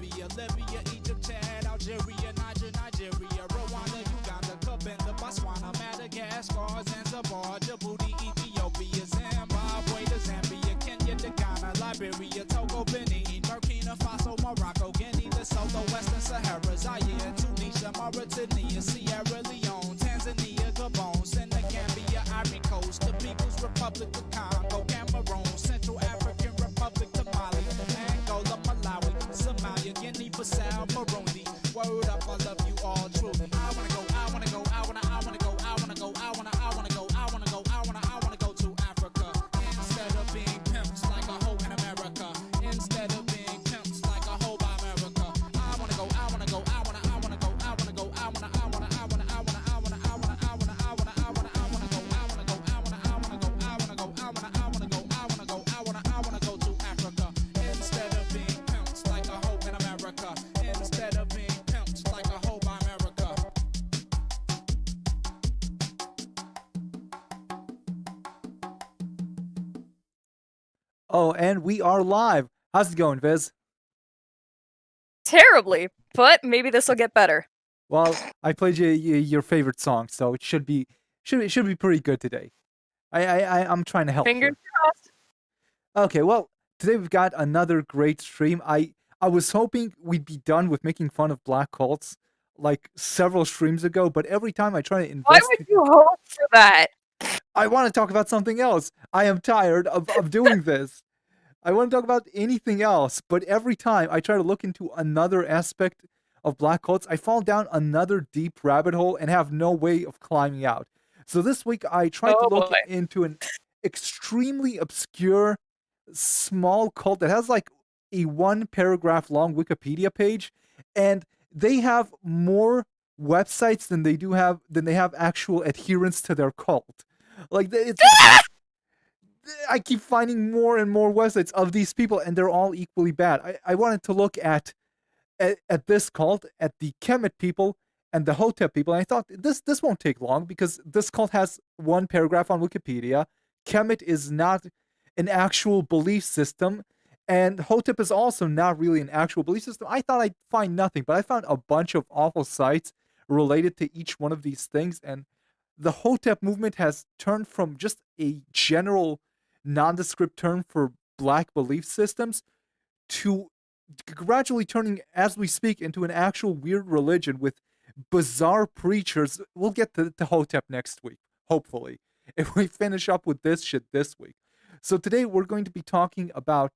Ethiopia, Libya, Egypt, Chad, Algeria, Nigeria, Rwanda, Uganda, Cabinda, Botswana, Madagascar, Zanzibar, Djibouti, Ethiopia, Zimbabwe, to Zambia, Kenya, to Ghana, Liberia, Togo, Benin, Burkina Faso, Morocco, Guinea, Lesotho, Western Sahara, Zaire, Tunisia, Mauritania, Sierra Leone, Tanzania, Gabon, Senegambia, Ivory Coast, the People's Republic of Congo, Cameroon, Central African Republic to Mali, Angola, Malawi, Somalia, Guinea-Bissau, Burundi. Word up, I love you all truly. I wanna go, I wanna go, I wanna go, I wanna go, I wanna go, I wanna go, I wanna go to Africa. Instead of being pimps like a hoe in America. Instead of being pimps like a hoe by America. I wanna go, I wanna go, I wanna go, I wanna go, I wanna go, I wanna go, I wanna go, I wanna go, I wanna go, I wanna go, I wanna go, I wanna go, I wanna go to Africa. Instead of being pimps like a hoe in America. Instead of being pimps like a hoe by America. Oh, and we are live. How's it going, Viz? Terribly, but maybe this will get better. Well, I played you your favorite song, so it should be pretty good today. I'm trying to help Fingers here. crossed. Okay, well, today we've got another great stream. I was hoping we'd be done with making fun of black cults like several streams ago, but every time I try to invest, Why would you hope for that? I want to talk about something else. I am tired of doing this. I want to talk about anything else, but every time I try to look into another aspect of black cults, I fall down another deep rabbit hole and have no way of climbing out. So this week I tried to look into an extremely obscure small cult that has like a 1 paragraph long Wikipedia page, and they have more websites than they have actual adherents to their cult. Like it's I keep finding more and more websites of these people, and they're all equally bad. I wanted to look at this cult, at the Kemet people and the Hotep people, and I thought this won't take long because this cult has 1 paragraph on Wikipedia. Kemet is not an actual belief system, and Hotep is also not really an actual belief system. I thought I'd find nothing, but I found a bunch of awful sites related to each one of these things, and the Hotep movement has turned from just a general nondescript term for black belief systems to gradually turning, as we speak, into an actual weird religion with bizarre preachers. We'll get to Hotep next week, hopefully, if we finish up with this shit this week. So today we're going to be talking about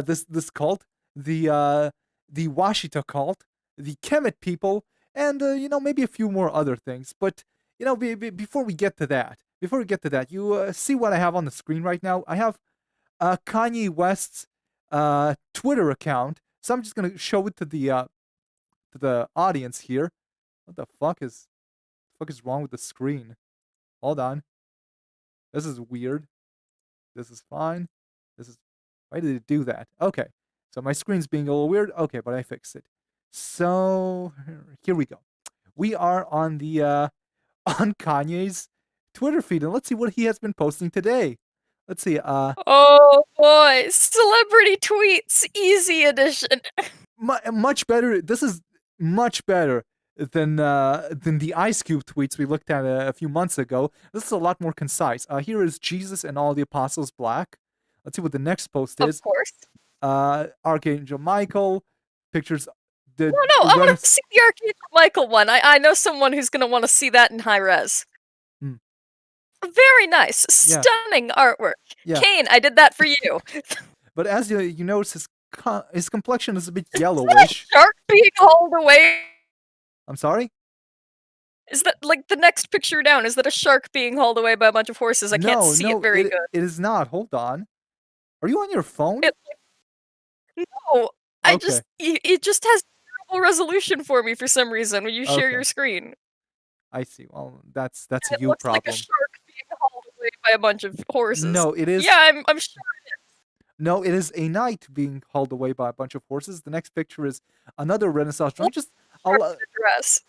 this cult, the Washita cult, the Kemet people, and maybe a few more other things. But before we get to that, you see what I have on the screen right now. I have Kanye West's Twitter account, so I'm just gonna show it to the audience here. What the fuck is wrong with the screen? Hold on. This is weird. This is fine. Why did it do that? Okay. So my screen's being a little weird. Okay, but I fixed it. So here we go. We are on the on Kanye's Twitter feed, and let's see what he has been posting today. Let's see. Oh boy, celebrity tweets, easy edition. Much better. This is much better than the Ice Cube tweets we looked at a few months ago. This is a lot more concise. Here is Jesus and all the apostles black. Let's see what the next post is. Of course. Archangel Michael pictures. No, I want to see the Archangel Michael one. I know someone who's going to want to see that in high res. Very nice, stunning artwork. Yeah. Kane, I did that for you. But as you notice, his complexion is a bit yellowish. Is that a shark being hauled away? I'm sorry? Is that, like, the next picture down, is that a shark being hauled away by a bunch of horses? I can't see it very good. It is not. Hold on. Are you on your phone? No, it just has terrible resolution for me for some reason when you share your screen. I see. Well, that's a it you looks problem. Like a shark being hauled away by a bunch of horses. No, it is. Yeah, I'm sure it is. No, it is a knight being hauled away by a bunch of horses. The next picture is another Renaissance drawing. Just dress.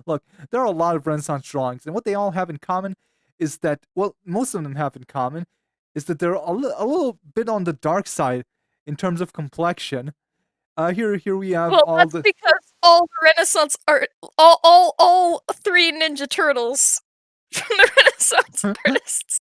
Look, there are a lot of Renaissance drawings, and what they all have in common is that, well, most of them have in common, is that they're a little bit on the dark side in terms of complexion. Here we have Well, all that's the. because all the Renaissance art, all three Ninja Turtles from the Renaissance artists.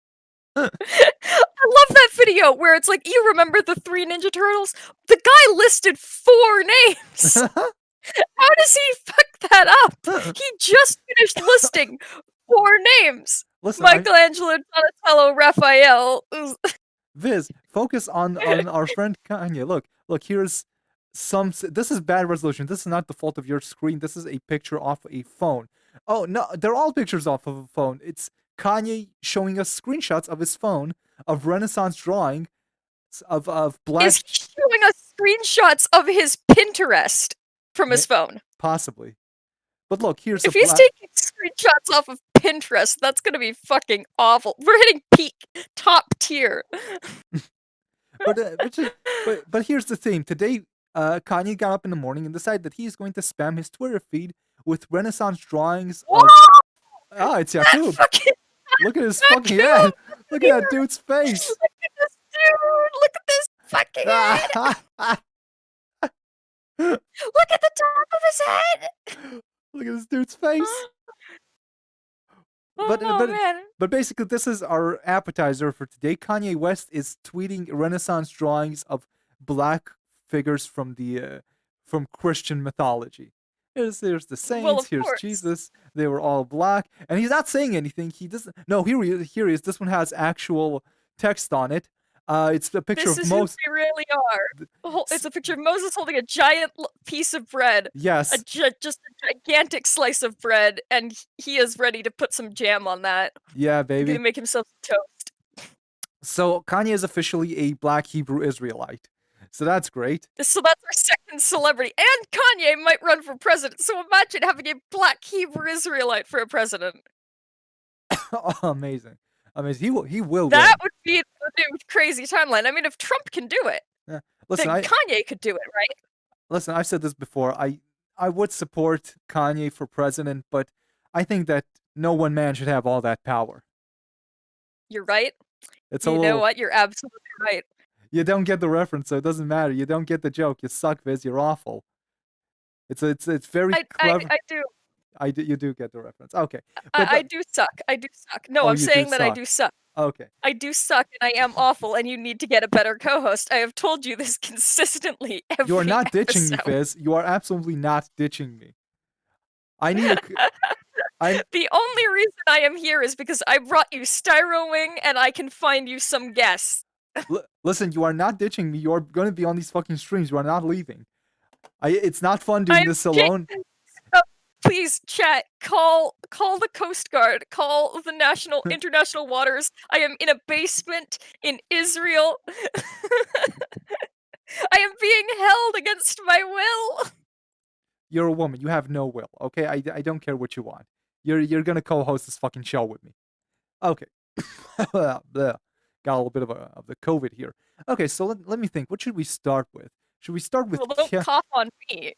I love that video where it's like, you remember the three Ninja Turtles? The guy listed 4 names. How does he fuck that up? He just finished listing 4 names. Listen, Michelangelo, Donatello, Raphael. Viz, focus on our friend Kanye. Look. Here's some. This is bad resolution. This is not the fault of your screen. This is a picture off a phone. Oh no, they're all pictures off of a phone. It's Kanye showing us screenshots of his phone of Renaissance drawing of black. Is he showing us screenshots of his Pinterest from his phone? Possibly. But look, here's if he's taking screenshots off of Pinterest, that's gonna be fucking awful. We're hitting peak top tier. but here's the thing. Today, Kanye got up in the morning and decided that he's going to spam his Twitter feed with Renaissance drawings of. Oh, it's Yakub. Look at his fucking head. Look at that dude's face. Look at this dude. Look at this fucking head. Look at the top of his head. Look at this dude's face. Man. But basically, this is our appetizer for today. Kanye West is tweeting Renaissance drawings of black figures from Christian mythology. Here's the saints. Here's course. Jesus. They were all black, and he's not saying anything. He doesn't. No, here he is. This one has actual text on it. It's a picture of Moses. Who they really are. It's a picture of Moses holding a giant piece of bread. Yes. Just a gigantic slice of bread, and he is ready to put some jam on that. Yeah, baby. He's gonna make himself some toast. So Kanye is officially a black Hebrew Israelite. So that's great. So that's our second celebrity. And Kanye might run for president. So imagine having a black Hebrew Israelite for a president. Amazing. He will That win. would be the new crazy timeline. I mean, if Trump can do it, yeah. Listen, then Kanye could do it, right? Listen, I've said this before. I would support Kanye for president, but I think that no one man should have all that power. You're right. You know what? You're absolutely right. You don't get the reference, so it doesn't matter. You don't get the joke. You suck, Viz. You're awful. It's very clever. I do. You do get the reference. Okay. I do suck. I do suck. No, I'm saying that I do suck. Okay. I do suck and I am awful and you need to get a better co-host. I have told you this consistently every You are not episode. ditching me, Viz. You are absolutely not ditching me. I need The only reason I am here is because I brought you Styro Wing and I can find you some guests. Listen, you are not ditching me. You are going to be on these fucking streams. You are not leaving. It's not fun doing this alone. Please, chat, call the Coast Guard, call the international waters. I am in a basement in Israel. I am being held against my will. You're a woman. You have no will. Okay, I don't care what you want. You're gonna co-host this fucking show with me. Okay. Got a little bit of the COVID here. Okay, so let me think. What should we start with? Should we start with? Well, don't cough on me.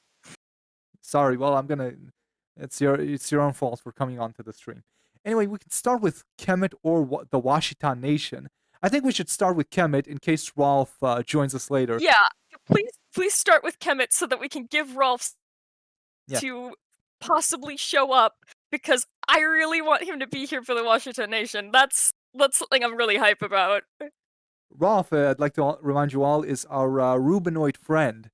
Sorry. Well, I'm gonna. It's your own fault for coming onto the stream. Anyway, we can start with Kemet or the Washita Nation. I think we should start with Kemet in case Rolf joins us later. Yeah, please start with Kemet so that we can give Rolf to possibly show up because I really want him to be here for the Washita Nation. That's something I'm really hype about. Rolf, I'd like to remind you all, is our Rubenoid friend.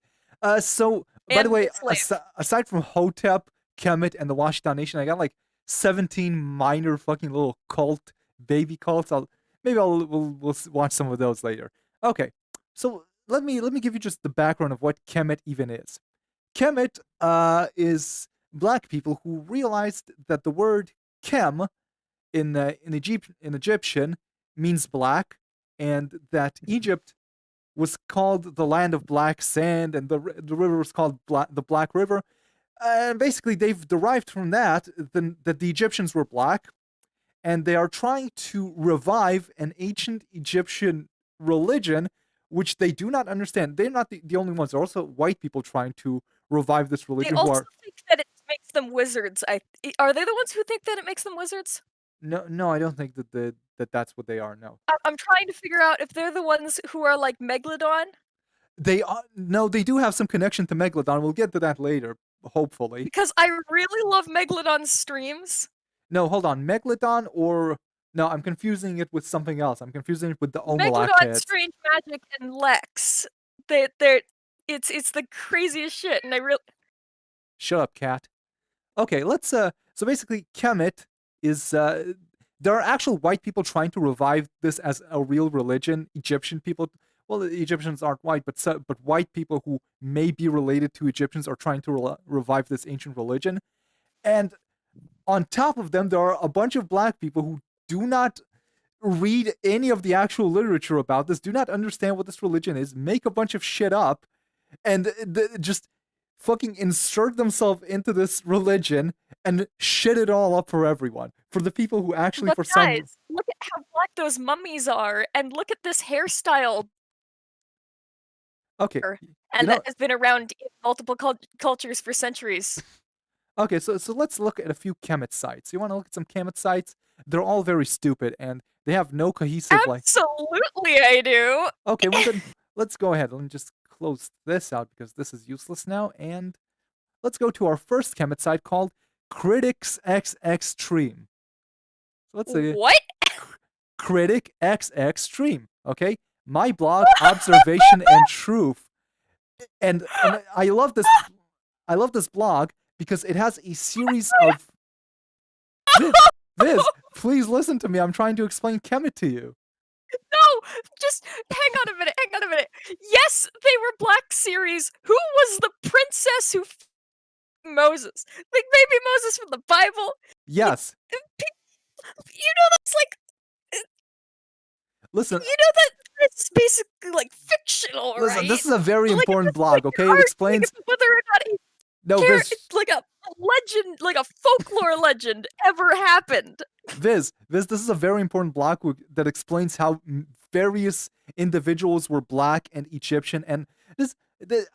So, by the way, aside from Hotep, Kemet, and the Washita Nation, I got like 17 minor fucking little baby cults. We'll watch some of those later. Okay, so let me give you just the background of what Kemet even is. Kemet is black people who realized that the word Kem in Egyptian means black, and that Egypt was called the land of black sand, and the river was called the Black River. And basically, they've derived from that that the Egyptians were black, and they are trying to revive an ancient Egyptian religion, which they do not understand. They're not the only ones. There are also white people trying to revive this religion. They also think that it makes them wizards. Are they the ones who think that it makes them wizards? No, I don't think that that's what they are. No. I'm trying to figure out if they're the ones who are like Megalodon. No, they do have some connection to Megalodon. We'll get to that later, hopefully. Because I really love Megalodon streams. No, hold on. Megalodon or no, I'm confusing it with something else. I'm confusing it with the Omelak Megalodon, kids. Strange Magic, and Lex. It's the craziest shit, and I really. Shut up, cat. Okay, let's so basically Kemet is there are actual white people trying to revive this as a real religion. Egyptian people, well, the Egyptians aren't white, but white people who may be related to Egyptians are trying to revive this ancient religion. And on top of them, there are a bunch of black people who do not read any of the actual literature about this, do not understand what this religion is, make a bunch of shit up, and just fucking insert themselves into this religion and shit it all up for everyone. For the people who actually, But for guys, look at how black those mummies are, and look at this hairstyle. Okay, And that has been around in multiple cultures for centuries. Okay, so let's look at a few Kemet sites. You want to look at some Kemet sites? They're all very stupid and they have no cohesive Absolutely, I do. Okay, well then let's go ahead. Let me just close this out because this is useless now. And let's go to our first Kemet site called Critics X Extreme. So let's see. What? Critic X Extreme. Okay, my blog, Observation and Truth, and I love this. I love this blog because it has a series of. Viz, please listen to me. I'm trying to explain Kemet to you. No, just hang on a minute. Yes, they were black series. Who was the princess who Moses? Like maybe Moses from the Bible? Yes. You know that's like. Listen. You know that it's basically like fictional, listen, right? This is a very important blog. Okay, it explains whether or not like a legend, like a folklore legend, ever happened. Viz, this is a very important blog that explains how various individuals were black and Egyptian. And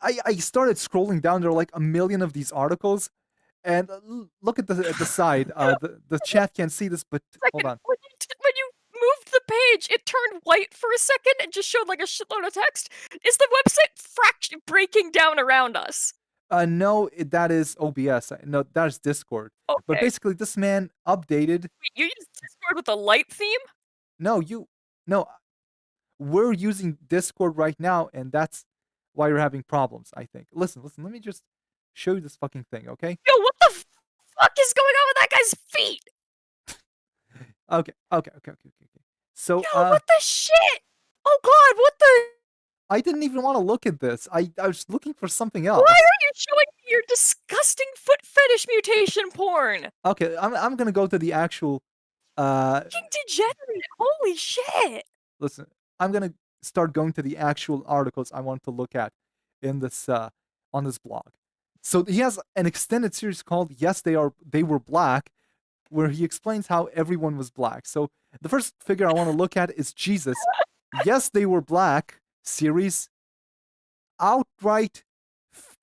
I started scrolling down. There are like a million of these articles, and look at the side. The chat can't see this, but hold on. When you moved the page, it turned white for a second and just showed like a shitload of text. Is the website breaking down around us? No, that is OBS. No, that is Discord. Okay. But basically, this man updated. Wait, you use Discord with a light theme? No, we're using Discord right now, and that's why you're having problems, I think. Listen, let me just show you this fucking thing, okay? Yo, what the fuck is going on with that guy's feet? Okay. So, yo, what the shit? Oh god, what the... I didn't even want to look at this. I was looking for something else. Why are you showing me your disgusting foot fetish mutation porn? Okay, I'm gonna go to the actual Fucking degenerate, holy shit. Listen, I'm gonna start going to the actual articles I want to look at in this on this blog. So he has an extended series called Yes They Were Black, where he explains how everyone was black. So the first figure I want to look at is Jesus. Yes They Were Black series, outright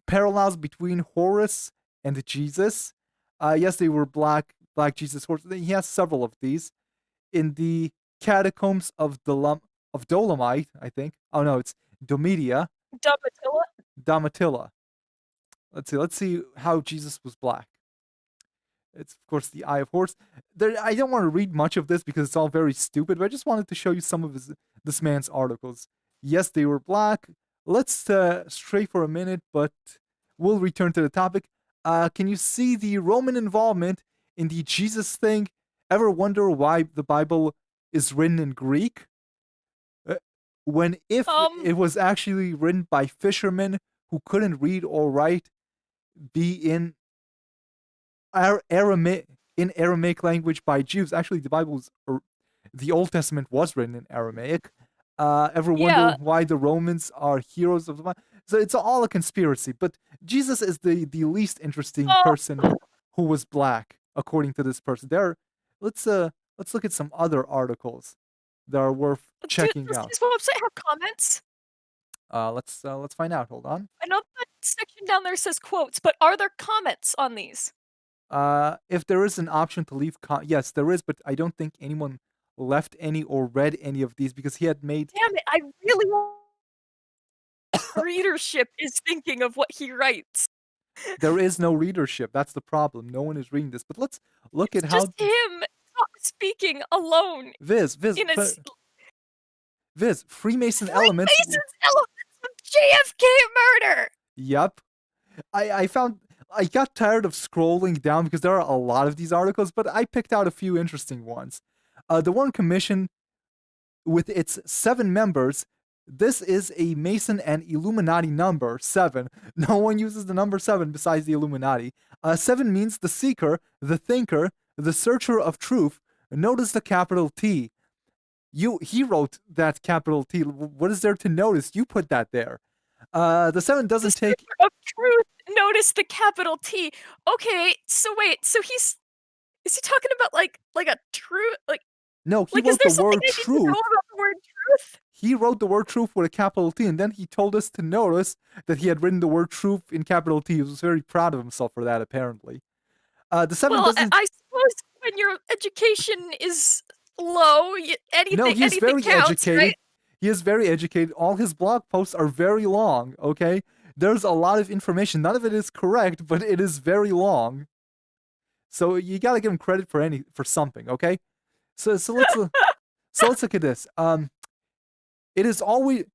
parallels between Horus and Jesus. Yes, they were black Jesus, Horus. He has several of these in the catacombs of Dolomite, I think. Oh no, it's Domitia. Domitilla. Let's see how Jesus was black. It's of course the Eye of Horus. I don't want to read much of this because it's all very stupid, but I just wanted to show you some of this man's articles. Yes, they were black. Let's stray for a minute, but we'll return to the topic. Can you see the Roman involvement in the Jesus thing? Ever wonder why the Bible is written in Greek? When if it was actually written by fishermen who couldn't read or write, be in Aramaic language by Jews. Actually, the Old Testament was written in Aramaic. Ever wonder why the Romans are heroes of the Bible? So it's all a conspiracy. But Jesus is the least interesting person who was black, according to this person. Let's look at some other articles that are worth checking out. Does this website have comments? Let's find out. Hold on. I know that section down there says quotes, but are there comments on these? If there is an option to leave yes, there is, but I don't think anyone left any or read any of these because he had made. Damn it! I really want. readership is thinking of what he writes. There is no readership. That's the problem. No one is reading this. But let's look It's at just how him speaking alone Viz, Viz, in a Viz, Freemason elements. Freemason's elements of JFK murder. Yep. I got tired of scrolling down because there are a lot of these articles, but I picked out a few interesting ones. The Warren Commission, with its 7 members, this is a Mason and Illuminati number, 7. No one uses the number 7 besides the Illuminati. 7 means the seeker, the thinker, the searcher of truth. Notice the capital T. He wrote that capital T. What is there to notice? You put that there. The 7 doesn't The take... seeker of truth. Notice the capital T. Okay, so wait, so is he talking about like a truth, like? No, he Like, wrote is there the something word I need to truth. know about the word truth? He wrote the word truth with a capital T, and then he told us to notice that he had written the word truth in capital T. He was very proud of himself for that, apparently. The 7 Well, doesn't... I suppose when your education is low, No, he is anything very counts, educated. right? He is very educated. All his blog posts are very long, okay? There's a lot of information. None of it is correct, but it is very long. So you gotta give him credit for something, okay? So let's look at this. It is always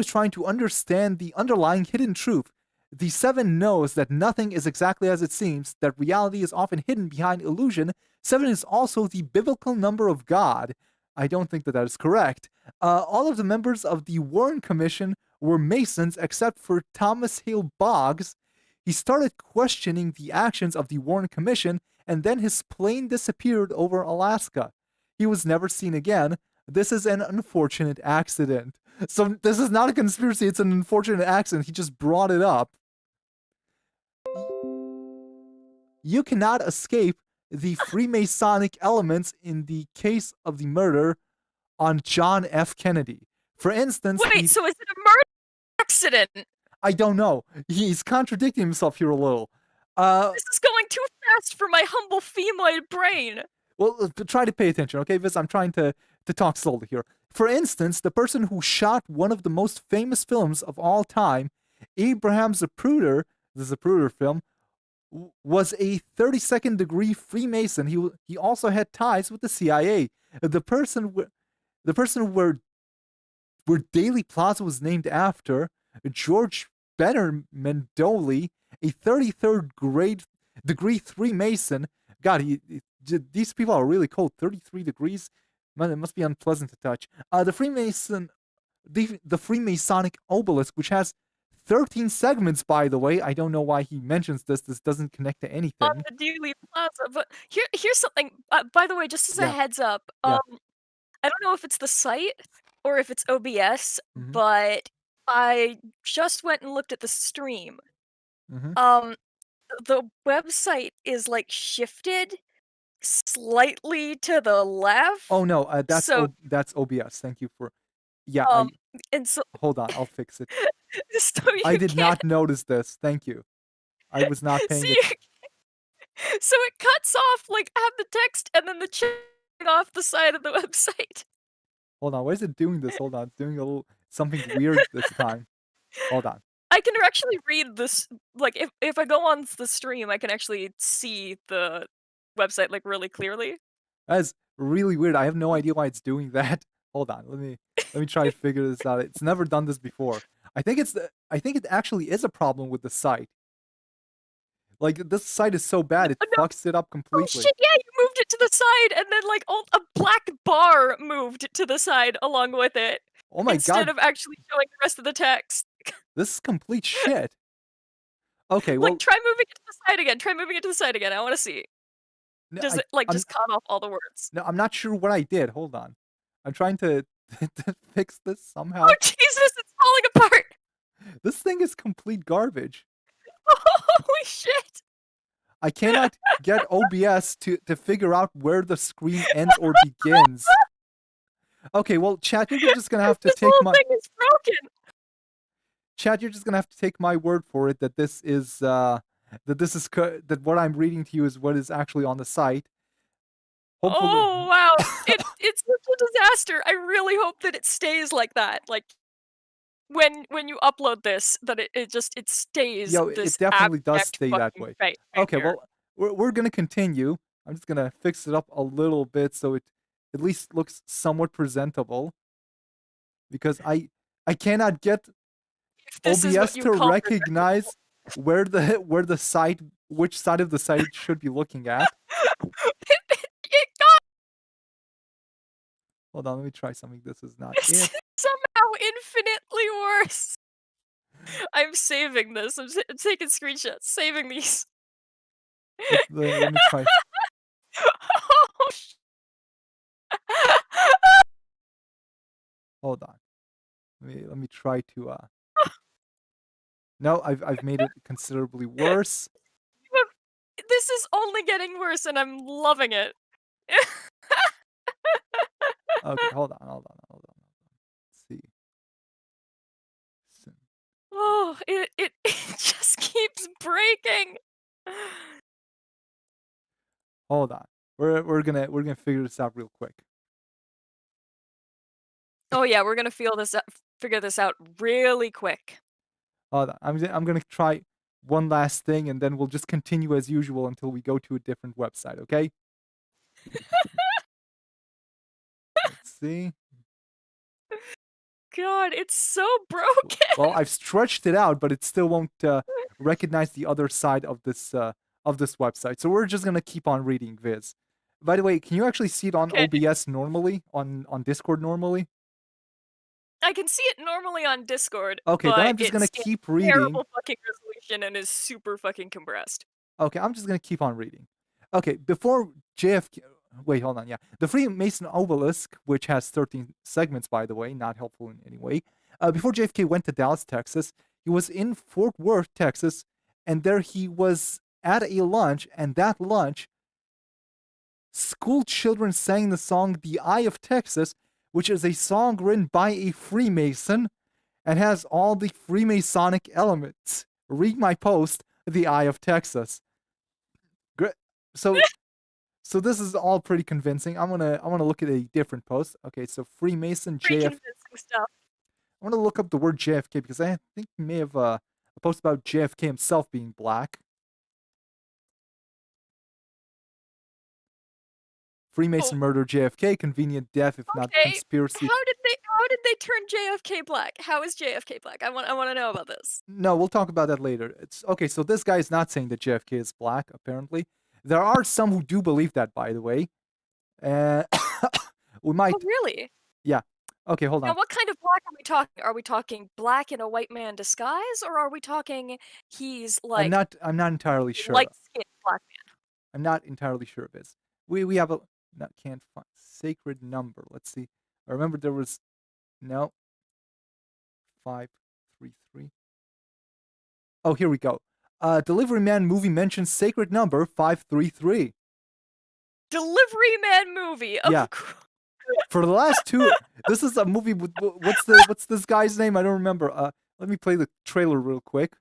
trying to understand the underlying hidden truth. The 7 knows that nothing is exactly as it seems, that reality is often hidden behind illusion. 7 is also the biblical number of God. I don't think that is correct. All of the members of the Warren Commission were Masons except for Thomas Hale Boggs. He started questioning the actions of the Warren Commission, and then his plane disappeared over Alaska. He was never seen again. This is an unfortunate accident. So this is not a conspiracy, it's an unfortunate accident. He just brought it up. You cannot escape the Freemasonic elements in the case of the murder on John F. Kennedy. For instance... Wait, so is it a murder accident? I don't know. He's contradicting himself here a little. This is going too fast for my humble femoid brain. Well, try to pay attention, okay, Viz? I'm trying to talk slowly here. For instance, the person who shot one of the most famous films of all time, Abraham Zapruder, the Zapruder film, was a 32nd degree Freemason. He also had ties with the CIA. The person where Daley Plaza was named after, George Benner Mendoli, a 33rd degree Freemason. God, these people are really cold. 33 degrees. Man, it must be unpleasant to touch. The Freemasonic obelisk, which has 13 segments, by the way. I don't know why he mentions this. This doesn't connect to anything. On the Dealey Plaza, but here's something. By the way, just as a heads up, Yeah. I don't know if it's the site or if it's OBS, Mhm. but I just went and looked at the stream. Mhm. The website is like shifted slightly to the left. Oh no, that's so that's OBS. Thank you for... Yeah, and so hold on, I'll fix it. so I you did can't not notice this. Thank you. I was not paying see. it. So it cuts off like half the text and then the check off the side of the website. Hold on, why is it doing this? Hold on, it's doing a little something weird this time. Hold on. I can actually read this, like, if I go on the stream, I can actually see the website, like, really clearly. That's really weird. I have no idea why it's doing that. Hold on, let me try to figure this out. It's never done this before. I think it actually is a problem with the site. Like, this site is so bad, it No. fucks it up Oh completely. shit, yeah, you moved it to the side, and then, like, a black bar moved to the side along with it. Oh my instead god, of actually showing the rest of the text. this is complete shit. Okay, well... Like, try moving it to the side again, try moving it to the side again, I wanna see. No, Does it, like, just cut off all the words? No, I'm not sure what I did. Hold on. I'm trying to fix this somehow. Oh Jesus, it's falling apart! This thing is complete garbage. Holy shit! I cannot get OBS to figure out where the screen ends or begins. Okay, well, chat, you're just gonna have to This take whole my... thing is broken! Chat, you're just gonna have to take my word for it that this is that what I'm reading to you is what is actually on the site. Hopefully... Oh wow, it's such a disaster. I really hope that it stays like that. Like, when you upload this, that it stays Yo, this it definitely does abject stay that fucking way. Okay, nightmare. well, we're gonna continue. I'm just gonna fix it up a little bit so it at least looks somewhat presentable because I cannot get If this is what OBS you to call recognize where the site which side of the site it should be looking at. it got Hold on, let me try something. This is not this it. is somehow infinitely worse. I'm saving this. I'm taking screenshots, saving these. Let me try. Oh, Hold on. Let me try to No, I've made it considerably worse. this is only getting worse, and I'm loving it. Okay, hold on. Let's see. Oh, it it just keeps breaking. Hold on. We're gonna figure this out real quick. Oh yeah, we're gonna figure this out really quick. Hold on. I'm gonna try one last thing and then we'll just continue as usual until we go to a different website, okay? Let's see. God, it's so broken. Well, I've stretched it out, but it still won't recognize the other side of this website. So we're just gonna keep on reading Viz. By the way, can you actually see it on Okay. OBS normally? On Discord normally? I can see it normally on Discord. Okay, but then I'm just gonna it's in keep reading. terrible fucking resolution and is super fucking compressed. Okay, I'm just gonna keep on reading. Okay, before JFK. Wait, hold on. Yeah, the Freemason obelisk, which has 13 segments, by the way, not helpful in any way. Before JFK went to Dallas, Texas, he was in Fort Worth, Texas, and there he was at a lunch, and that lunch, school children sang the song "The Eye of Texas," which is a song written by a Freemason and has all the Freemasonic elements. Read my post, "The Eye of Texas." Great. So this is all pretty convincing. I'm gonna look at a different post. Okay, so Freemason Pretty JF. convincing stuff. I'm gonna look up the word JFK because I think he may have a post about JFK himself being black. Freemason murder JFK, convenient death if not Okay, conspiracy. how did they turn JFK black? How is JFK black? I want to know about this. No, we'll talk about that later. It's okay. So this guy is not saying that JFK is black. Apparently, there are some who do believe that. By the way, we might. Oh, really? Yeah. Okay, hold Now, on. what kind of black are we talking? Are we talking black in a white man disguise, or are we talking he's like I'm not entirely sure. light-skinned black man? I'm not entirely sure of this. We have a can't find sacred number. Let's see. I remember there was no 533. Oh, here we go. Delivery Man movie mentions sacred number 533. Delivery Man movie. Yeah. For the last two, this is a movie with what's this guy's name? I don't remember. Let me play the trailer real quick.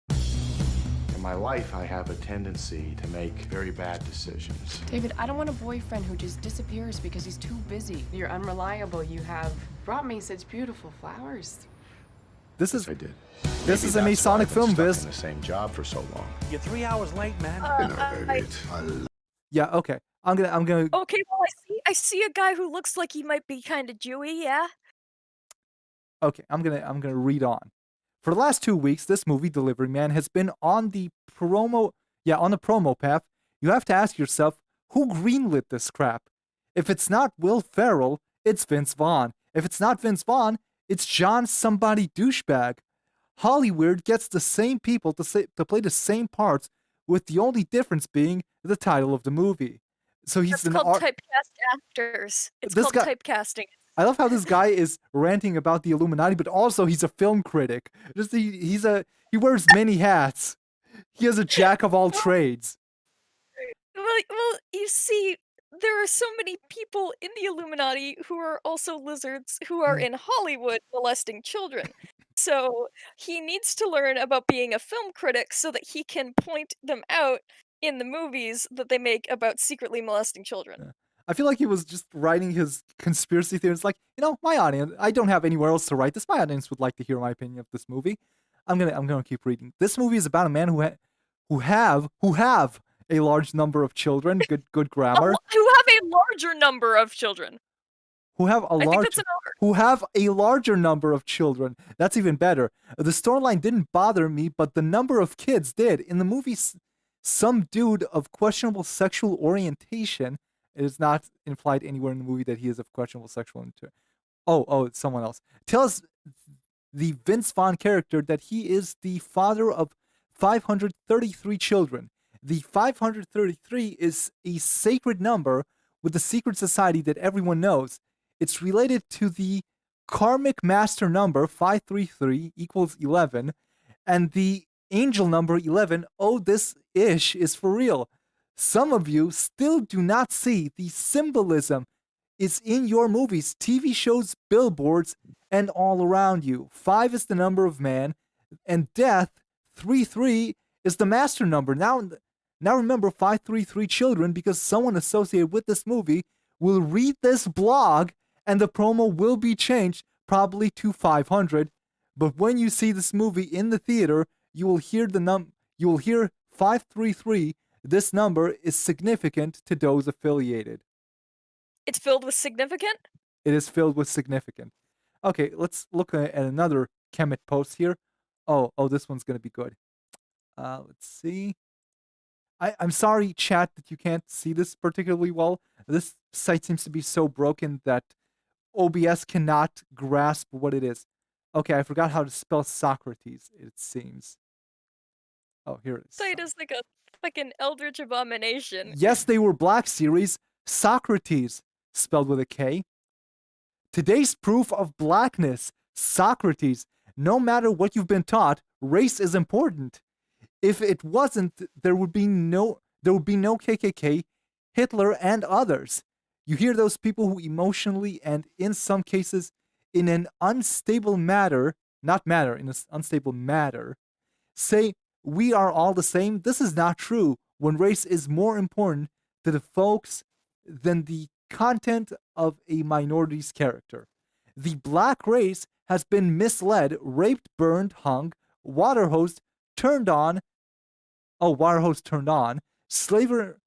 In my life, I have a tendency to make very bad decisions. David, I don't want a boyfriend who just disappears because he's too busy. You're unreliable. You have brought me such beautiful flowers. This is I did. This Maybe is a that's Masonic why I've film, been Viz. stuck in the same job for so long. You're 3 hours late, man. Yeah. Okay. I'm gonna. Okay, well, I see a guy who looks like he might be kind of Jewy. Yeah. Okay. I'm gonna read on. For the last 2 weeks, this movie, Delivery Man, has been on the promo path. You have to ask yourself, who greenlit this crap? If it's not Will Ferrell, it's Vince Vaughn. If it's not Vince Vaughn, it's John somebody douchebag. Hollywood gets the same people to play the same parts, with the only difference being the title of the movie. So he's That's called typecast actors. It's This called guy- typecasting. I love how this guy is ranting about the Illuminati, but also he's a film critic. He wears many hats. He is a jack of all trades. Well, you see, there are so many people in the Illuminati who are also lizards who are in Hollywood molesting children. So he needs to learn about being a film critic so that he can point them out in the movies that they make about secretly molesting children. I feel like he was just writing his conspiracy theories. Like, my audience. I don't have anywhere else to write this. My audience would like to hear my opinion of this movie. I'm gonna keep reading. This movie is about a man who have a large number of children. Good grammar. Who have a larger number of children. Who have a I think large that's an order. who have a larger number of children. That's even better. The storyline didn't bother me, but the number of kids did. In the movie, some dude of questionable sexual orientation. It is not implied anywhere in the movie that he is of questionable sexual orientation. Oh, it's someone else. Tells the Vince Vaughn character that he is the father of 533 children. The 533 is a sacred number with a secret society that everyone knows. It's related to the karmic master number 533 equals 11, and the angel number 11. Oh, this ish is for real. Some of you still do not see the symbolism is in your movies, TV shows, billboards, and all around you. 5 is the number of man, and death, 33, is the master number. Now remember 533 children, because someone associated with this movie will read this blog, and the promo will be changed, probably to 500. But when you see this movie in the theater, you will hear 533. This number is significant to those affiliated. It's filled with significant? It is filled with significant. Okay, let's look at another Kemet post here. Oh, this one's going to be good. Let's see. I'm sorry, chat, that you can't see this particularly well. This site seems to be so broken that OBS cannot grasp what it is. Okay, I forgot how to spell Socrates, it seems. Oh, here it is. Site is like a fucking eldritch abomination. Yes, They Were Black series. Socrates, spelled with a K. Today's proof of blackness. Socrates. No matter what you've been taught, race is important. If it wasn't, there would be no KKK, Hitler, and others. You hear those people who emotionally and in some cases in an unstable matter, say we are all the same. This is not true when race is more important to the folks than the content of a minority's character. The black race has been misled, raped, burned, hung, water hose turned on, slaver,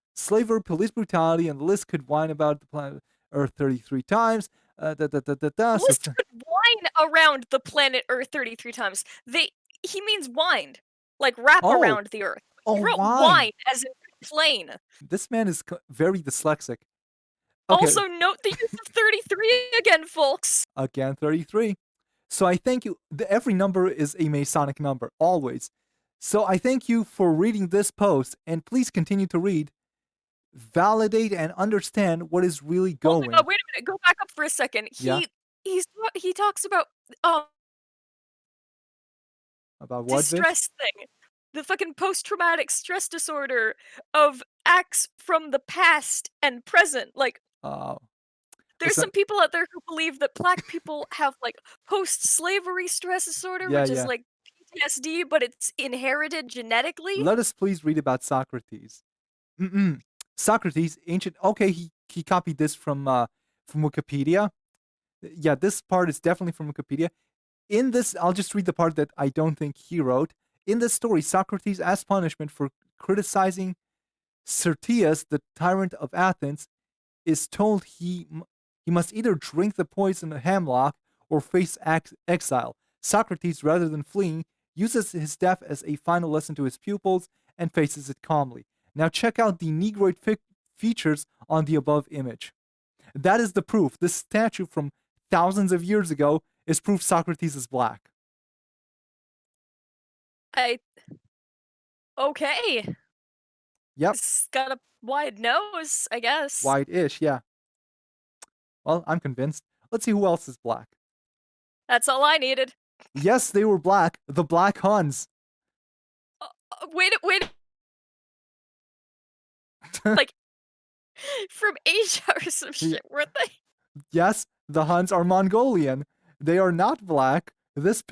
police brutality, and the list could whine about the planet Earth 33 times. The list could whine around the planet Earth 33 times. He means whined, like wrap around the Earth. He wrote whine as in plain. This man is very dyslexic. Okay. Also, note the use of 33 again, folks. Again, 33. So I thank you. Every number is a Masonic number, always. So I thank you for reading this post, and please continue to read, validate, and understand what is really going. Wait a minute. Go back up for a second. He talks about what? Distress thing. The fucking post-traumatic stress disorder of acts from the past and present. Like, there's some people out there who believe that black people have like post-slavery stress disorder, which is like PTSD, but it's inherited genetically. Let us please read about Socrates. Socrates, ancient. Okay, he copied this from Wikipedia. Yeah, this part is definitely from Wikipedia. In this, I'll just read the part that I don't think he wrote. In this story, Socrates, as punishment for criticizing Certius, the tyrant of Athens, is told he must either drink the poison hemlock or face exile. Socrates, rather than fleeing, uses his death as a final lesson to his pupils and faces it calmly. Now check out the Negroid features on the above image. That is the proof. This statue from thousands of years ago is proof Socrates is black. Okay. Yep. He's got a wide nose, I guess. Wide-ish, yeah. Well, I'm convinced. Let's see who else is black. That's all I needed. Yes, they were black. The Black Huns. Wait. Like, from Asia or some shit, weren't they? Yes, the Huns are Mongolian. They are not black. This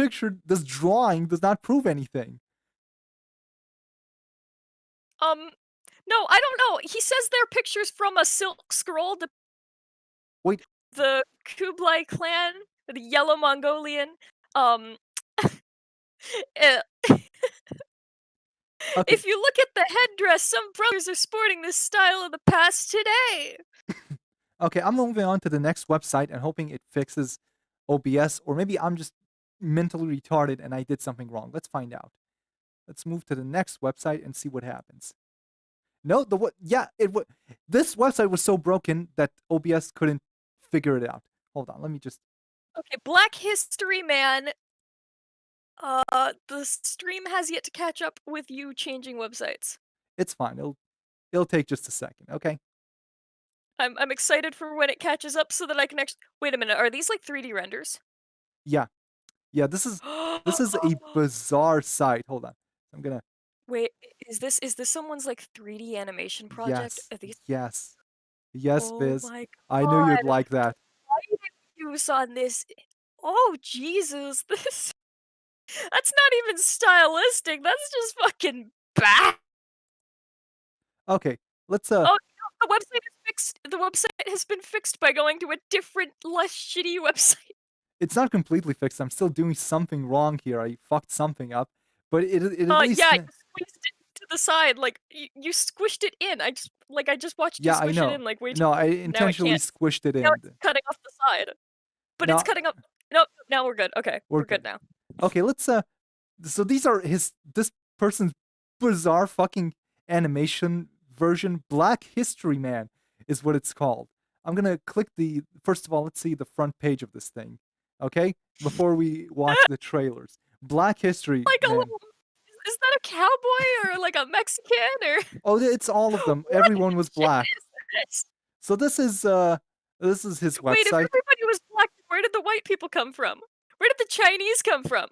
drawing does not prove anything. No, I don't know. He says they're pictures from a silk scroll Wait. The Kublai Klan, the Yellow Mongolian, eh, Okay. if you look at the headdress, some brothers are sporting this style of the past today. Okay, I'm moving on to the next website and hoping it fixes OBS, or maybe I'm just mentally retarded and I did something wrong. Let's find out. Let's move to the next website and see what happens. No, this website was so broken that OBS couldn't figure it out. Hold on, let me just. Okay, Black History Man. The stream has yet to catch up with you changing websites. It's fine. It'll take just a second. Okay. I'm excited for when it catches up so that I can actually. Wait a minute, are these like 3D renders? Yeah. This is a bizarre site. Hold on. I'm gonna. Wait, is this someone's like 3D animation project? Yes. Are these? Yes. Yes, Oh Biz. my I knew you'd God. like that. Why did you use on this? Oh Jesus, this. That's not even stylistic. That's just fucking bad. Okay. Let's Oh no, the website is fixed. The website has been fixed by going to a different, less shitty website. It's not completely fixed. I'm still doing something wrong here. I fucked something up, but it at least. Yeah, you squeezed it to the side. Like you squished it in. I just watched you Yeah, I squish know. it in. Like way too. No, I Now it intentionally can't. squished it in. Now it's cutting off the side. But No. it's cutting up. No, now we're good. Okay, We're we're good good. now. Okay, let's so these are this person's bizarre fucking animation version. Black History Man is what it's called. I'm gonna click first of all, let's see the front page of this thing. Okay? Before we watch the trailers. Black History Like a Man. little. Is that a cowboy or like a Mexican or? Oh, it's all of them. What Everyone was black. is this? So this is his website. Wait, if everybody was black, where did the white people come from? Where did the Chinese come from?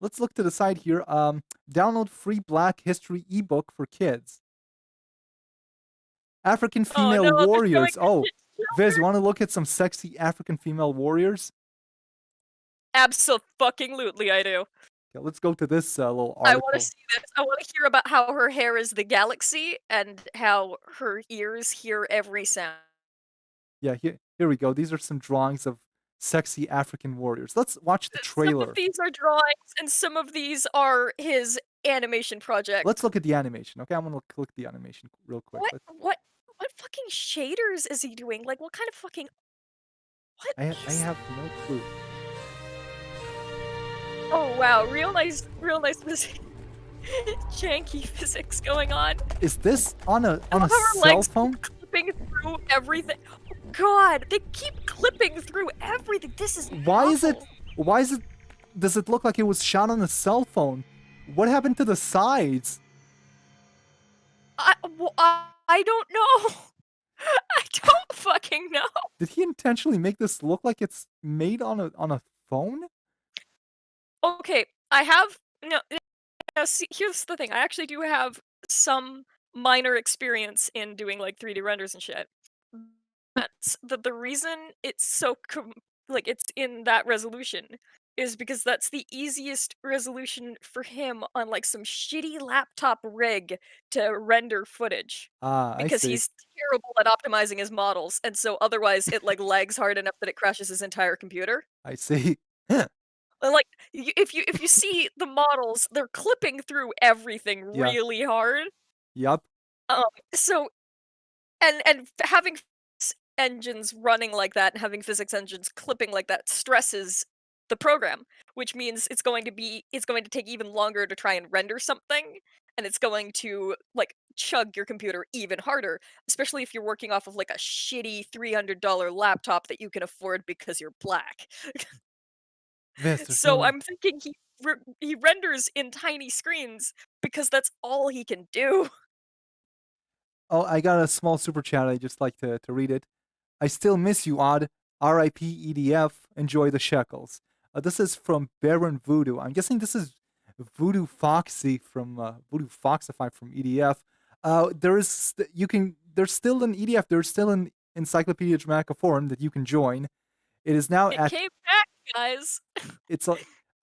Let's look to the side here. Download free Black History ebook for kids. African female no, they're warriors. showing Oh, the Viz, you want to look at some sexy African female warriors? Absolutely, I do. Okay, let's go to this little I article. want to see this. I want to hear about how her hair is the galaxy and how her ears hear every sound. Yeah, here we go. These are some drawings of sexy African warriors. Let's watch the Some trailer. of these are drawings, and some of these are his animation project. Let's look at the animation. Okay, I'm gonna click the animation real quick. What fucking shaders is he doing? Like, what kind of fucking? What? I have no clue. Oh wow, real nice janky physics going on. Is this on a How her cell legs phone? clipping through everything. Oh, God, they keep clipping through everything. This is Why is it? awful. Does it look like it was shot on a cell phone? What happened to the sides? I don't know. I don't fucking know. Did he intentionally make this look like it's made on a phone? Okay, I have no. See, here's the thing. I actually do have some minor experience in doing like 3D renders and shit. That's the reason it's so like it's in that resolution is because that's the easiest resolution for him on like some shitty laptop rig to render footage. Ah, I Because see. he's terrible at optimizing his models, and so otherwise it like lags hard enough that it crashes his entire computer. I see. Like if you see the models, they're clipping through everything Yeah. really hard. Yup. So and having engines running like that and having physics engines clipping like that stresses the program, which means it's going to take even longer to try and render something, and it's going to like chug your computer even harder, especially if you're working off of like a shitty $300 laptop that you can afford because you're black. This, there's So no- I'm thinking he renders in tiny screens because that's all he can do. Oh, I got a small super chat. I just like to read it. I still miss you, Odd. R.I.P. EDF. Enjoy the shekels. This is from Baron Voodoo. I'm guessing this is Voodoo Foxy from Voodoo Foxify from EDF. There's still an EDF. There's still an Encyclopedia Dramatica forum that you can join. It is now It at. came back, guys. It's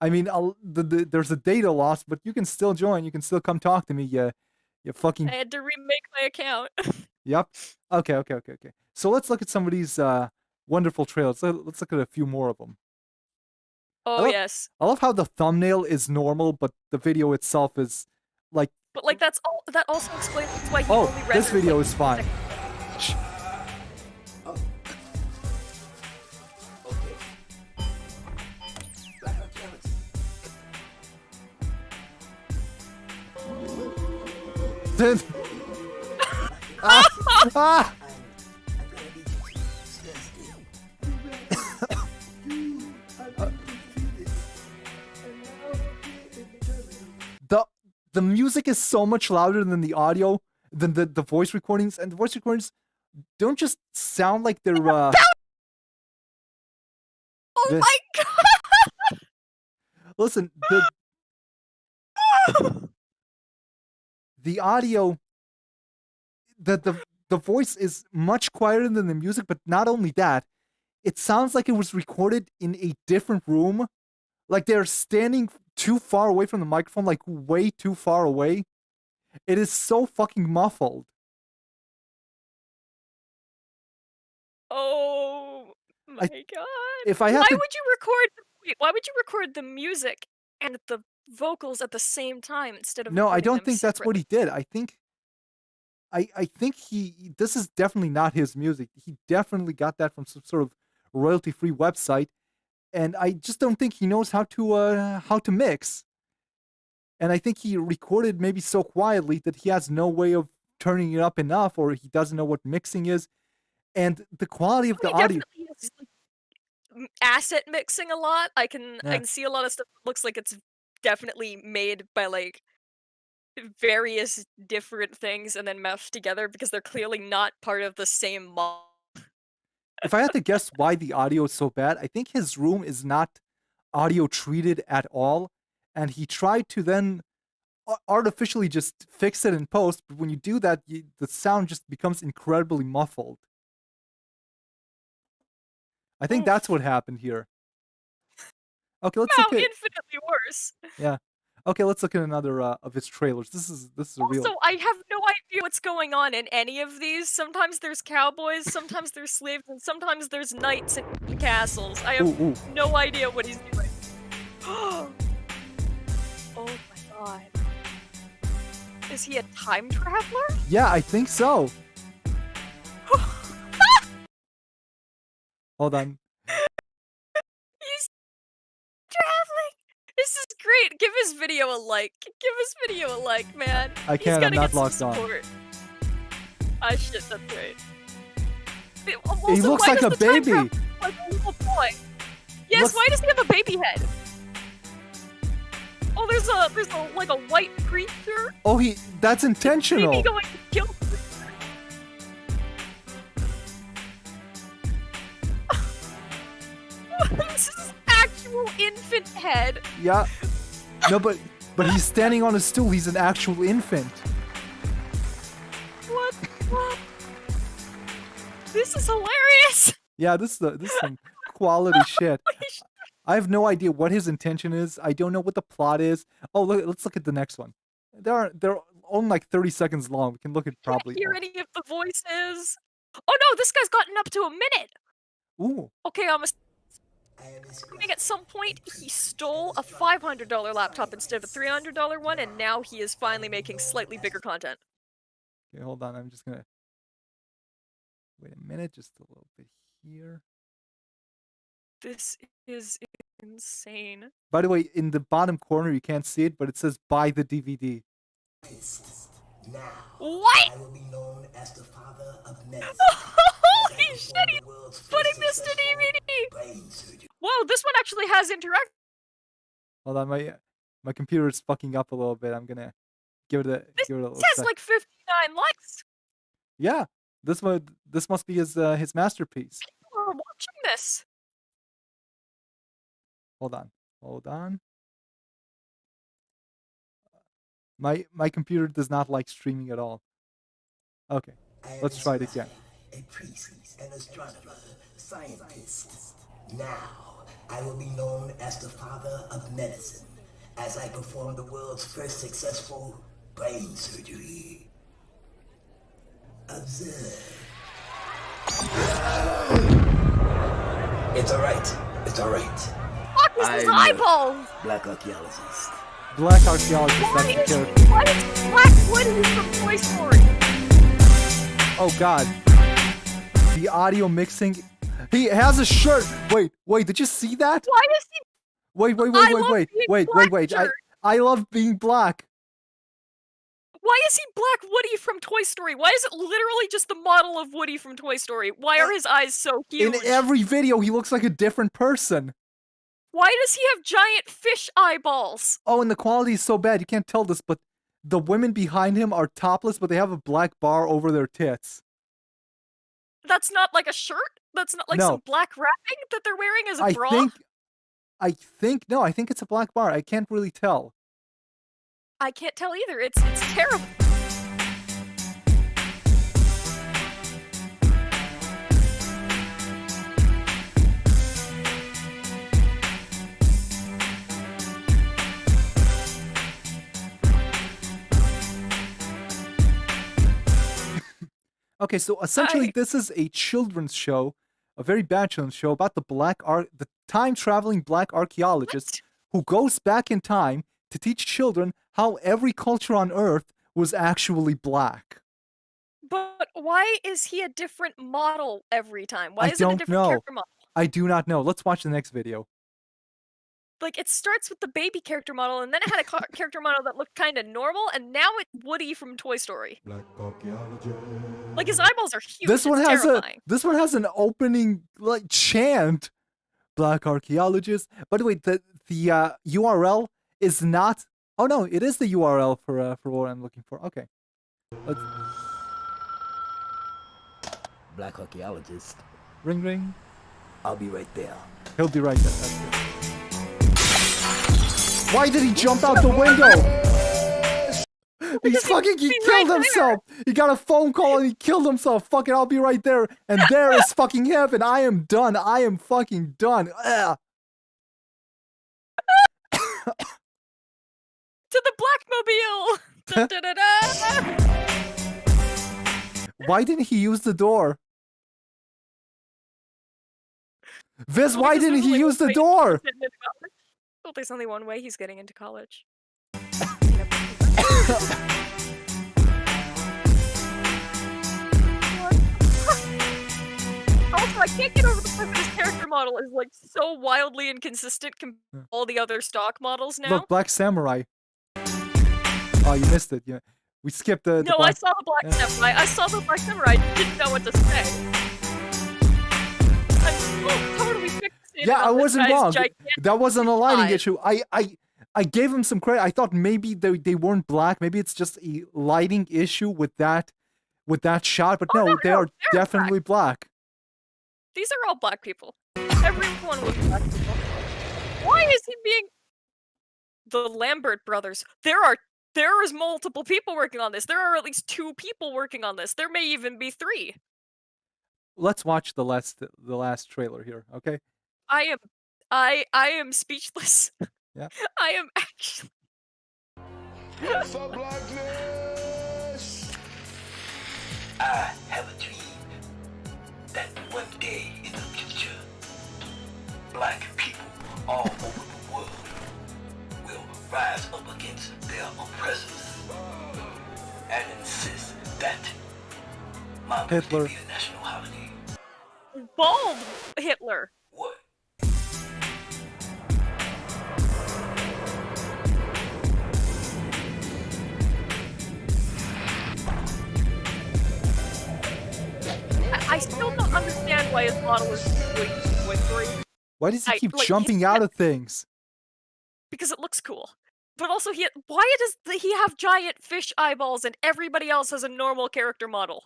I mean, there's a data loss, but you can still join. You can still come talk to me. You fucking. I had to remake my account. Yep. Okay. So let's look at some of these wonderful trailers. Let's look at a few more of them. Oh love- yes, I love how the thumbnail is normal, but the video itself is like, but like that's all. That also explains why he oh, only this renders, video like, is fine. sec- Shh. Then- ah! The music is so much louder than the audio, than the voice recordings, and the voice recordings don't just sound like they're Oh this. my god! Listen, the audio, the voice is much quieter than the music, but not only that, it sounds like it was recorded in a different room. Like they're standing too far away from the microphone, like way too far away. It is so fucking muffled. Oh my god! If I have Why to, would you record? Wait, why would you record the music and the vocals at the same time instead of? no, I recording don't them think that's what separately? he did. I think this is definitely not his music. He definitely got that from some sort of royalty-free website, and I just don't think he knows how to mix. And I think he recorded maybe so quietly that he has no way of turning it up enough, or he doesn't know what mixing is. And the quality of the He audio, definitely is like, asset mixing a lot. I can yeah. see a lot of stuff that looks like it's definitely made by like various different things and then meshed together because they're clearly not part of the same model. If I had to guess why the audio is so bad, I think his room is not audio treated at all, and he tried to then artificially just fix it in post. But when you do that, the sound just becomes incredibly muffled. I think that's what happened here. Okay, let's Now look at infinitely worse. yeah. Okay, let's look at another of his trailers. This is a real. Also, I have no idea what's going on in any of these. Sometimes there's cowboys, sometimes there's slaves, and sometimes there's knights and castles. I have Ooh. no idea what he's doing. Oh my god. Is he a time traveler? Yeah, I think so. Hold on. He's traveling. This is great. Give his video a like. Give his video a like, man. I He's can't, I'm gotta not get some logged on. support. Ah, shit, that's right. He Also, looks why like does a the time baby. travel look like a little boy? Yes, looks- why does he have a baby head? Oh, there's a like a white creature. Oh, that's intentional. Maybe going to kill. This is actual infant head. Yeah. No, but he's standing on a stool. He's an actual infant. What? This is hilarious. Yeah, this is some quality shit. I have no idea what his intention is. I don't know what the plot is. Oh, let's look at the next one. They're only like 30 seconds long. We can look at probably. Can't hear any of the voices. Oh no, this guy's gotten up to a minute. Ooh. Okay, I'm assuming at some point he stole a $500 laptop instead of a $300 one, and now he is finally making slightly bigger content. Okay, hold on. I'm just gonna wait a minute, just a little bit here. This is insane. By the way, in the bottom corner you can't see it, but it says "Buy the DVD." Now, What? I will be known as the father of medicine. Holy shit, he's putting this to DVD! brain surgery. Whoa, this one actually has interaction. Hold on, my computer is fucking up a little bit. I'm gonna give it a little This has sec. like 59 likes. Yeah, this must be his masterpiece. People are watching this. Hold on. My computer does not like streaming at all. Okay, let's try it again. A priest, an astronomer, scientist. Now, I will be known as the father of medicine, as I perform the world's first successful brain surgery. Observe. It's alright. It's alright. Fuck was his eyeballs? Black archaeologist. Black archaeologist, that's the character. Why is Black Woody from Toy Story? Oh god. The audio mixing. He has a shirt. Wait, did you see that? Why is he? Wait. I love being black. Why is he Black Woody from Toy Story? Why is it literally just the model of Woody from Toy Story? Why are his eyes so huge? In every video, he looks like a different person. Why does he have giant fish eyeballs? Oh, and the quality is so bad, you can't tell this, but the women behind him are topless, but they have a black bar over their tits. That's not like a shirt? That's not like some black wrapping that they're wearing as a bra? I think it's a black bar. I can't really tell. I can't tell either. It's terrible. Okay, so essentially this is a children's show, a very bad children's show about the time-traveling black archaeologist who goes back in time to teach children how every culture on Earth was actually black. But why is he a different model every time? Why is it a different character model? I do not know. Let's watch the next video. Like, it starts with the baby character model, and then it had a character model that looked kind of normal, and now it's Woody from Toy Story. Like, his eyeballs are huge. This one has an opening like chant. Black archaeologist. By the way, the URL is not. Oh no, it is the URL for what I'm looking for. Okay. Let's... Black archaeologist. Ring ring. I'll be right there. He'll be right there. That's good. Why did he jump out the window? He killed himself. He got a phone call and he killed himself. Fuck it, I'll be right there. And there is fucking heaven. I am done. I am fucking done. Ugh. To the Blackmobile. Da, da, da, da. Why didn't he use the door? Viz, why didn't he use the door? Well, there's only one way he's getting into college. Also, I can't get over the fact that his character model is like so wildly inconsistent compared to all the other stock models now. Look, Black Samurai. Oh, you missed it. Yeah, we skipped the. No, I saw the Black Samurai. I saw the Black Samurai. I didn't know what to say. I'm so totally fixated. Yeah, I wasn't wrong. That wasn't a lighting issue. I gave him some credit. I thought maybe they weren't black. Maybe it's just a lighting issue with that shot. But no, they are definitely black. These are all black people. Everyone was black people. Why is he being the Lambert brothers? There is multiple people working on this. There are at least 2 people working on this. There may even be 3. Let's watch the last trailer here, okay? I am speechless. Yeah. I am actually. What's up, blackness? I have a dream that one day in the future, black people all over the world will rise up against their oppressors and insist that Hitler be a national holiday. Bald Hitler. What? I still don't understand why his model is Toy Story. Why does he keep jumping out of things? Because it looks cool. But also, why does he have giant fish eyeballs and everybody else has a normal character model?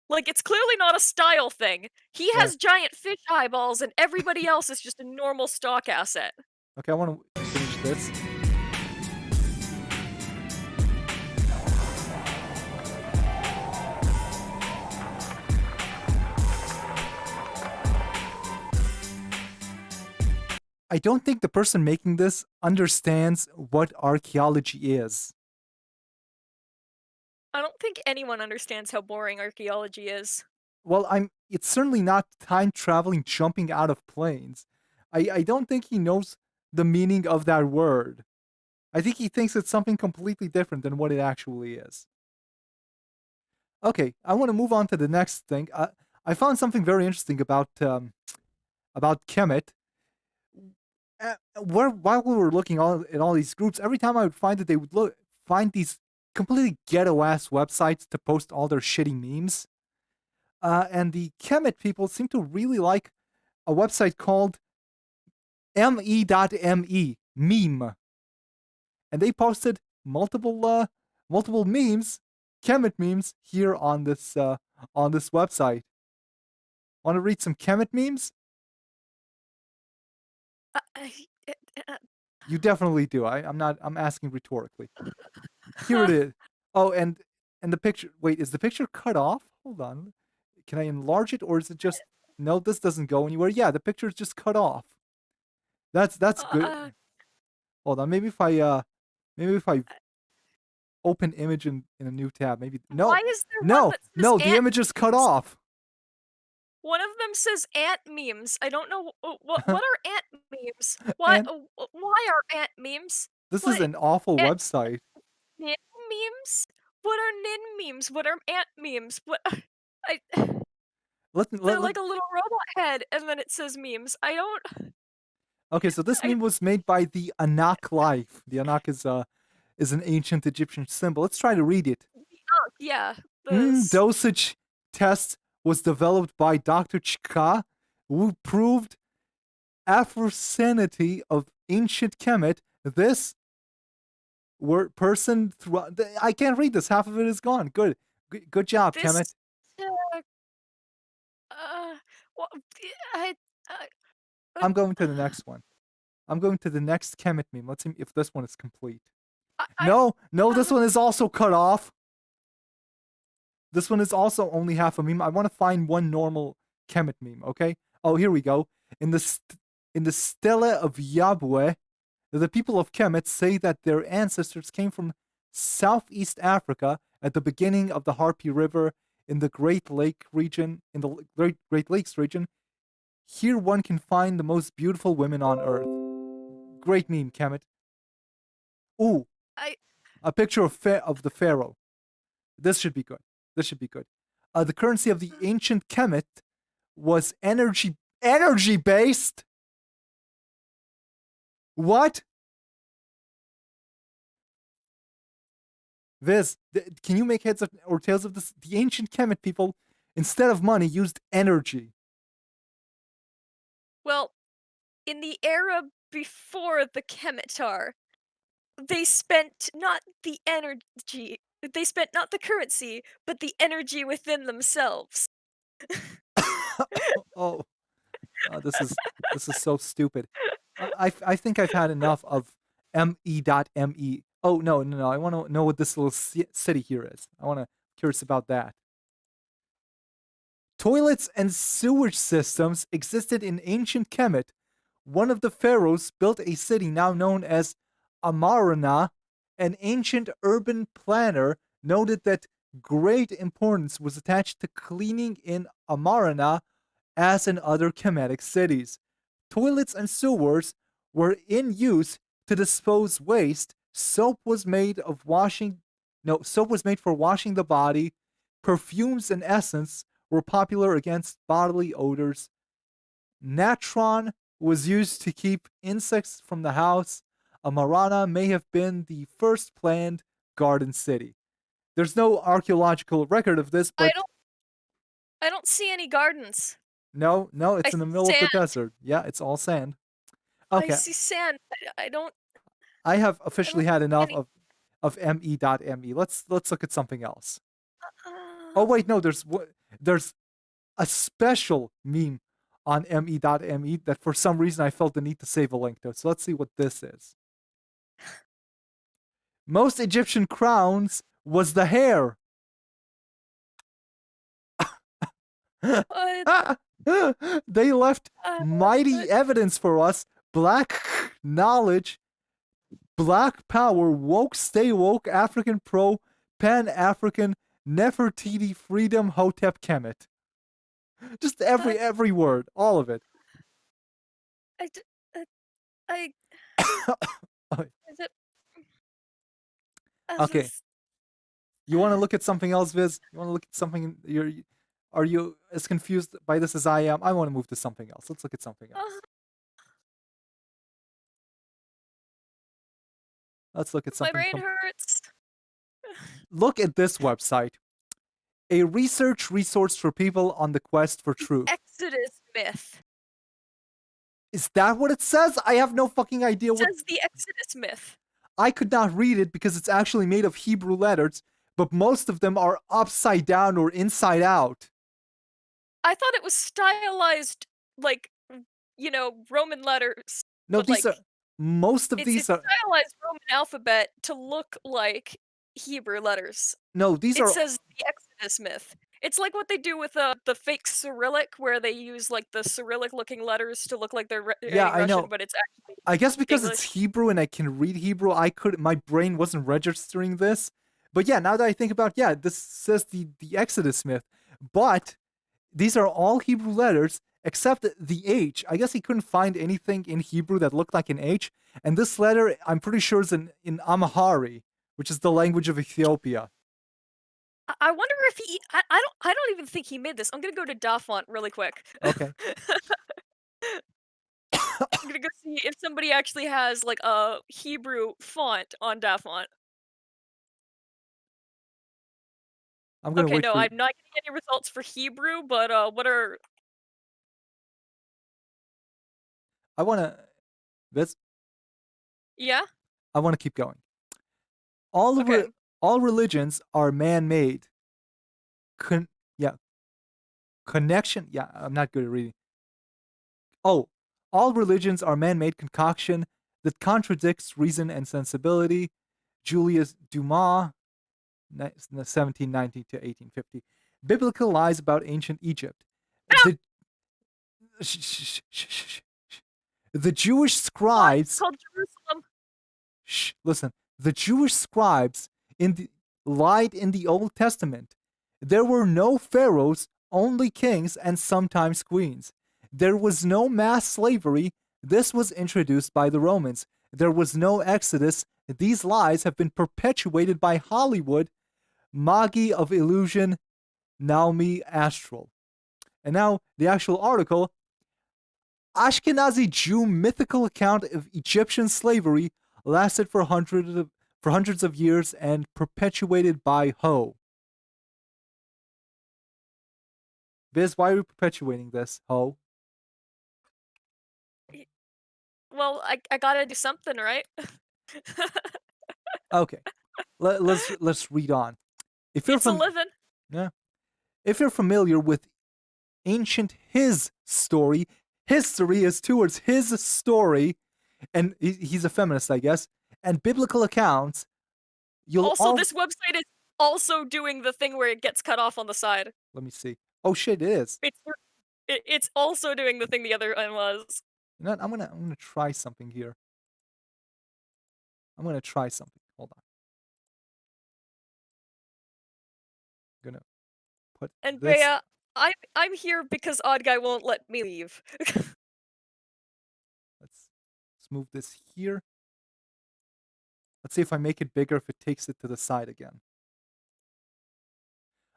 Like, it's clearly not a style thing. He has giant fish eyeballs and everybody else is just a normal stock asset. Okay, I want to finish this. I don't think the person making this understands what archaeology is. I don't think anyone understands how boring archaeology is. Well, it's certainly not time traveling jumping out of planes. I don't think he knows the meaning of that word. I think he thinks it's something completely different than what it actually is. Okay, I want to move on to the next thing. I found something very interesting about Kemet. While we were looking at all these groups, every time I would find that they would find these completely ghetto ass websites to post all their shitty memes. And the Kemet people seem to really like a website called me.me, meme. And they posted multiple memes, Kemet memes, here on this website. Want to read some Kemet memes? You definitely do. I'm asking rhetorically. Here it is. Oh, and the picture. Wait, is the picture cut off? Hold on. Can I enlarge it, or is it just? No, this doesn't go anywhere. Yeah, the picture is just cut off. That's good. Hold on. Maybe if I open image in a new tab. Maybe no. Why is there one that says no. The image is cut off. One of them says ant memes. I don't know what are ant memes. Why are ant memes? This is an awful website. Nin memes? What are nin memes? What are ant memes? What? They're like a little robot head, and then it says memes. I don't. Okay, so this meme was made by the Anak life. The Anak is an ancient Egyptian symbol. Let's try to read it. Yeah. Dosage test was developed by Dr. Chika, who proved aphrosinity of ancient Kemet. This person throughout. I can't read this. Half of it is gone. Good job, Kemet. I'm going to the next one. I'm going to the next Kemet meme. Let's see if this one is complete. No, this one is also cut off. This one is also only half a meme. I want to find one normal Kemet meme, okay? Oh, here we go. In the Stele of Yabwe, the people of Kemet say that their ancestors came from Southeast Africa at the beginning of the Harpy River in the Great Lakes region. Here one can find the most beautiful women on earth. Great meme, Kemet. Ooh, a picture of the pharaoh. This should be good. The currency of the ancient Kemet was energy based. What? Viz, can you make heads or tails of this? The ancient Kemet people, instead of money, used energy. Well, in the era before the Kemetar, they spent not the currency, but the energy within themselves. This is so stupid. I think I've had enough of me.me. Oh no! I want to know what this little city here is. Curious about that. Toilets and sewage systems existed in ancient Kemet. One of the pharaohs built a city now known as Amarna. An ancient urban planner noted that great importance was attached to cleaning in Amarna as in other Kemetic cities. Toilets and sewers were in use to dispose waste. Soap was made for washing the body. Perfumes and essence were popular against bodily odors. Natron was used to keep insects from the house. Amarana may have been the first planned garden city. There's no archaeological record of this, but I don't see any gardens. No, it's in the middle of the desert. Yeah, it's all sand. Okay. I see sand. I have officially had enough of me.me. Let's look at something else. Oh wait, no, there's a special meme on me.me that for some reason I felt the need to save a link to. So let's see what this is. Most Egyptian crowns was the hair. They left mighty evidence for us. Black knowledge, black power, woke, stay woke, African pro, Pan-African Nefertiti Freedom Hotep Kemet. Just every word, all of it. I, d- I, Okay. is it, Okay. this- You want to look at something else, Viz? You want to look at something? Are you as confused by this as I am? I want to move to something else. Let's look at something else. Let's look at my something. brain hurts. Look at this website. A research resource for people on the quest for truth. Exodus myth. Is that what it says? I have no fucking idea It what. says the Exodus myth. I could not read it because it's actually made of Hebrew letters, but most of them are upside down or inside out. I thought it was stylized like, Roman letters. No, but, these like, are. Most of it's these are. stylized Roman alphabet to look like Hebrew letters. No, these It are. says the Exodus myth. It's like what they do with the fake Cyrillic, where they use like the Cyrillic-looking letters to look like they're Yeah, writing I Russian, know. but it's actually I guess because it's English. Hebrew and I can read Hebrew, my brain wasn't registering this. But yeah, now that I think about, yeah, this says the Exodus myth, but these are all Hebrew letters except the H. I guess he couldn't find anything in Hebrew that looked like an H, and this letter I'm pretty sure is in Amharic, which is the language of Ethiopia. I wonder if he. I don't even think he made this. I'm gonna go to DaFont really quick. Okay. I'm gonna go see if somebody actually has like a Hebrew font on DaFont. I'm gonna Okay, wait no, for you. I'm not getting any results for Hebrew, but what are? I wanna this Yeah. I wanna keep going. All Okay. all religions are man-made. Yeah. Connection. Yeah, I'm not good at reading. Oh, all religions are man-made concoction that contradicts reason and sensibility. Julius Dumas, 1790 to 1850. Biblical lies about ancient Egypt. The, the Jewish It's scribes. called Jerusalem. Listen. The Jewish scribes lied in the Old Testament. There were no pharaohs, only kings and sometimes queens. There was no mass slavery. This was introduced by the Romans. There was no exodus. These lies have been perpetuated by Hollywood, Magi of Illusion, Naomi Astral. And now the actual article. Ashkenazi Jew mythical account of Egyptian slavery lasted for hundreds of years and perpetuated by Ho. Biz, why are we perpetuating this, Ho? Well, I gotta do something, right? Okay, let's read on. If you're It's a living. yeah, if you're familiar with ancient his story, history is towards his story, and he's a feminist, I guess, and biblical accounts. Also, this website is also doing the thing where it gets cut off on the side. Let me see. Oh shit, it is. It's also doing the thing the other one was. You know what? I'm gonna try something here. I'm gonna try something. Hold on. I'm gonna put And this. Bea, I'm here because Odd Guy won't let me leave. Let's move this here. Let's see if I make it bigger, if it takes it to the side again.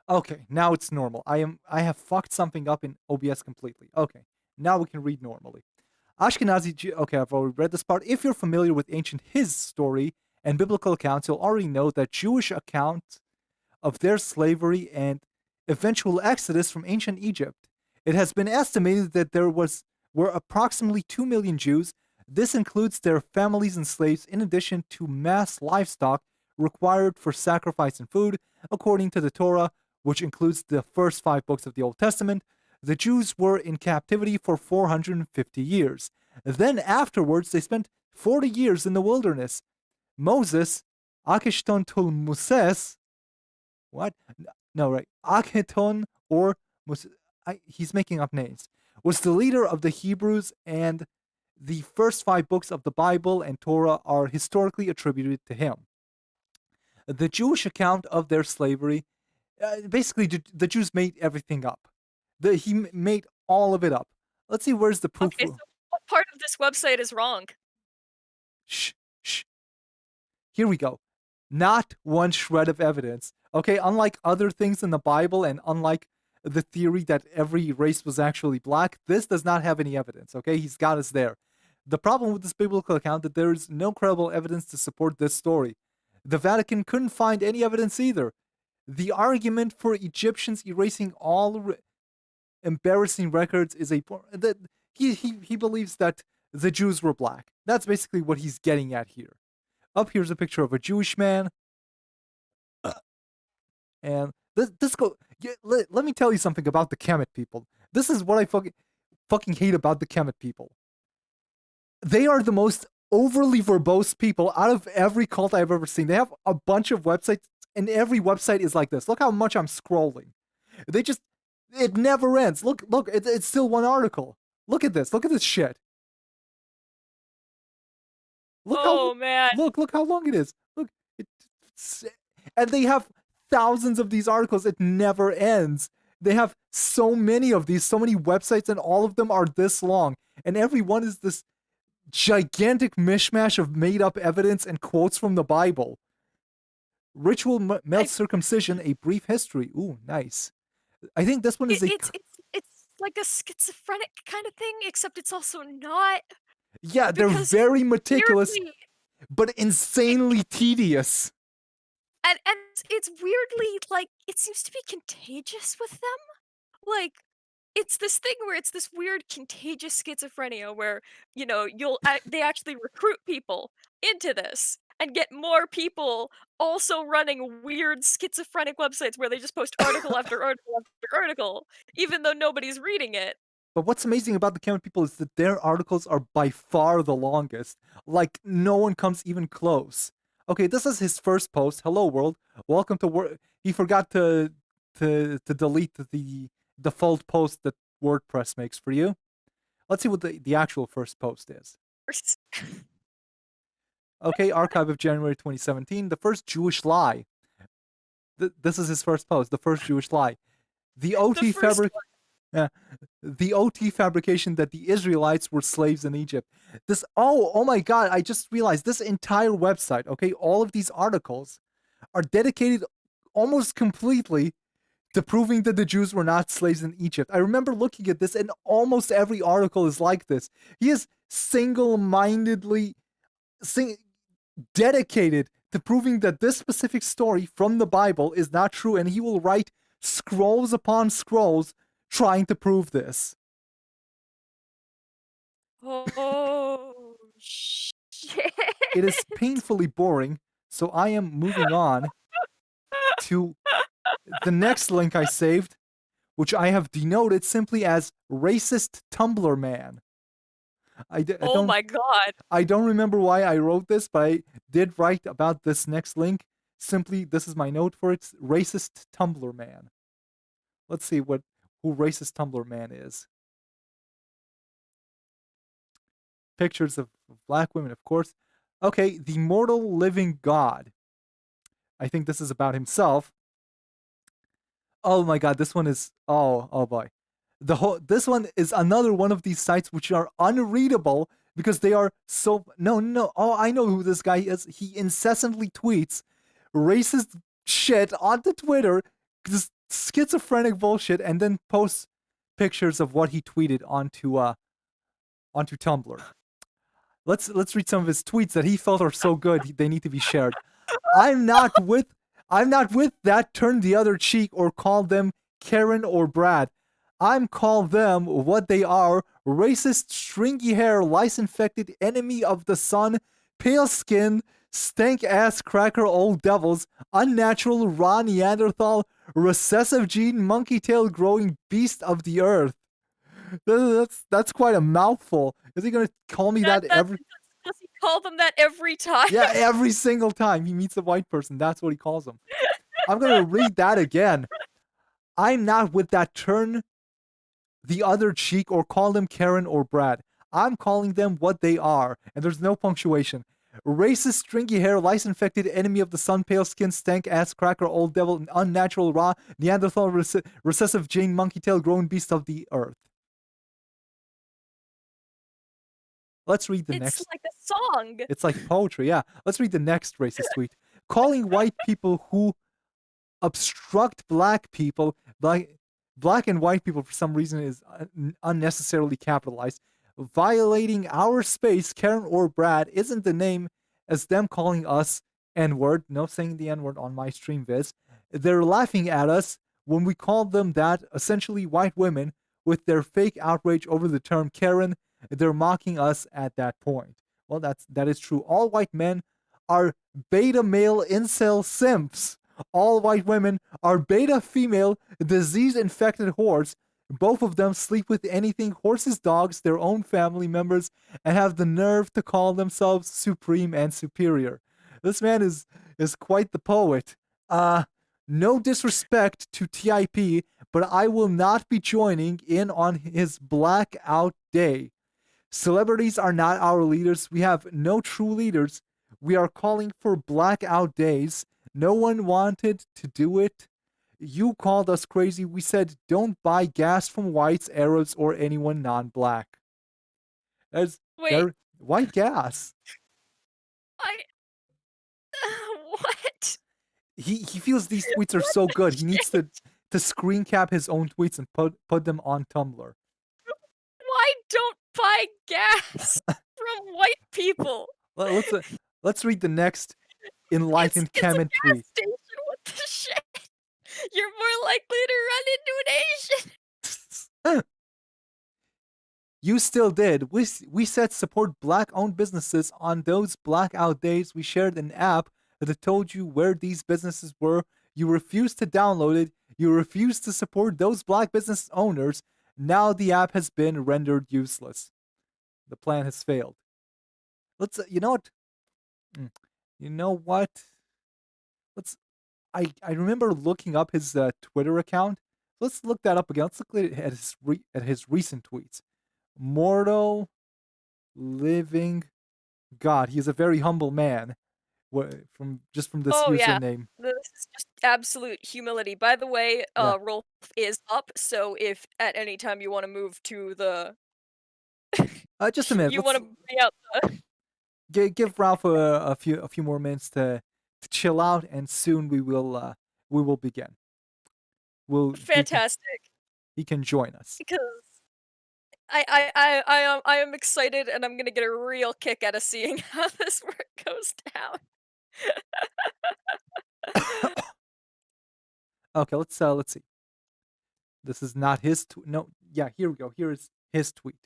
Okay, now it's normal. I have fucked something up in OBS completely. Okay, now we can read normally. Ashkenazi okay, I've already read this part. If you're familiar with ancient his story and biblical accounts, you'll already know that Jewish accounts of their slavery and eventual exodus from ancient Egypt. It has been estimated that there were approximately 2 million Jews. This includes their families and slaves, in addition to mass livestock required for sacrifice and food, according to the Torah, which includes the first 5 books of the Old Testament. The Jews were in captivity for 450 years. Then afterwards, they spent 40 years in the wilderness. Moses, Akishton tul Moses, what? No, right. Akheton or he's making up names, was the leader of the Hebrews, and the first 5 books of the Bible and Torah are historically attributed to him. the Jewish account of their slavery. Basically, the Jews made everything up. He made all of it up. Let's see, where's the proof? Okay, so what part of this website is wrong? Shh. Here we go. Not one shred of evidence. Okay, unlike other things in the Bible and unlike the theory that every race was actually black, this does not have any evidence. Okay, he's got us there. The problem with this biblical account that there is no credible evidence to support this story. The Vatican couldn't find any evidence either. The argument for Egyptians erasing all embarrassing records is that he believes that the Jews were black. That's basically what he's getting at here. Up here's a picture of a Jewish man. And let me tell you something about the Kemet people. This is what I fucking hate about the Kemet people. They are the most overly verbose people out of every cult I've ever seen. They have a bunch of websites, and every website is like this. Look how much I'm scrolling. It never ends. Look, it's still one article. Look at this shit. Man. Look how long it is. Look, and they have thousands of these articles. It never ends. They have so many of these, so many websites, and all of them are this long. And every one is this gigantic mishmash of made-up evidence and quotes from the Bible. Ritual melt circumcision, a brief history. Ooh, nice. I think this one is it's like a schizophrenic kind of thing, except it's also not. Yeah, they're very meticulous, but insanely tedious. And it's weirdly, like, it seems to be contagious with them. Like, it's this thing where it's this weird contagious schizophrenia where, you know, they actually recruit people into this and get more people also running weird schizophrenic websites where they just post article after article after article, even though nobody's reading it. But what's amazing about the Kemet people is that their articles are by far the longest. Like, no one comes even close. Okay, this is his first post. Hello, world. Welcome to work. He forgot to delete the default post that WordPress makes for you. Let's see what the actual first post is. Okay, archive of January 2017. The first Jewish lie. This is his first post. The first Jewish lie. The OT fabrication that the Israelites were slaves in Egypt. Oh my God, I just realized this entire website, okay, all of these articles are dedicated almost completely to proving that the Jews were not slaves in Egypt. I remember looking at this, and almost every article is like this. He is single-mindedly dedicated to proving that this specific story from the Bible is not true, and he will write scrolls upon scrolls trying to prove this. Oh, shit. It is painfully boring, so I am moving on to the next link I saved, which I have denoted simply as racist Tumblr man. Oh my God. I don't remember why I wrote this, but I did write about this next link. Simply, this is my note for it, racist Tumblr man. Let's see who racist Tumblr man is. Pictures of black women, of course. Okay, the mortal living God. I think this is about himself. Oh my God, this one is oh boy. This one is another one of these sites which are unreadable because they are so no. Oh, I know who this guy is. He incessantly tweets racist shit onto Twitter, just schizophrenic bullshit, and then posts pictures of what he tweeted onto Tumblr. Let's read some of his tweets that he felt are so good they need to be shared. I'm not with that turn the other cheek or call them Karen or Brad. I'm call them what they are, racist, stringy hair, lice-infected, enemy of the sun, pale skin, stank-ass cracker old devils, unnatural, raw Neanderthal, recessive gene, monkey-tail growing beast of the earth. That's quite a mouthful. Is he going to call me that every... Does he call them that every time? Yeah, every single time he meets a white person, that's what he calls them. I'm going to read that again. I'm not with that turn the other cheek or call them Karen or Brad. I'm calling them what they are, and there's no punctuation. Racist, stringy hair, lice-infected, enemy of the sun, pale skin, stank ass, cracker, old devil, unnatural, raw, Neanderthal, recessive gene, monkey tail, grown beast of the earth. Let's read the next. It's like a song. It's like poetry, yeah. Let's read the next racist tweet. Calling white people who obstruct black people, black and white people for some reason is unnecessarily capitalized. Violating our space, Karen or Brad, isn't the name as them calling us N-word. No saying the N-word on my stream viz. They're laughing at us when we call them that, essentially white women, with their fake outrage over the term Karen. They're mocking us at that point. Well, that is true. All white men are beta male incel simps. All white women are beta female disease-infected whores. Both of them sleep with anything, horses, dogs, their own family members, and have the nerve to call themselves supreme and superior. This man is quite the poet. No disrespect to TIP, but I will not be joining in on his blackout day. Celebrities are not our leaders. We have no true leaders. We are calling for blackout days. No one wanted to do it. You called us crazy. We said don't buy gas from whites, Arabs, or anyone non-black. Wait. White gas. What? He feels these tweets are so good. He needs to screen cap his own tweets and put them on Tumblr. Why don't buy gas from white people? Let's read the next enlightened Kemet tweet. Station. What the shit? You're more likely to run into an Asian. You still did. We said support black-owned businesses on those blackout days. We shared an app that told you where these businesses were. You refused to download it. You refused to support those black business owners. Now the app has been rendered useless. The plan has failed. You know what? I remember looking up his Twitter account. Let's look that up again. Let's look at his recent tweets. Mortal living God. He is a very humble man. From this username. This is just absolute humility. By the way, Rolf is up, so if at any time you want to move to the just a minute. You want to bring out the give Ralph a few more minutes to chill out, and soon we will begin. Fantastic. He can join us. Because I am excited, and I'm gonna get a real kick out of seeing how this work goes down. Okay, let's see. This is not his no. Yeah, here we go. Here is his tweet.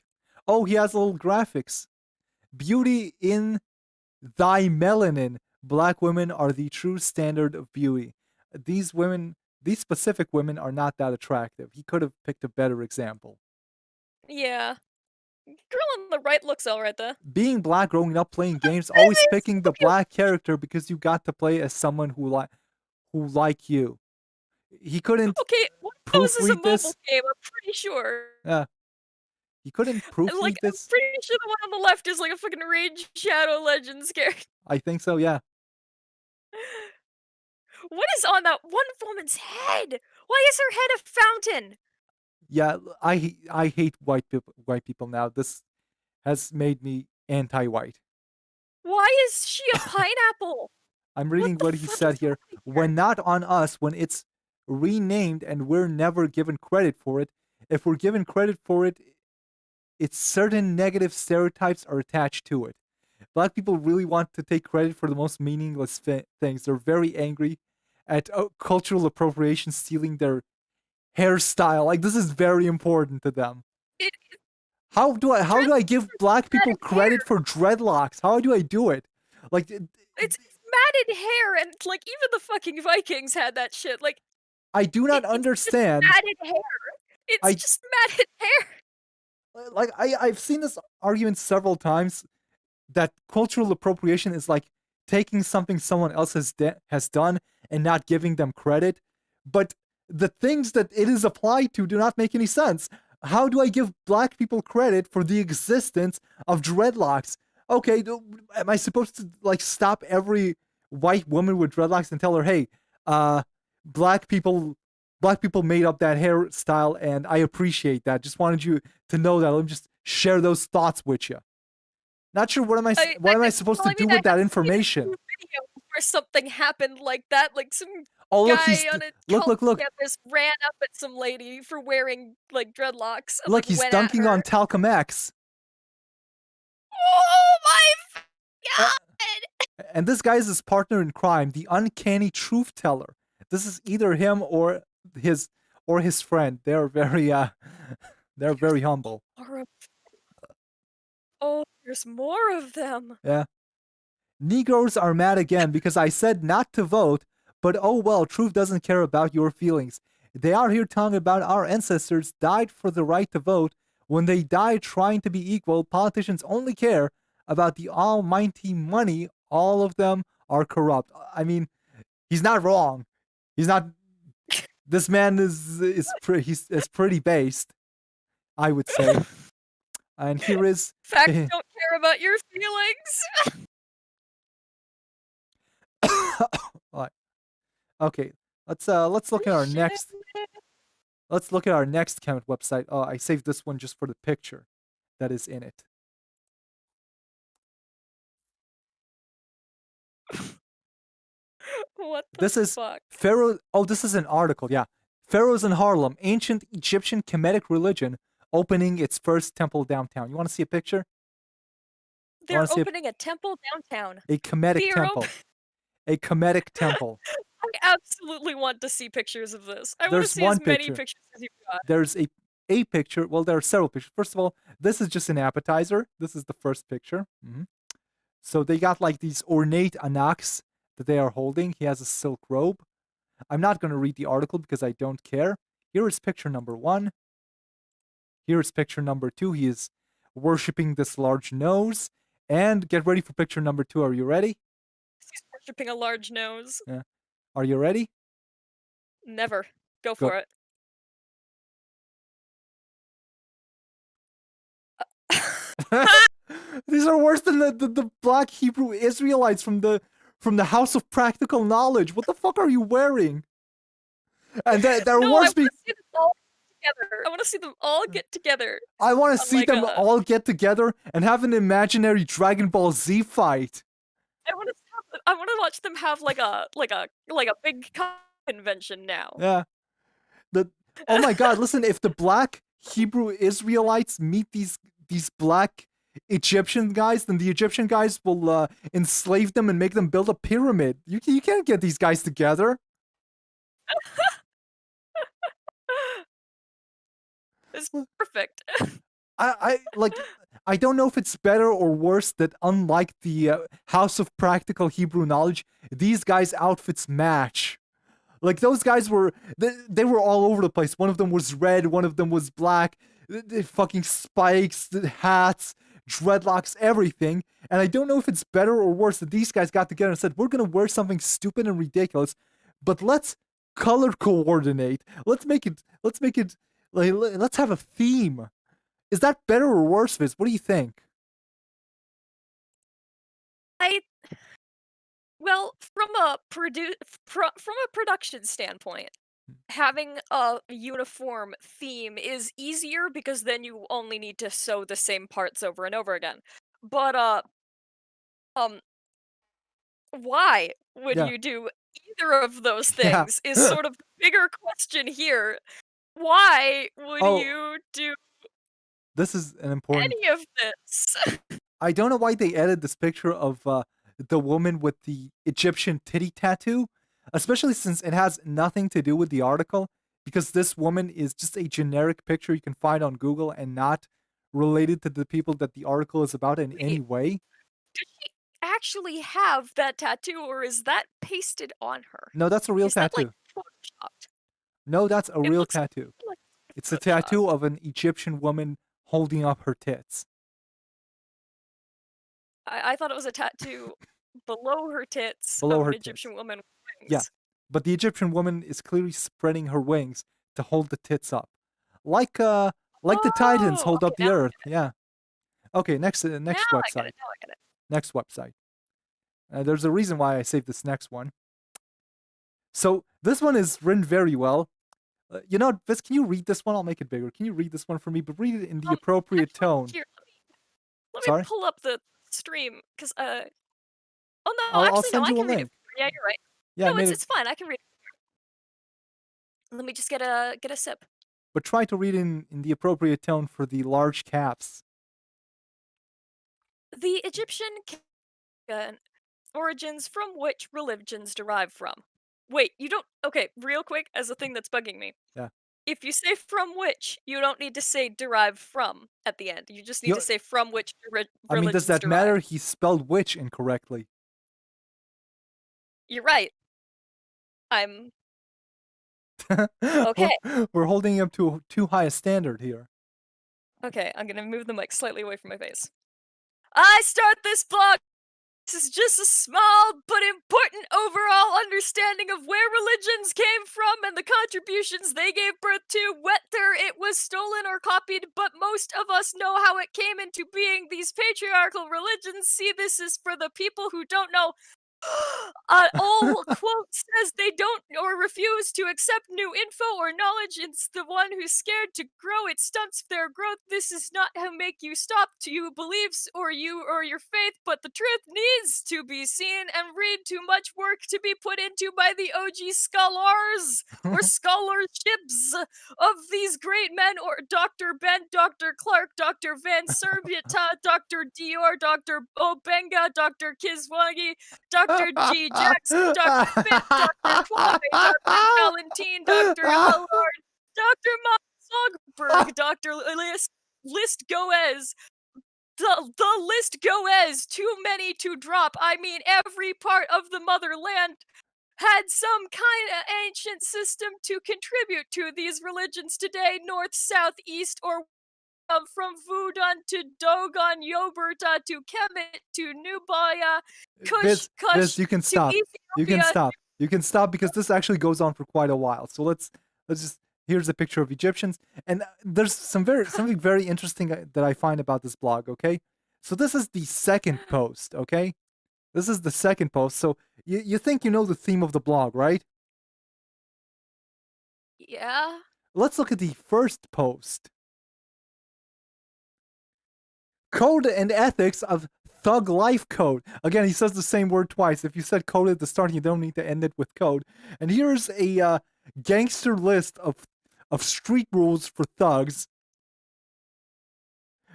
Oh, he has little graphics. Beauty in thy melanin. Black women are the true standard of beauty. These specific women are not that attractive. He could have picked a better example. Yeah. Girl on the right looks alright though. Being black growing up playing games, always picking the black character because you got to play as someone who like you. He couldn't this is a mobile game, I'm pretty sure. Yeah. He couldn't proofread this. I'm pretty sure the one on the left is like a fucking Rage Shadow Legends character. I think so, yeah. What is on that one woman's head? Why is her head a fountain? Yeah, I hate white people now. This has made me anti-white. Why is she a pineapple? I'm reading what he said here. When not on us, when it's renamed and we're never given credit for it. If we're given credit for it, it's certain negative stereotypes are attached to it. Black people really want to take credit for the most meaningless things. They're very angry at cultural appropriation, stealing their hairstyle. Like, this is very important to them. How do I give black people credit for dreadlocks? How do I do it? Like, it's matted hair, and like even the fucking Vikings had that shit. Like, I do not understand. It's just matted hair. It's just matted hair. Like, I've seen this argument several times that cultural appropriation is like taking something someone else has done and not giving them credit. But the things that it is applied to do not make any sense. How do I give black people credit for the existence of dreadlocks? Okay, am I supposed to like stop every white woman with dreadlocks and tell her, "Hey, black people, black people made up that hairstyle, and I appreciate that. Just wanted you to know that. Let me just share those thoughts with you." Not sure what am I supposed to do with that information? Video where something happened like that, like some Oh, look, guy on a look, college look, campus ran up at some lady for wearing like dreadlocks and look. like He's went dunking at her. on Talcum X. Oh my Uh, god! And this guy is his partner in crime, the uncanny truth teller. This is either him or his friend. They're very they're very humble. Oh, there's more of them. Yeah. Negroes are mad again because I said not to vote, but oh well, truth doesn't care about your feelings. They are here talking about our ancestors died for the right to vote. When they died trying to be equal, politicians only care about the almighty money. All of them are corrupt. I mean, he's not wrong. He's not. This man is pretty based, I would say. And here is Facts don't care about your feelings. Alright. Okay, let's look at our next. Let's look at our next Kemet website. Oh, I saved this one just for the picture that is in it. What the This is fuck? Pharaoh. Oh, this is an article. Yeah, Pharaohs in Harlem, ancient Egyptian Kemetic religion opening its first temple downtown. You want to see a picture? They're opening a temple downtown. A Kemetic temple. A Kemetic temple. I absolutely want to see pictures of this. I want to There's see one as many picture. pictures as you've got. There's a picture. Well, there are several pictures. First of all, this is just an appetizer. This is the first picture. So they got like these ornate anaks that they are holding. He has a silk robe. I'm not going to read the article because I don't care. Here is picture number 1. Here is picture number 2. He is worshipping this large nose. And get ready for picture number 2. Are you ready? He's worshipping a large nose. Yeah. Are you ready? Never. Go for it. These are worse than the black Hebrew Israelites from the House of Practical Knowledge. What the fuck are you wearing? And they're worse. I want to see them all get together. I want to see them all get together and have an imaginary Dragon Ball Z fight. I want to watch them have like a big convention now. Yeah. Oh my god, listen, if the black Hebrew Israelites meet these black Egyptian guys, then the Egyptian guys will enslave them and make them build a pyramid. You can't get these guys together. It's perfect. I don't know if it's better or worse that unlike the House of Practical Hebrew Knowledge, these guys' outfits match. Like those guys they were all over the place. One of them was red, one of them was black. The fucking spikes, the hats, dreadlocks, everything. And I don't know if it's better or worse that these guys got together and said, we're gonna wear something stupid and ridiculous, but let's color coordinate. Let's make it like, let's have a theme. Is that better or worse, Viz? What do you think? Well, from a production standpoint, having a uniform theme is easier because then you only need to sew the same parts over and over again. But why would you do either of those things is sort of the bigger question here. Why would you do this is an important any of this? I don't know why they added this picture of the woman with the Egyptian titty tattoo, especially since it has nothing to do with the article, because this woman is just a generic picture you can find on Google and not related to the people that the article is about in any way. Does she actually have that tattoo, or is that pasted on her? No, that's a real tattoo. That, like, photoshopped? No, that's a real tattoo. Like it's a tattoo of an Egyptian woman holding up her tits. I thought it was a tattoo below her tits Below of her an Egyptian woman with wings. Yeah, but the Egyptian woman is clearly spreading her wings to hold the tits up, like the Titans hold up the earth. Yeah. Okay, next Now I get website. it. Now I get it. Next website. There's a reason why I saved this next one. So this one is written very well. You know, Viz, can you read this one? I'll make it bigger. Can you read this one for me? But read it in the appropriate Actually, tone. Here, let me Sorry? pull up the stream because oh no, I'll actually send no, I you a can read link. it. Yeah, you're right. Yeah, I No, made it, it's fine. I can read it. Let me just get a sip. but try to read in the appropriate tone for the large caps. The Egyptian origins from which religions derive from. Wait, you don't. Okay, real quick, as a thing that's bugging me. Yeah. If you say from which, you don't need to say derive from at the end. You just need You- to say from which religions I mean, does that derive. matter? He spelled witch incorrectly. You're right. I'm okay. We're holding him to too high a standard here. Okay, I'm gonna move the mic slightly away from my face. I start this blog. This is just a small but important overall understanding of where religions came from and the contributions they gave birth to, whether it was stolen or copied, but most of us know how it came into being. These patriarchal religions see this as for the people who don't know. Old quote says they don't or refuse to accept new info or knowledge. It's the one who's scared to grow. It stunts their growth. This is not how make you stop to you beliefs or you or your faith, but the truth needs to be seen and read too much work to be put into by the OG scholars or scholarships of these great men, or Dr. Ben, Dr. Clark, Dr. Van Servita, Dr. Dior, Dr. Obenga, Dr. Kiswagi, Dr. G. Jackson, Dr. Finn, Dr. Kwame, Dr. Valentine, Dr. Allard, Dr. Moss Dr. List Goez. The list goes, too many to drop. I mean, every part of the motherland had some kind of ancient system to contribute to these religions today, north, south, east, or from Fudan to Dogon, Yoberta to Kemet to Nubia, Kush, Viz, you can to stop. You can Ethiopia. stop. You can stop because this actually goes on for quite a while. So let's just here's a picture of Egyptians, and there's something very interesting that I find about this blog. Okay, so this is the second post. Okay, this is the second post. So you think you know the theme of the blog, right? Yeah. Let's look at the first post. Code and ethics of thug life code. Again, he says the same word twice. If you said code at the start, you don't need to end it with code. And here's a gangster list of street rules for thugs.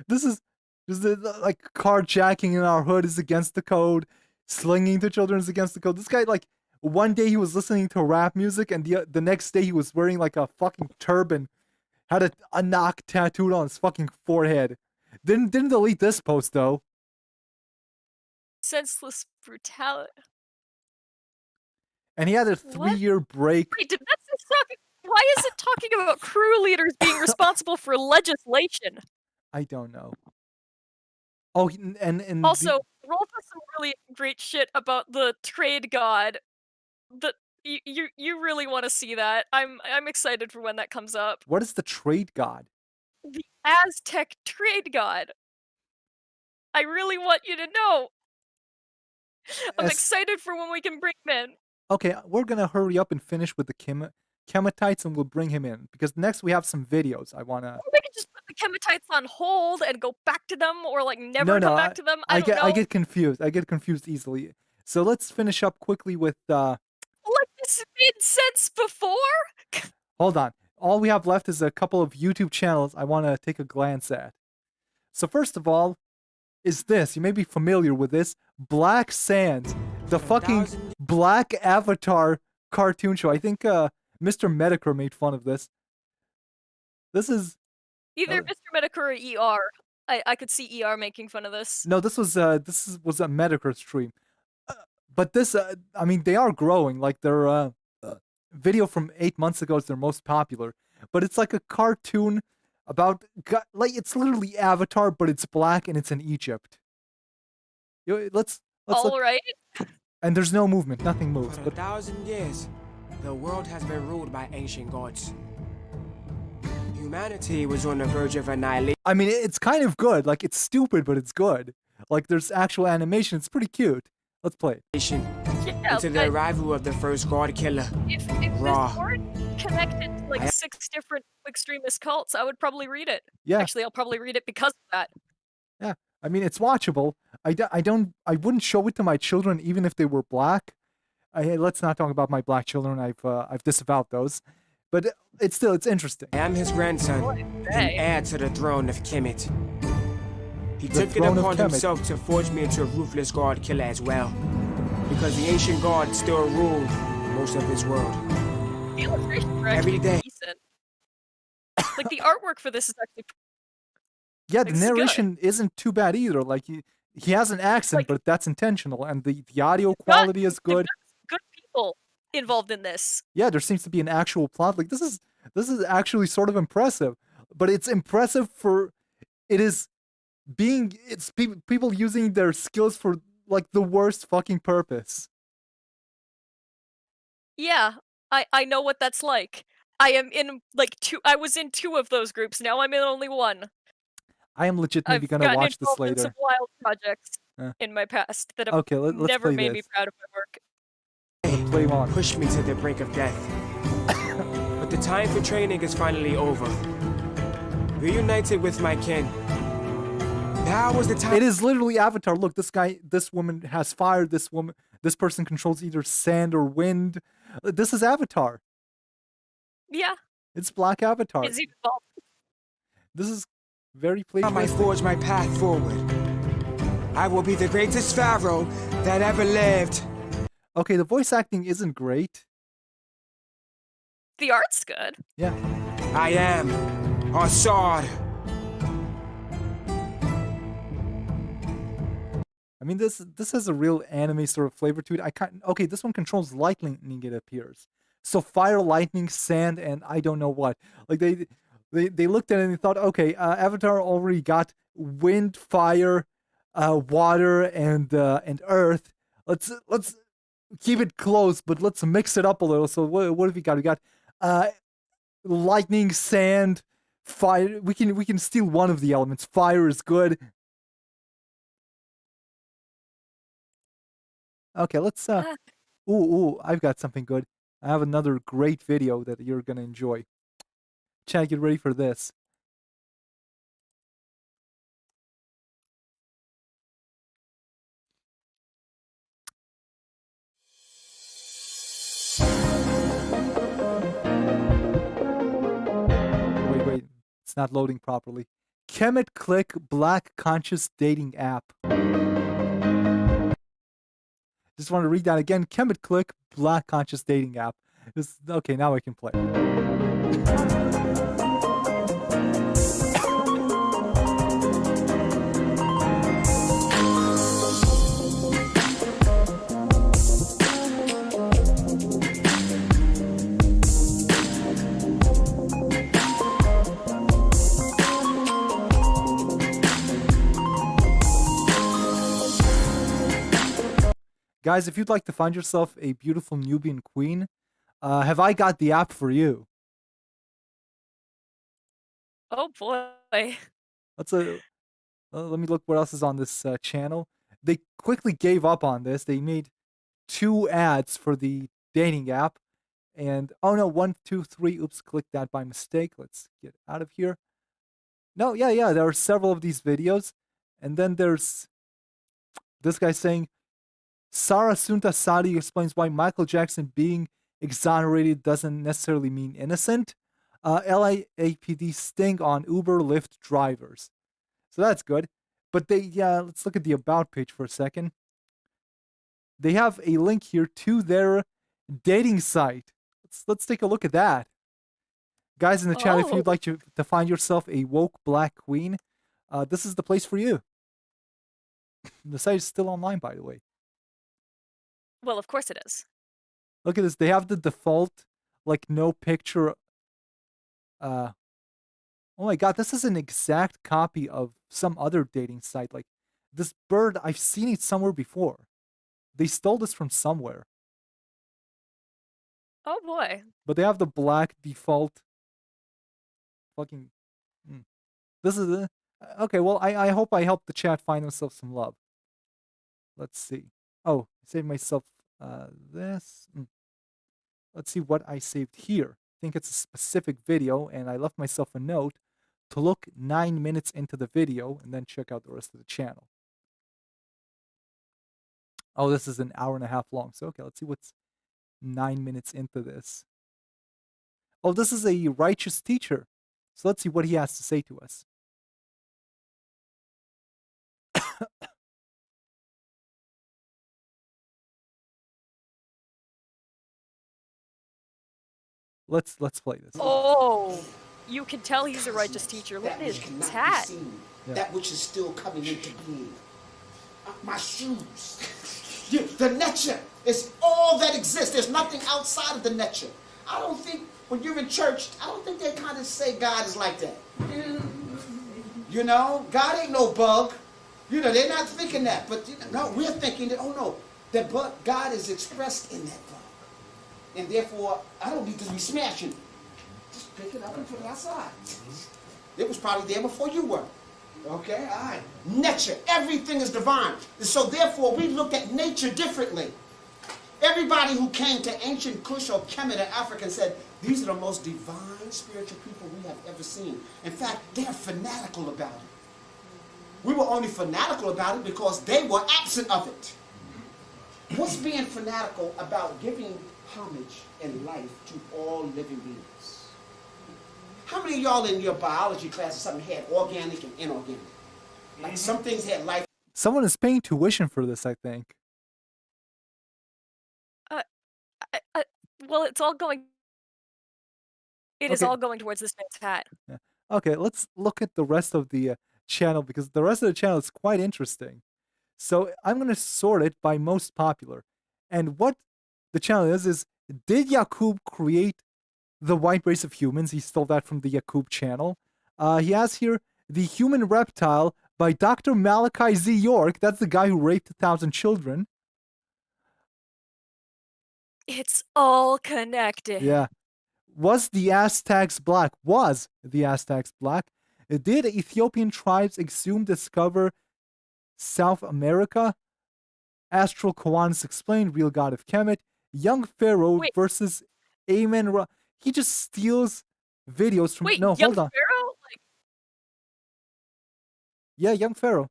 This is like carjacking in our hood is against the code. Slinging to children is against the code. This guy, like, one day he was listening to rap music, and the next day he was wearing like a fucking turban, had a knock tattooed on his fucking forehead. Didn't delete this post though. Senseless brutality. And he had a 3-year break. Wait, why is it talking about crew leaders being responsible for legislation? I don't know. Oh, and Also, Rolf has some really great shit about the trade god. That you really want to see that. I'm excited for when that comes up. what is the trade god? The Aztec trade god. I really want you to know. I'm excited for when we can bring him in. Okay, we're gonna hurry up and finish with the Kemetites, and we'll bring him in because next we have some videos. I wanna. Or we could just put the Kemetites on hold and go back to them, or like never come back to them. I don't know. I get confused. I get confused easily. So let's finish up quickly with. Like this made sense before. Hold on. All we have left is a couple of YouTube channels I want to take a glance at. So first of all, is this. You may be familiar with this. Black Sands. The fucking Black Avatar cartoon show. I think Mr. Medicare made fun of this. This is... Either Mr. Medicare or ER. I could see ER making fun of this. No, this was a Medicare stream. But this, I mean, they are growing. Like, their video from 8 months ago is their most popular. But it's like a cartoon about, like, it's literally Avatar, but it's black and it's in Egypt. Let's All look. right. And there's no movement. Nothing moves. For But 1,000 years, the world has been ruled by ancient gods. Humanity was on the verge of annihilation. I mean, it's kind of good. Like, it's stupid, but it's good. Like, there's actual animation. It's pretty cute. Let's play it. Yeah, Into the arrival of the first god killer. if Raw. this weren't connected to like 6 different extremist cults, I would probably read it. Yeah. Actually, I'll probably read it because of that. Yeah. I mean, it's watchable. I wouldn't show it to my children even if they were black. Let's not talk about my black children. I've disavowed those. But it's interesting. I am his grandson, and heir to the throne of Kemet. He took it throne of upon Kemet. himself to forge me into a ruthless god killer as well. Because the ancient god still ruled most of his world. The illustrations are Every actually day. decent. Like the artwork for this is actually Yeah, the It's good. narration isn't too bad either. Like, he has an accent, Like- but that's intentional. And the audio got- quality is they've good. got good people involved in this. Yeah, there seems to be an actual plot. Like, this is actually sort of impressive. But it's impressive for it's people using their skills for like the worst fucking purpose. Yeah, I know what that's like. I am in like I was in 2 of those groups. Now I'm in only 1. I am legitimately I've gonna gotten watch this involved in later. some wild projects Yeah. in my past that have Okay, let's never play made me this. proud of my work. Play on. Pushed me to the brink of death. But the time for training is finally over. Reunited with my kin. Now was the time. It is literally Avatar. Look, this woman has fire. This person controls either sand or wind. This is Avatar. Yeah, It's Black Avatar. it's evolved. This is very I might plagiaristic. forge my path forward. I will be the greatest pharaoh that ever lived. Okay, the voice acting isn't great. The art's good. Yeah. I am Assad. I mean, this has a real anime sort of flavor to it. Okay, this one controls lightning, it appears. So fire, lightning, sand, and I don't know what. Like they looked at it and they thought, okay, Avatar already got wind, fire, water, and earth. Let's keep it close, but let's mix it up a little. So what have we got? We got lightning, sand, fire. We can steal one of the elements. Fire is good. Okay, let's ooh, I've got something good. I have another great video that you're gonna enjoy. Chad, get ready for this. Wait, it's not loading properly. Kemet Click Black Conscious Dating App. Just want to read that again. Kemet Click Black Conscious Dating App. Okay, now I can play. Guys, if you'd like to find yourself a beautiful Nubian queen, have I got the app for you? Oh boy. Let me look what else is on this channel. They quickly gave up on this. They made 2 ads for the dating app. And, oh no, 1, 2, 3. Oops, clicked that by mistake. Let's get out of here. No, yeah, there are several of these videos. And then there's this guy saying, Sara Sunta Sadi explains why Michael Jackson being exonerated doesn't necessarily mean innocent. LAPD sting on Uber Lyft drivers. So that's good. But let's look at the about page for a second. They have a link here to their dating site. Let's take a look at that. Guys in the chat, if you'd like to find yourself a woke black queen, this is the place for you. The site is still online, by the way. Well, of course it is. Look at this. They have the default, like, no picture. Oh my god, this is an exact copy of some other dating site. Like, this bird, I've seen it somewhere before. They stole this from somewhere. Oh boy. But they have the black default fucking. This is okay. Well, I hope I helped the chat find themselves some love. Let's see. Oh, save myself this. Let's see what I saved here. I think it's a specific video, and I left myself a note to look 9 minutes into the video and then check out the rest of the channel. Oh, this is an hour and a half long. So, okay, let's see what's 9 minutes into this. Oh, this is a righteous teacher. So let's see what he has to say to us. Let's play this. Oh, you can tell he's a righteous teacher. Look at his hat. Yeah. That which is still coming into being. My shoes. The nature is all that exists. There's nothing outside of the nature. I don't think when you're in church, I don't think they kind of say God is like that. You know, God ain't no bug. You know, they're not thinking that. But no, we're thinking that, oh no, that God is expressed in that bug. And therefore, I don't need to be smashing. Just pick it up and put it outside. It was probably there before you were. Okay, all right. Nature, everything is divine. And so therefore, we look at nature differently. Everybody who came to ancient Kush or Kemet in Africa and said, these are the most divine spiritual people we have ever seen. In fact, they are fanatical about it. We were only fanatical about it because they were absent of it. What's being fanatical about giving homage and life to all living beings? How many of y'all in your biology class or something had organic and inorganic? Like some things had life. Someone is paying tuition for this, I think. Well, it's all going. It is Okay. all going towards this man's hat. Yeah. Okay, let's look at the rest of the channel because the rest of the channel is quite interesting. So I'm going to sort it by most popular. And what the channel is did Yaqub create the white race of humans? He stole that from the Yaqub channel. He has here The Human Reptile by Dr. Malachi Z. York. That's the guy who raped 1,000 children. It's all connected. Yeah. Was the Aztecs black? Was the Aztecs black? Did Ethiopian tribes exhume discover South America? Astral Koans explained Real God of Kemet. Young Pharaoh Wait. versus Amen Ra. He just steals videos from. Wait, No, young hold on. Pharaoh? Like, Yeah, Young Pharaoh.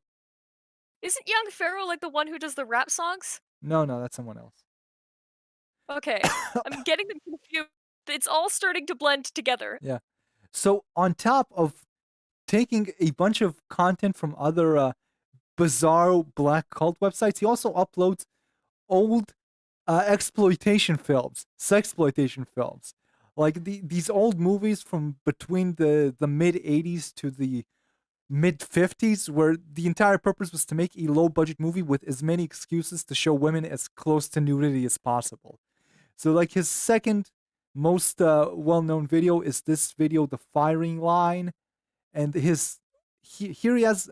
isn't young Pharaoh like the one who does the rap songs? No, that's someone else. Okay, I'm getting them confused. It's all starting to blend together. Yeah. So on top of taking a bunch of content from other bizarre black cult websites, he also uploads old exploitation films, sexploitation films, like these old movies from between the mid 80s to the mid 50s, where the entire purpose was to make a low budget movie with as many excuses to show women as close to nudity as possible. So like his second most well-known video is this video, The Firing Line, and here he has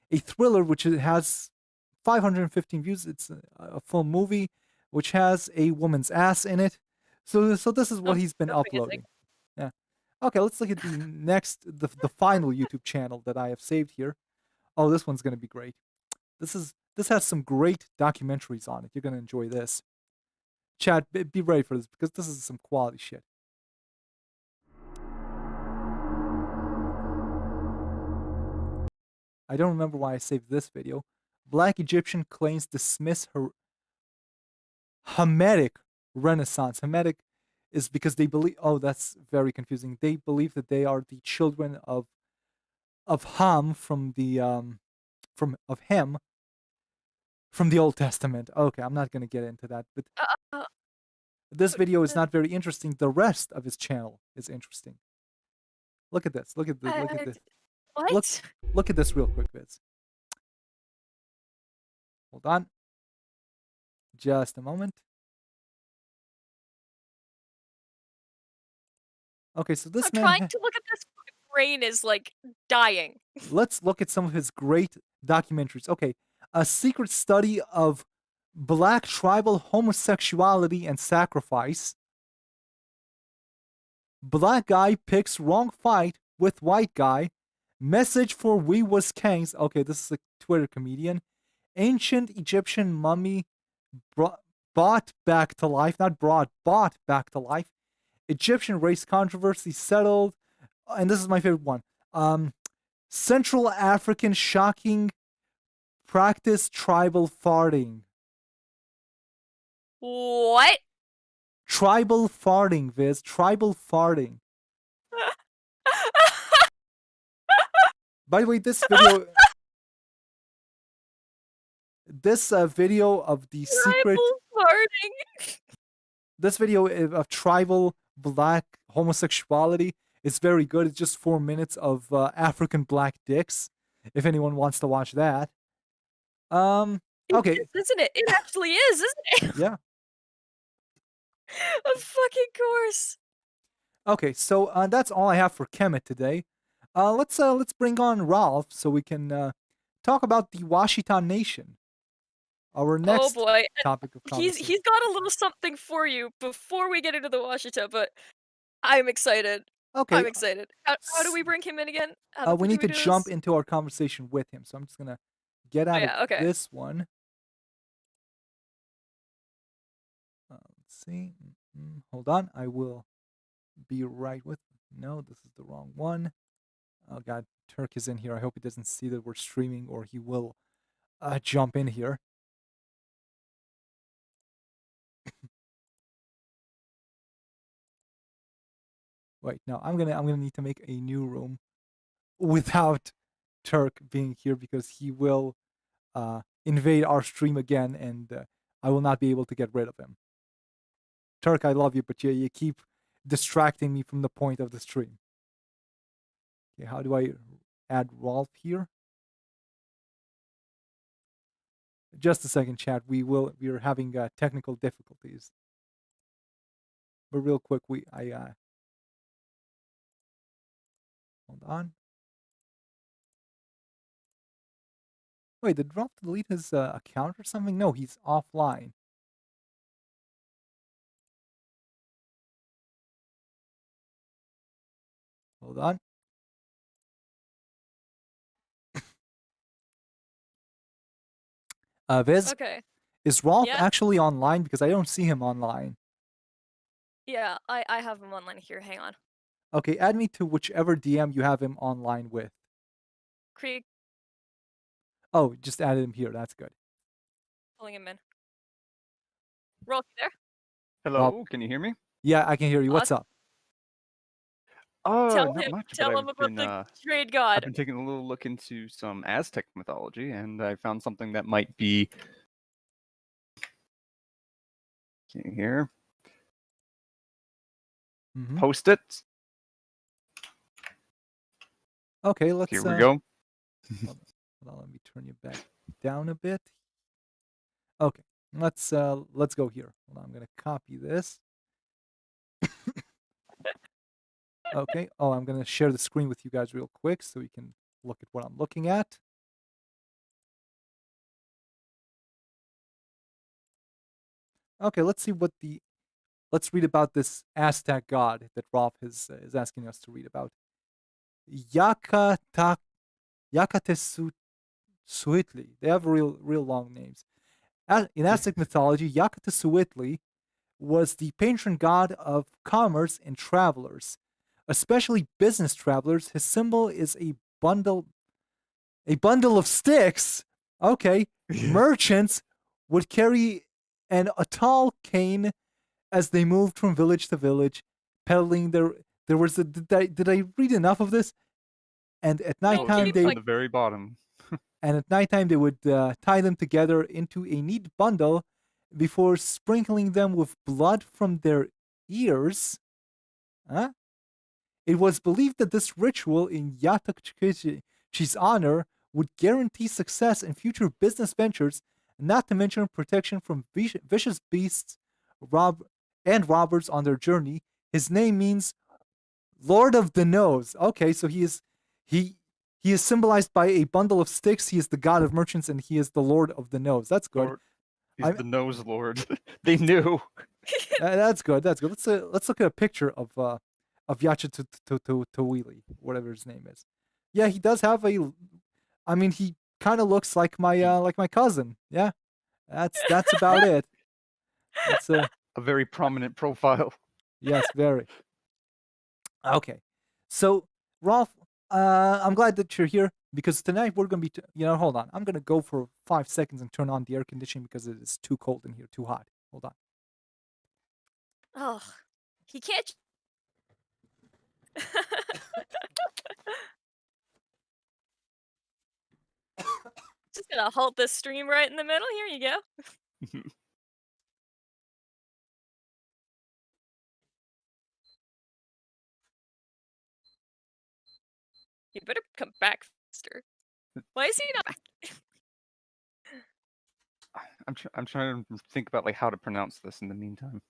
a thriller which has 515 views. It's a full movie which has a woman's ass in it. So this is what he's been uploading. Yeah. Okay, let's look at the next, the final YouTube channel that I have saved here. Oh, this one's gonna be great. This has some great documentaries on it. You're gonna enjoy this. Chat, be ready for this because this is some quality shit. I don't remember why I saved this video. Black Egyptian claims dismiss her Hamitic Renaissance. Hamitic is because they believe. Oh, that's very confusing. They believe that they are the children of Ham from the of Hem from the Old Testament. Okay, I'm not gonna get into that, but this video is not very interesting. The rest of his channel is interesting. Look at this. Look at this. Look at this. What? Look at this real quick, Viz. Hold on. Just a moment. Okay, so this I'm man. trying to look at this. My brain is like dying. Let's look at some of his great documentaries. Okay, a secret study of black tribal homosexuality and sacrifice. Black guy picks wrong fight with white guy. Message for we was kings. Okay, this is a Twitter comedian. Ancient Egyptian mummy brought back to life, not brought, bought back to life. Egyptian race controversy settled. And this is my favorite one. Central African shocking practice tribal farting. What? Tribal farting, Viz. Tribal farting. By the way, this video of the secret. Tribal farting. This video of tribal black homosexuality is very good. It's just 4 minutes of African black dicks. If anyone wants to watch that. Okay. It is, isn't it? It actually is, isn't it? Yeah. Of fucking course. Okay, so that's all I have for Kemet today. Let's bring on Ralph so we can talk about the Washita Nation. Our next topic of conversation. He's got a little something for you before we get into the Washita, but I'm excited. Okay. I'm excited. How do we bring him in again? We need to jump into our conversation with him, so I'm just gonna get out of this one. Let's see. Hold on, I will be right with. No, this is the wrong one. Oh God, Turk is in here. I hope he doesn't see that we're streaming, or he will jump in here. Wait, no, I'm gonna need to make a new room without Turk being here because he will invade our stream again, and I will not be able to get rid of him. Turk, I love you, but you keep distracting me from the point of the stream. Okay, how do I add Rolf here? Just a second, chat. We are having technical difficulties. But real quick, hold on. Wait, did Rolf delete his account or something? No, he's offline. Hold on. Viz? Okay. Is Rolf actually online? Because I don't see him online. Yeah, I have him online here. Hang on. Okay, add me to whichever DM you have him online with. Krieg. Oh, just added him here. That's good. Pulling him in. Rolf, you there? Hello, can you hear me? Yeah, I can hear you. What's up? Tell Not him. much. Tell but him I've about been, the trade god. I've been taking a little look into some Aztec mythology, and I found something that might be. Can you hear? Post it. Okay, let's. Here we go. Hold on, let me turn you back down a bit. Okay, let's go here. Hold on, I'm gonna copy this. Okay. Oh, I'm gonna share the screen with you guys real quick so you can look at what I'm looking at. Okay, let's see what the. Let's read about this Aztec god that Rolf is asking us to read about. Yakatesuitli. They have real long names. In Aztec mythology, Yakatesuitli was the patron god of commerce and travelers, especially business travelers. His symbol is a bundle of sticks. Okay, merchants would carry a tall cane as they moved from village to village, peddling their. There was did I read enough of this? And at nighttime they at the very bottom. And at nighttime they would tie them together into a neat bundle before sprinkling them with blood from their ears. Huh? It was believed that this ritual in Yatakchi's honor would guarantee success in future business ventures, not to mention protection from vicious beasts and robbers on their journey. His name means Lord of the Nose. Okay, so he is symbolized by a bundle of sticks. He is the god of merchants, and he is the Lord of the Nose. That's good. He's the Nose Lord. They knew. That's good. That's good. Let's look at a picture of of Yachitawili, whatever his name is. Yeah, he does have a. I mean, he kind of looks like my cousin. Yeah, that's about it. It's A very prominent profile. yes, very. Okay, so Rolf, I'm glad that you're here because tonight we're gonna be. Hold on. I'm gonna go for 5 seconds and turn on the air conditioning because it is too cold in here, too hot. Hold on. Oh, he can't. Just gonna halt this stream right in the middle. Here you go. You better come back faster. Why is he not back? I'm trying to think about like how to pronounce this in the meantime.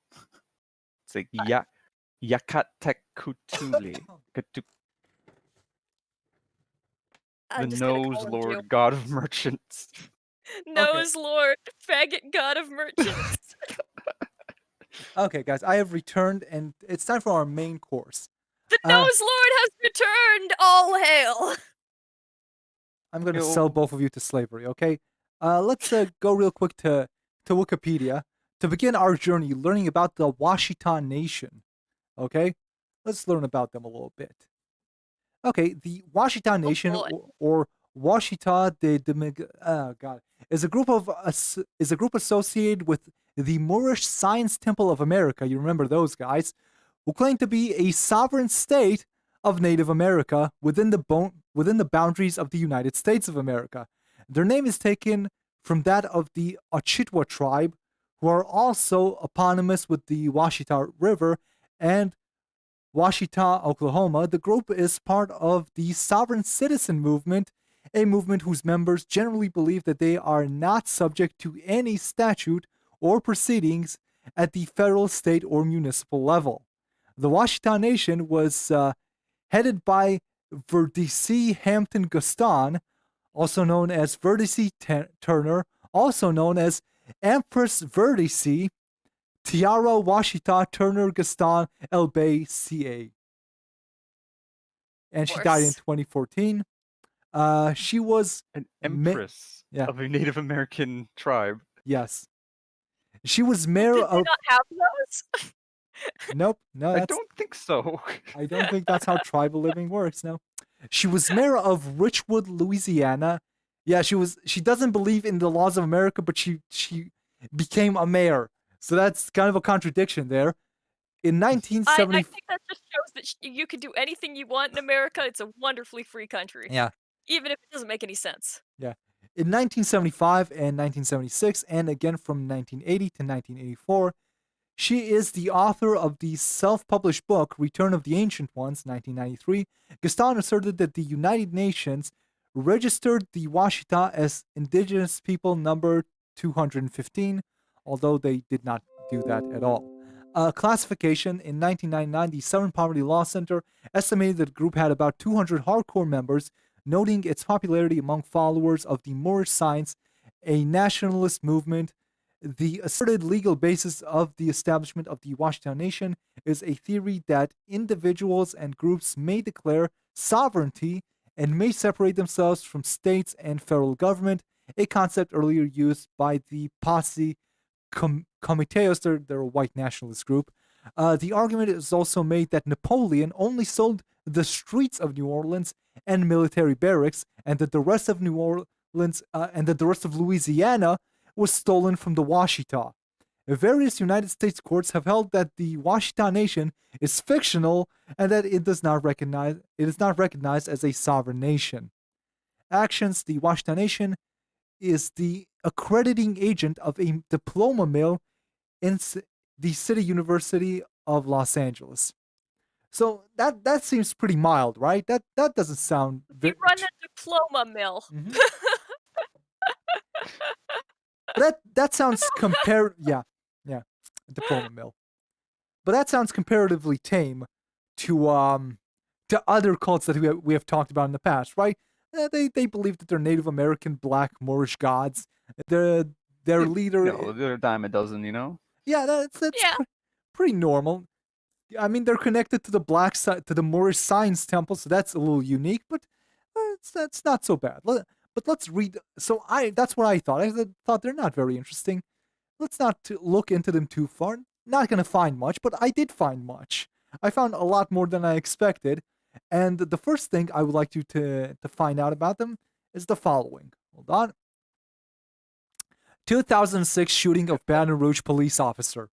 It's like Yakatekutuli. The nose lord, god of merchants. Nose lord, faggot god of merchants. Okay, guys, I have returned, and it's time for our main course. The nose lord has returned. All hail. I'm gonna sell both of you to slavery. Okay, let's go real quick to Wikipedia to begin our journey learning about the Washita Nation. Okay, let's learn about them a little bit. Okay, the Washita Nation or Washita is a group associated with the Moorish Science Temple of America. You remember those guys, who claim to be a sovereign state of Native America within the boundaries of the United States of America. Their name is taken from that of the Washita tribe, who are also eponymous with the Washita River and Washita, Oklahoma. The group is part of the sovereign citizen movement, a movement whose members generally believe that they are not subject to any statute or proceedings at the federal, state, or municipal level. The Washita Nation was headed by Verdice Hampton Gaston, also known as Verdice Turner, also known as Empress Verdice Tiara Washita Turner Gaston Elbay CA. And she died in 2014. She was an empress of a Native American tribe. Yes. She was mayor Did of. they not have those? Nope. No, I don't think so. I don't think that's how tribal living works. No. She was mayor of Richwood, Louisiana. Yeah, she doesn't believe in the laws of America, but she became a mayor. So that's kind of a contradiction there. In 1970, I think that just shows that you can do anything you want in America. It's a wonderfully free country. Yeah. Even if it doesn't make any sense. Yeah. In 1975 and 1976, and again from 1980 to 1984, she is the author of the self-published book Return of the Ancient Ones, 1993. Gaston asserted that the United Nations registered the Washita as indigenous people number 215, although they did not do that at all. Classification in 1999, the Southern Poverty Law Center estimated that the group had about 200 hardcore members, noting its popularity among followers of the Moorish Science, a nationalist movement. The asserted legal basis of the establishment of the Washita Nation is a theory that individuals and groups may declare sovereignty and may separate themselves from states and federal government, a concept earlier used by the Posse Comiteos, they're a white nationalist group. The argument is also made that Napoleon only sold the streets of New Orleans and military barracks, and that the rest of New Orleans and that the rest of Louisiana was stolen from the Washita. Various United States courts have held that the Washita Nation is fictional and that it is not recognized as a sovereign nation. Actions: the Washita Nation is the accrediting agent of a diploma mill in the City University of Los Angeles. So that seems pretty mild, right? That doesn't sound. You run a diploma mill. Mm-hmm. That sounds yeah, diploma mill. But that sounds comparatively tame to other cults that we have talked about in the past, right? They believe that they're Native American black Moorish gods. Their leader. No, they're a dime a dozen, you know. Yeah, that's pretty normal. I mean, they're connected to the to the Moorish Science Temple, so that's a little unique, but that's not so bad. But let's read. So that's what I thought. Thought they're not very interesting. Let's not look into them too far. Not gonna find much, but I did find much. I found a lot more than I expected. And the first thing I would like you to find out about them is the following. Hold on. 2006 shooting of Baton Rouge police officer.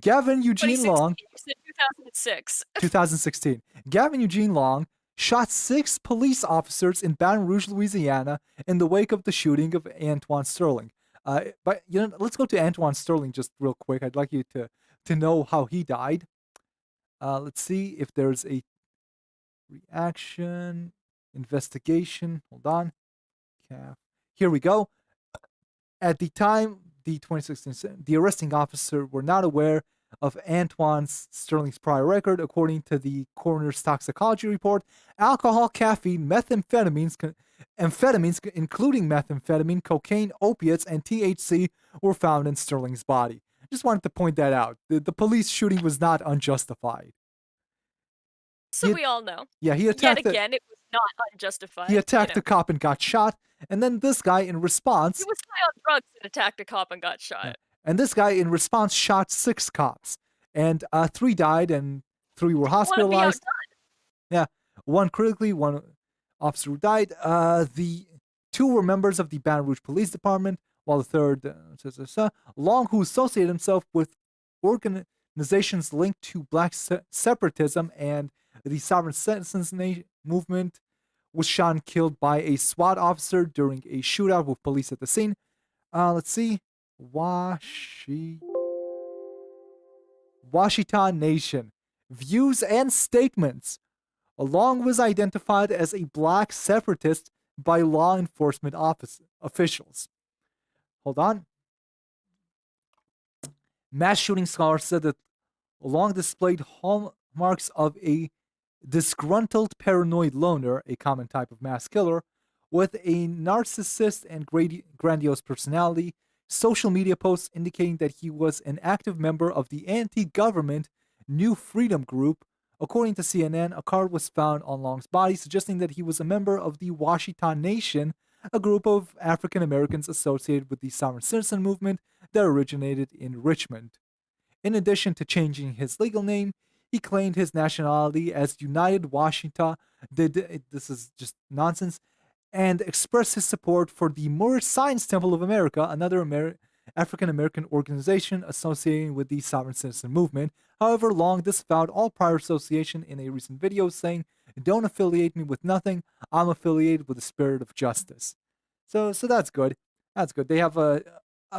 Gavin Eugene Long. You said 2006. 2016. Gavin Eugene Long shot 6 police officers in Baton Rouge, Louisiana, in the wake of the shooting of Antoine Sterling. But let's go to Antoine Sterling just real quick. I'd like you to know how he died. Let's see if there's a reaction investigation. Hold on. Here we go. At the time, the 2016, the arresting officer were not aware of Antoine Sterling's prior record. According to the coroner's toxicology report, alcohol, caffeine, amphetamines, including methamphetamine, cocaine, opiates, and THC, were found in Sterling's body. Just wanted to point that out. The police shooting was not unjustified. So we all know. Yeah, he attacked. Yet again, it was not unjustified. He attacked the cop and got shot. And then this guy, in response, he was high on drugs and attacked a cop and got shot. And this guy, in response, shot 6 cops, and 3 died, and 3 were hospitalized. Yeah, 1 critically, 1 officer who died. The 2 were members of the Baton Rouge Police Department, while the third, Long, who associated himself with organizations linked to black separatism and the sovereign citizens movement, was shot and killed by a SWAT officer during a shootout with police at the scene. Let's see. Washita Nation. Views and statements. Long was identified as a black separatist by law enforcement officials. Hold on. Mass shooting scholars said that Long displayed hallmarks of a disgruntled paranoid loner, a common type of mass killer, with a narcissist and grandiose personality. Social media posts indicating that he was an active member of the anti-government New Freedom Group. According to CNN, a card was found on Long's body suggesting that he was a member of the Washita Nation, a group of African Americans associated with the sovereign citizen movement that originated in Richmond. In addition to changing his legal name, he claimed his nationality as United Washita. This is just nonsense. And expressed his support for the Moorish Science Temple of America, another African American organization associated with the sovereign citizen movement. However, Long disavowed all prior association in a recent video, saying, "Don't affiliate me with nothing. I'm affiliated with the spirit of justice." So that's good. That's good. They have a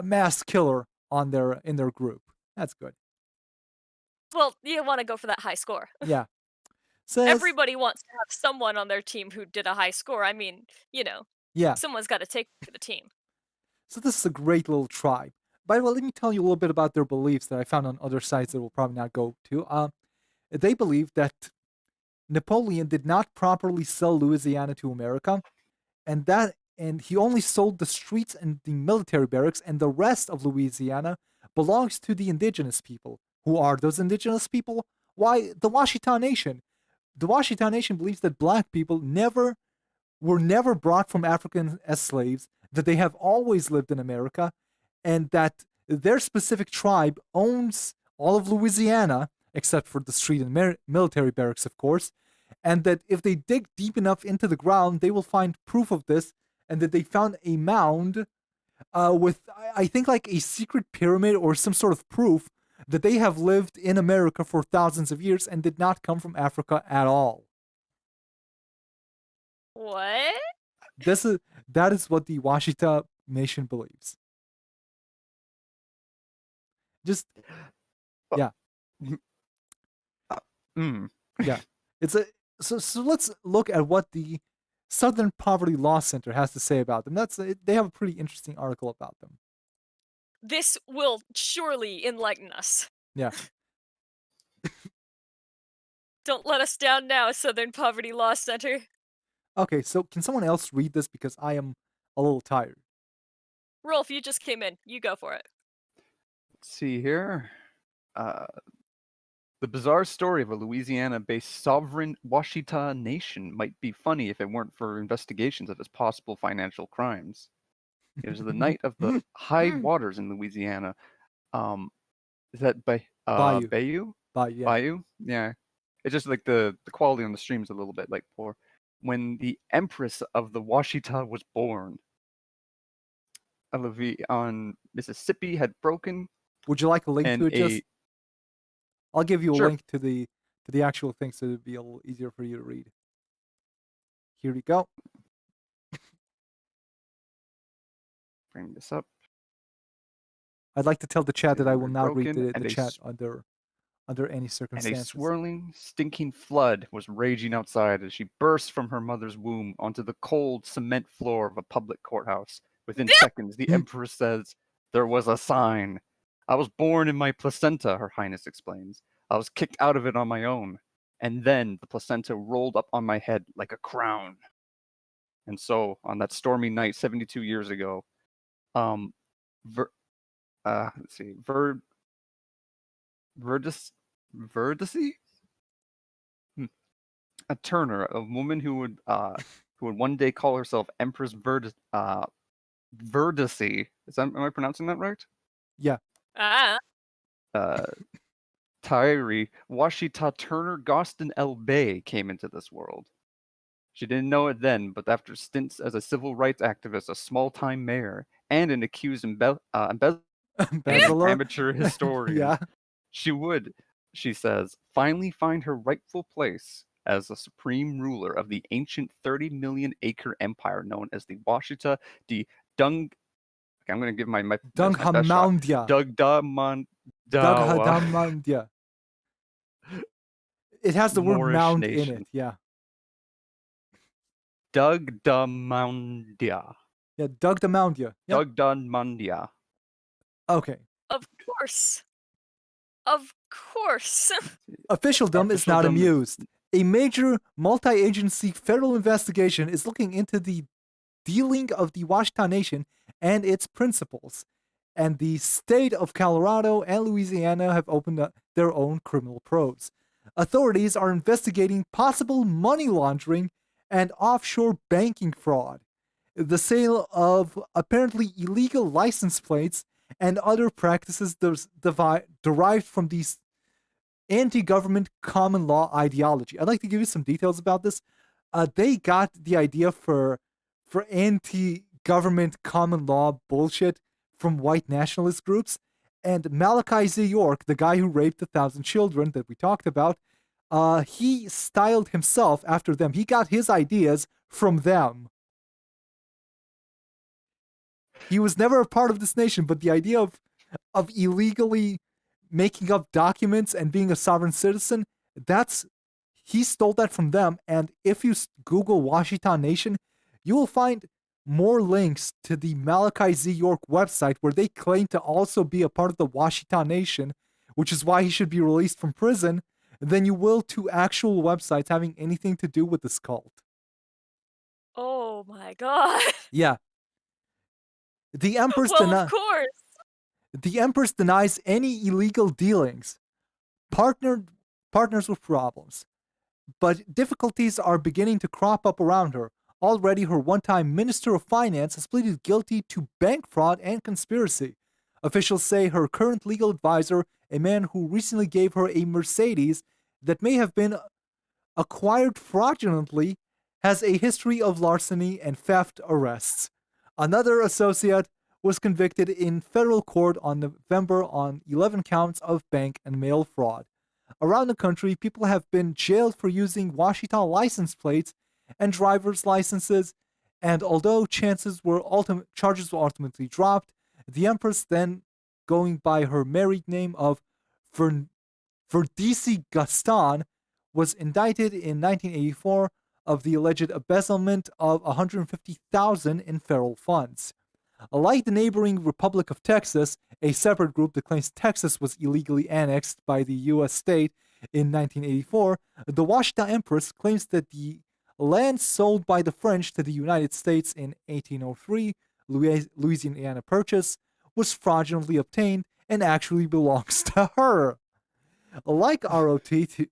mass killer in their group. That's good. Well, you want to go for that high score. Yeah. Everybody wants to have someone on their team who did a high score. I mean, yeah, someone's got to take for the team. So this is a great little tribe. By the way, let me tell you a little bit about their beliefs that I found on other sites that we'll probably not go to. They believe that Napoleon did not properly sell Louisiana to America, and he only sold the streets and the military barracks, and the rest of Louisiana belongs to the indigenous people. Who are those indigenous people? Why, the Washita Nation. The Washita Nation believes that black people were never brought from Africa as slaves, that they have always lived in America, and that their specific tribe owns all of Louisiana, except for the street and military barracks, of course, and that if they dig deep enough into the ground, they will find proof of this, and that they found a mound with, I think, like a secret pyramid or some sort of proof that they have lived in America for thousands of years and did not come from Africa at all. What? That is what the Washita Nation believes. Just yeah. Yeah. So let's look at what the Southern Poverty Law Center has to say about them. They have a pretty interesting article about them. This will surely enlighten us. Yeah. Don't let us down now, Southern Poverty Law Center. Okay, so can someone else read this because I am a little tired? Rolf, you just came in. You go for it. Let's see here. The bizarre story of a Louisiana-based sovereign Washita nation might be funny if it weren't for investigations of its possible financial crimes. It was the night of the high waters in Louisiana. Is that Bayou. Bayou? Bayou, yeah. Bayou? Yeah. It's just like the quality on the stream's a little bit like poor. When the Empress of the Washita was born, a levee on Mississippi had broken. Would you like a link and to it? Just I'll give you a Sure. link to the actual thing so it'd be a little easier for you to read. Here we go. Bring this up. I'd like to tell the chat that I will not read Broken, the and a chat s- under any And a circumstances. swirling, stinking flood was raging outside as she burst from her mother's womb onto the cold cement floor of a public courthouse. Within seconds, the Empress says, "There was a sign. I was born in my placenta," Her Highness explains. "I was kicked out of it on my own. And then the placenta rolled up on my head like a crown." And so, on that stormy night 72 years ago, let's see, Verdice? A Turner, a woman who would one day call herself Empress Verdice. Am I pronouncing that right? Yeah. Tyree Washita Turner Gostin L. Bay came into this world. She didn't know it then, but after stints as a civil rights activist, a small-time mayor, and an accused embezzler, amateur historian, Yeah. she would, she says, finally find her rightful place as the supreme ruler of the ancient 30 million acre empire known as the Washita de Dung. Okay, I'm going to give my best shot. Dunghamandia. Dunghamandia. It has the word Moorish mound nation. in it. Yeah. Dugdamandia. Yeah, Dugdamandia. Yeah. Dugdamandia. Okay. Of course. Of course. Officialdom is not amused. A major multi-agency federal investigation is looking into the dealing of the Washita Nation and its principles. And the state of Colorado and Louisiana have opened up their own criminal probes. Authorities are investigating possible money laundering and offshore banking fraud, the sale of apparently illegal license plates, and other practices derived from these anti-government common law ideology. I'd like to give you some details about this. They got the idea for anti-government common law bullshit from white nationalist groups, and Malachi Z. York, the guy who raped 1,000 children that we talked about, he styled himself after them. He got his ideas from them. He was never a part of this nation, but the idea of illegally making up documents and being a sovereign citizen, he stole that from them. And if you Google Washita Nation, you will find more links to the Malachi Z. York website where they claim to also be a part of the Washita Nation, which is why he should be released from prison, than you will to actual websites having anything to do with this cult. Oh my god. Yeah. The Empress of course. The Empress denies any illegal dealings. Partners with problems. But difficulties are beginning to crop up around her. Already, her one-time Minister of Finance has pleaded guilty to bank fraud and conspiracy. Officials say her current legal advisor, a man who recently gave her a Mercedes that may have been acquired fraudulently, has a history of larceny and theft arrests. Another associate was convicted in federal court on November on 11 counts of bank and mail fraud. Around the country, people have been jailed for using Washita license plates and driver's licenses, and although charges were ultimately dropped, the Empress, then going by her married name of Verdice Gaston, was indicted in 1984 of the alleged embezzlement of $150,000 in federal funds. Like the neighboring Republic of Texas, a separate group that claims Texas was illegally annexed by the U.S. state in 1984, the Washita Empress claims that the land sold by the French to the United States in 1803, Louisiana Purchase, was fraudulently obtained and actually belongs to her. Like ROT, the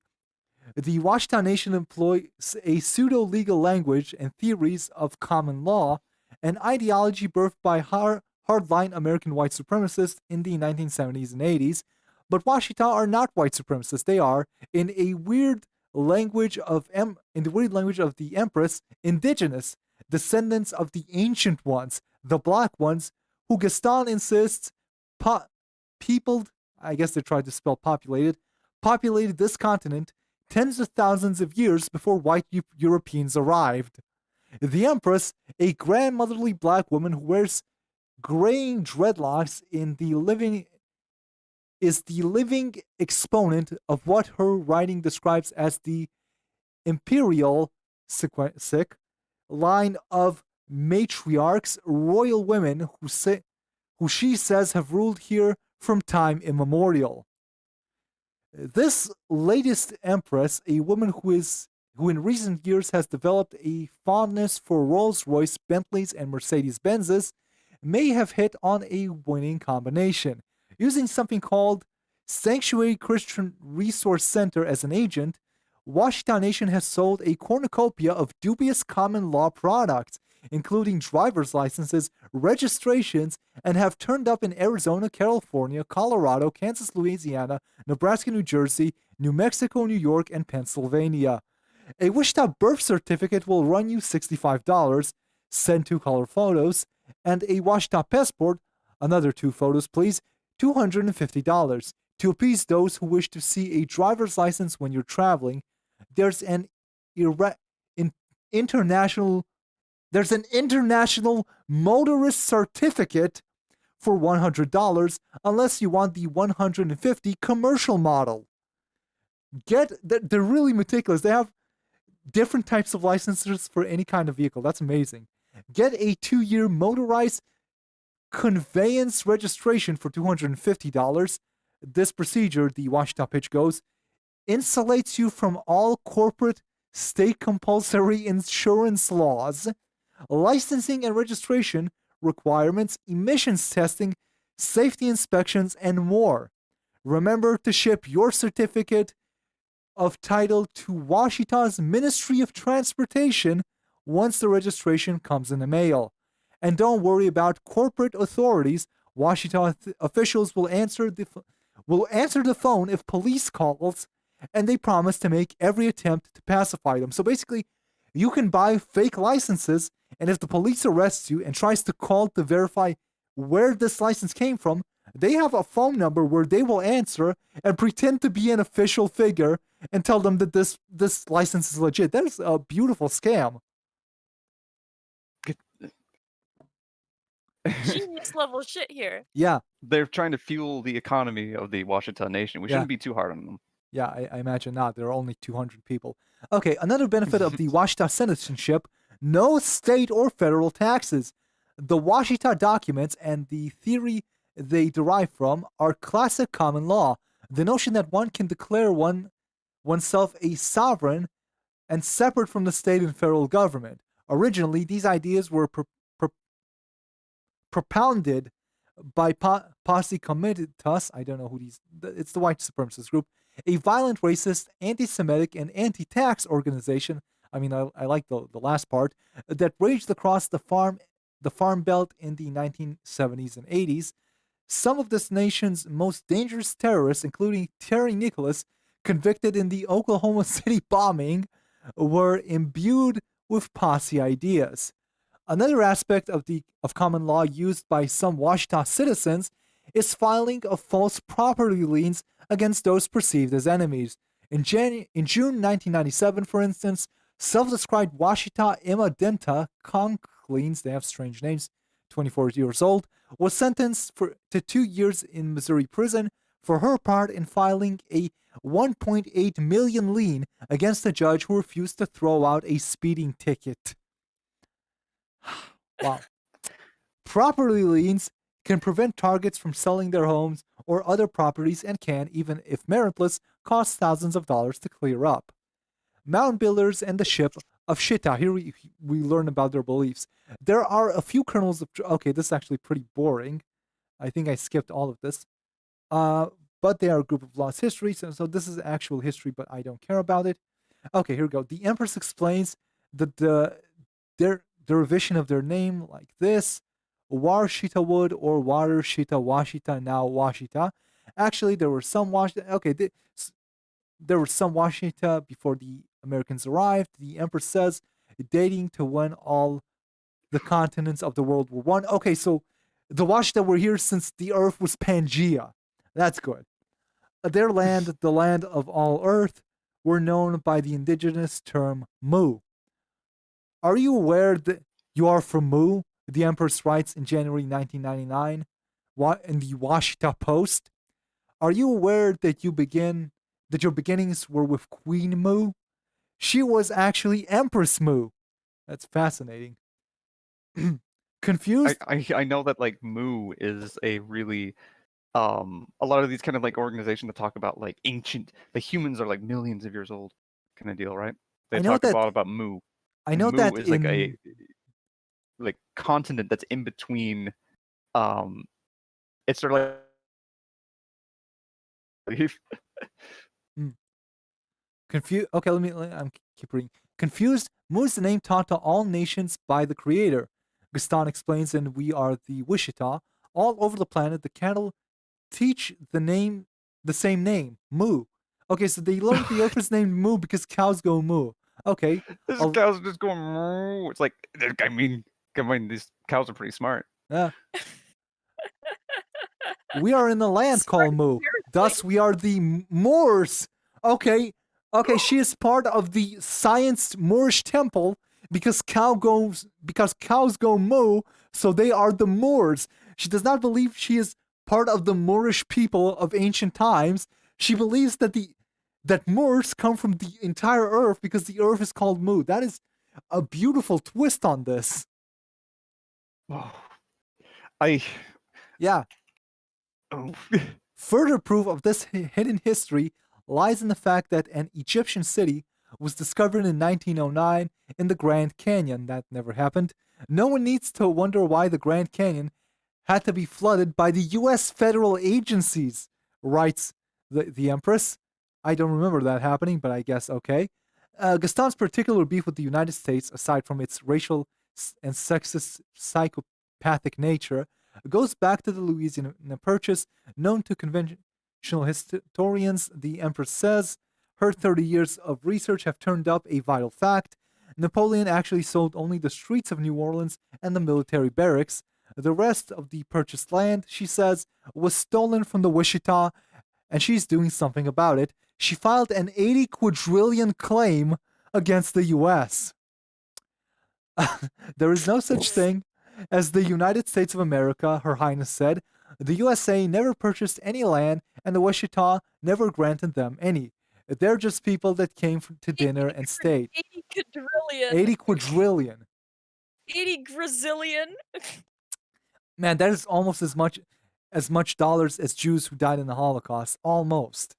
Washita Nation employs a pseudo-legal language and theories of common law, an ideology birthed by hardline American white supremacists in the 1970s and 80s. But Washita are not white supremacists. They are, in the weird language of the Empress, indigenous, descendants of the ancient ones, the black ones, who Gaston insists peopled, I guess they tried to spell populated this continent tens of thousands of years before white Europeans arrived. The Empress, a grandmotherly black woman who wears graying dreadlocks is the living exponent of what her writing describes as the imperial line of matriarchs, royal women who she says have ruled here from time immemorial. This latest empress, a woman who in recent years has developed a fondness for Rolls-Royce, Bentleys, and Mercedes-Benzes, may have hit on a winning combination. Using something called Sanctuary Christian Resource Center as an agent, Washita Nation has sold a cornucopia of dubious common law products, including driver's licenses, registrations, and have turned up in Arizona, California, Colorado, Kansas, Louisiana, Nebraska, New Jersey, New Mexico, New York, and Pennsylvania. A Wichita birth certificate will run you $65, send 2 color photos, and a Washita passport, another 2 photos please, $250. To appease those who wish to see a driver's license when you're traveling, there's an international motorist certificate for $100 unless you want the $150 commercial model. They're really meticulous. They have different types of licenses for any kind of vehicle. That's amazing. Get a 2-year motorized conveyance registration for $250. This procedure, the Washita pitch goes, insulates you from all corporate state compulsory insurance laws, licensing and registration requirements, emissions testing, safety inspections, and more. Remember to ship your certificate of title to Washita's Ministry of Transportation once the registration comes in the mail. And don't worry about corporate authorities. Washita officials will answer the phone if police calls, and they promise to make every attempt to pacify them. So basically, you can buy fake licenses, and if the police arrests you and tries to call to verify where this license came from, they have a phone number where they will answer and pretend to be an official figure and tell them that this license is legit. That is a beautiful scam. Genius level shit here. Yeah. They're trying to fuel the economy of the Washita Nation. We shouldn't be too hard on them. Yeah, I imagine not. There are only 200 people. Okay, another benefit of the Washita citizenship, no state or federal taxes. The Washita documents and the theory they derive from are classic common law. The notion that one can declare oneself a sovereign and separate from the state and federal government. Originally, these ideas were propounded by Posse Comitatus, I don't know who it's the white supremacist group, a violent, racist, anti-Semitic, and anti-tax organization, I mean, I like the last part, that raged across the farm belt in the 1970s and 80s. Some of this nation's most dangerous terrorists, including Terry Nicholas, convicted in the Oklahoma City bombing, were imbued with Posse ideas. Another aspect of common law used by some Washita citizens is filing of false property liens against those perceived as enemies. In June 1997, for instance, self-described Washita Imadenta Concleans, they have strange names, 24 years old, was sentenced to 2 years in Missouri prison for her part in filing a $1.8 million lien against a judge who refused to throw out a speeding ticket. Wow. Property liens can prevent targets from selling their homes or other properties and can, even if meritless, cost thousands of dollars to clear up. Mound builders and the ship of Shita. Here we learn about their beliefs. There are a few kernels of... Okay, this is actually pretty boring. I think I skipped all of this. but they are a group of lost history. So this is actual history, but I don't care about it. Okay, here we go. The Empress explains that the revision of their name like this: Washita wood or Watershita, Washita, now Washita. Actually, there were some Washita. Okay, there were some Washita before the Americans arrived. The Empress says, dating to when all the continents of the world were one. Okay, so the Washita were here since the Earth was Pangea. That's good. Their land, the land of all Earth, were known by the indigenous term Mu. Are you aware that you are from Mu? The Empress writes in January 1999 in the Washita Post. Are you aware that your beginnings were with Queen Mu? She was actually Empress Mu. That's fascinating. Confused? I know that like Mu is a really a lot of these kind of like organizations that talk about like ancient, the humans are like millions of years old kind of deal, right? They talk a lot about Mu. I know Mu that is like a like continent that's in between. It's sort of like confused. Okay, I'm keep reading. Confused. Mu is the name taught to all nations by the Creator. Gaston explains in We Are the Washita. All over the planet, the cattle teach the same name, Mu. Okay, so they learned the Earth is named Mu because cows go moo. Okay. This cows just going moo. It's like, I mean, these cows are pretty smart. Yeah. We are in the land called Mu. Thus, we are the Moors. Okay. Okay, she is part of the scienced Moorish temple because cows go moo, so they are the Moors. She does not believe she is part of the Moorish people of ancient times. She believes that Moors come from the entire Earth because the Earth is called Mu. That is a beautiful twist on this. Yeah. Further proof of this hidden history lies in the fact that an Egyptian city was discovered in 1909 in the Grand Canyon. That never happened. No one needs to wonder why the Grand Canyon had to be flooded by the U.S. federal agencies, writes the Empress. I don't remember that happening, but I guess okay. Gaston's particular beef with the United States, aside from its racial and sexist psychopathic nature, goes back to the Louisiana Purchase, known to conventional historians. The Empress says her 30 years of research have turned up a vital fact. Napoleon actually sold only the streets of New Orleans and the military barracks. The rest of the purchased land, she says, was stolen from the Washita, and she's doing something about it. She filed an 80 quadrillion claim against the U.S. There is no such thing as the United States of America, Her Highness said. The USA never purchased any land, and the Washita never granted them any. They're just people that came to dinner and stayed. 80 quadrillion. 80 quadrillion. 80 grazillion. Man, that is almost as much dollars as Jews who died in the Holocaust. Almost.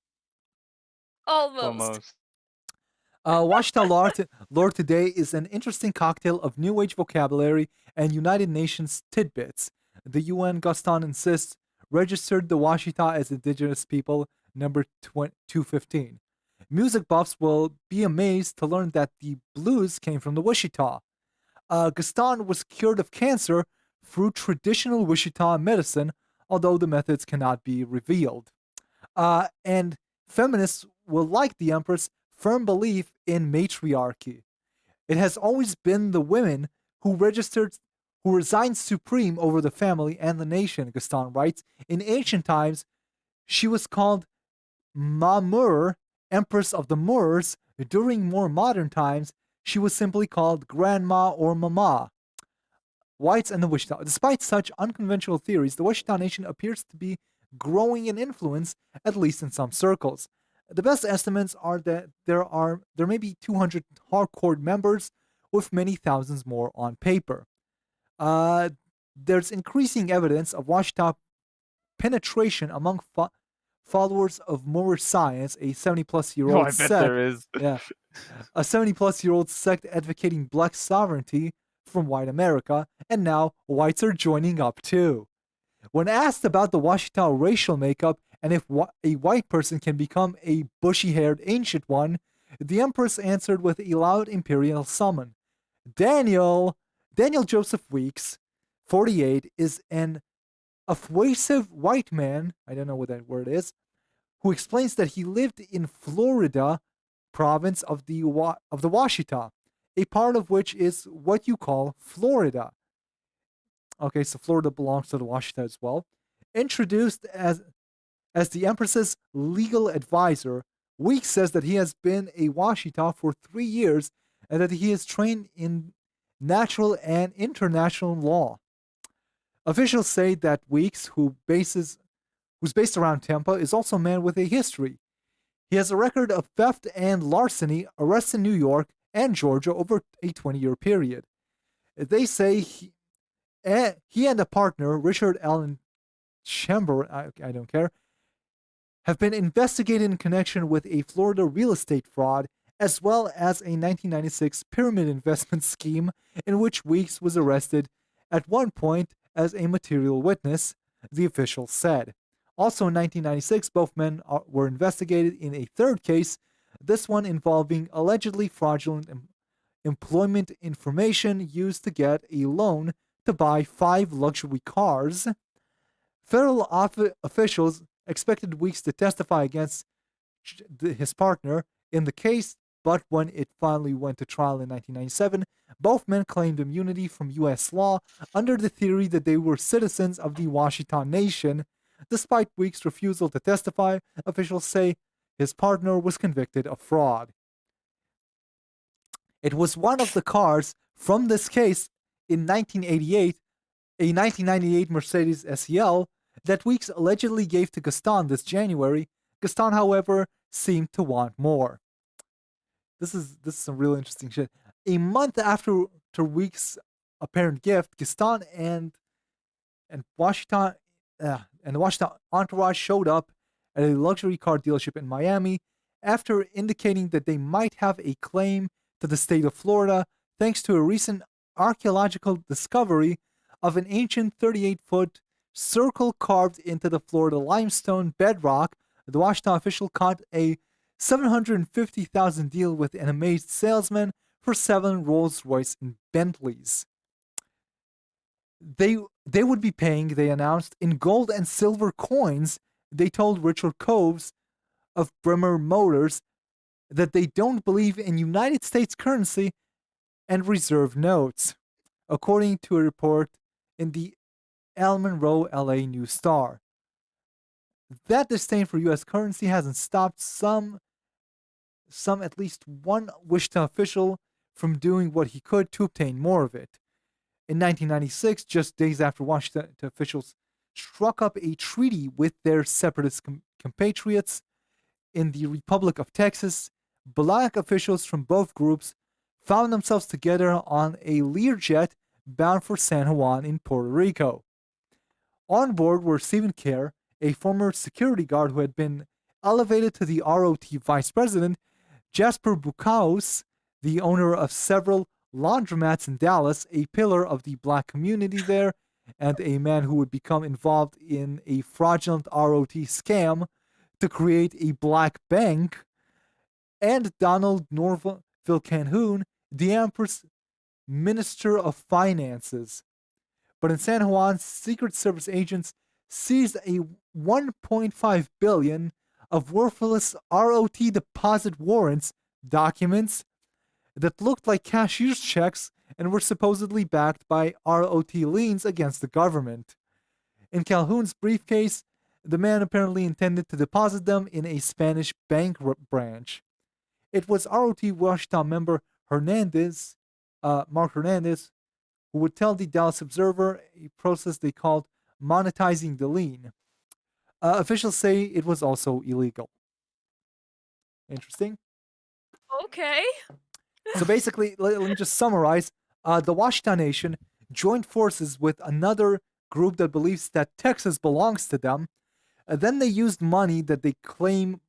Washita lore today is an interesting cocktail of New Age vocabulary and United Nations tidbits. The UN, Gaston insists, registered the Washita as indigenous people, number 215. Music buffs will be amazed to learn that the blues came from the Washita. Gaston was cured of cancer through traditional Washita medicine, although the methods cannot be revealed. And feminists will like the Empress' firm belief in matriarchy. It has always been the women who resigned supreme over the family and the nation, Gaston writes. In ancient times, she was called Mamur, Empress of the Moors. During more modern times, she was simply called Grandma or Mama. Whites and the Washita. Despite such unconventional theories, the Washita nation appears to be growing in influence, at least in some circles. The best estimates are that there may be 200 hardcore members, with many thousands more on paper. There's increasing evidence of Washita penetration among followers of Moorish science, a 70-plus-year-old sect. I bet there is. Yeah, a 70-plus-year-old sect advocating black sovereignty from white America, and now whites are joining up too. When asked about the Washita racial makeup and if a white person can become a bushy-haired ancient one, the Empress answered with a loud imperial summon. Daniel Joseph Weeks, 48, is an effusive white man, I don't know what that word is, who explains that he lived in Florida province of the Washita, a part of which is what you call Florida. Okay, so Florida belongs to the Washita as well. Introduced as the Empress's legal advisor, Weeks says that he has been a Washita for 3 years and that he is trained in natural and international law. Officials say that Weeks, who's based around Tampa, is also a man with a history. He has a record of theft and larceny, arrests in New York and Georgia over a 20-year period. They say he and a partner, Richard Allen Chamber, I don't care, have been investigated in connection with a Florida real estate fraud, as well as a 1996 pyramid investment scheme in which Weeks was arrested at one point as a material witness, the official said. Also in 1996, both men were investigated in a third case, this one involving allegedly fraudulent employment information used to get a loan to buy 5 luxury cars. Federal officials expected Weeks to testify against his partner in the case, but when it finally went to trial in 1997, both men claimed immunity from U.S. law under the theory that they were citizens of the Washita Nation. Despite Weeks' refusal to testify, officials say his partner was convicted of fraud. It was one of the cars from this case in 1988, a 1998 Mercedes SEL, that Weeks allegedly gave to Gaston this January. Gaston, however, seemed to want more. This is some real interesting shit. A month after Weeks' apparent gift, Gaston and Washita and the Washita entourage showed up at a luxury car dealership in Miami after indicating that they might have a claim to the state of Florida thanks to a recent archaeological discovery of an ancient 38-foot circle carved into the Florida limestone bedrock. The Washita official cut a $750,000 deal with an amazed salesman for 7 Rolls-Royce and Bentleys. They would be paying, they announced, in gold and silver coins. They told Richard Coves of Bremer Motors that they don't believe in United States currency and reserve notes, according to a report in the El Monroe LA News Star. That disdain for U.S. currency hasn't stopped some at least one Wichita official from doing what he could to obtain more of it. In 1996, just days after Washita officials struck up a treaty with their separatist compatriots in the Republic of Texas, black officials from both groups found themselves together on a Learjet bound for San Juan in Puerto Rico. On board were Stephen Kerr, a former security guard who had been elevated to the ROT vice president, Jasper Bucaus, the owner of several laundromats in Dallas, a pillar of the black community there, and a man who would become involved in a fraudulent ROT scam to create a black bank, and Donald Norville Calhoun, the Empress Minister of Finances. But in San Juan, Secret Service agents seized a $1.5 billion of worthless ROT deposit warrants documents that looked like cashier's checks and were supposedly backed by ROT liens against the government. In Calhoun's briefcase, the man apparently intended to deposit them in a Spanish bank branch. It was ROT Washita member Mark Hernandez, who would tell the Dallas Observer a process they called monetizing the lien. Officials say it was also illegal. Interesting. Okay. So basically, let me just summarize. The Washita Nation joined forces with another group that believes that Texas belongs to them. Then they used money that they claim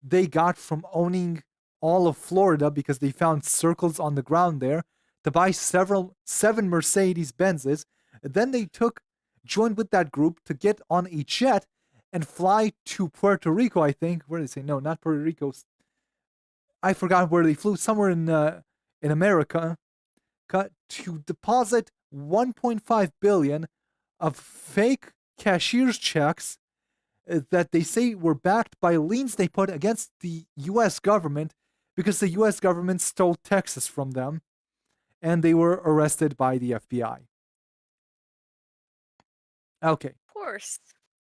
they got from owning all of Florida because they found circles on the ground there to buy 7 Mercedes Benzes. Then they took joined with that group to get on a jet and fly to Puerto Rico, I think. Where did they say? No, not Puerto Rico. I forgot where they flew. Somewhere in America, to deposit 1.5 billion of fake cashier's checks that they say were backed by liens they put against the U.S. government because the U.S. government stole Texas from them, and they were arrested by the FBI. Okay. Of course.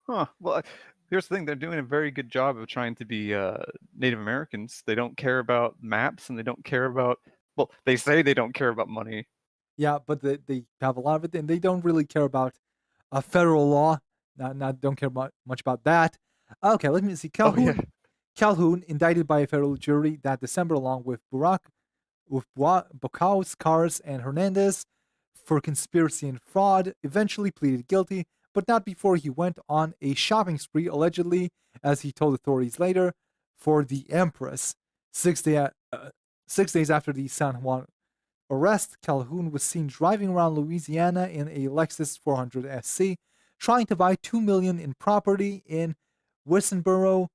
Huh. Well, here's the thing. They're doing a very good job of trying to be Native Americans. They don't care about maps, and they don't care about... Well, they say they don't care about money. Yeah, but they have a lot of it, and they don't really care about federal law. Don't care much about that. Okay, let me see. Calhoun, indicted by a federal jury that December, along with Bocaux, Cars, and Hernandez for conspiracy and fraud, eventually pleaded guilty, but not before he went on a shopping spree, allegedly, as he told authorities later, for the Empress. 6 days after the San Juan arrest, Calhoun was seen driving around Louisiana in a Lexus 400 SC, trying to buy $2 million in property in Wissenboro,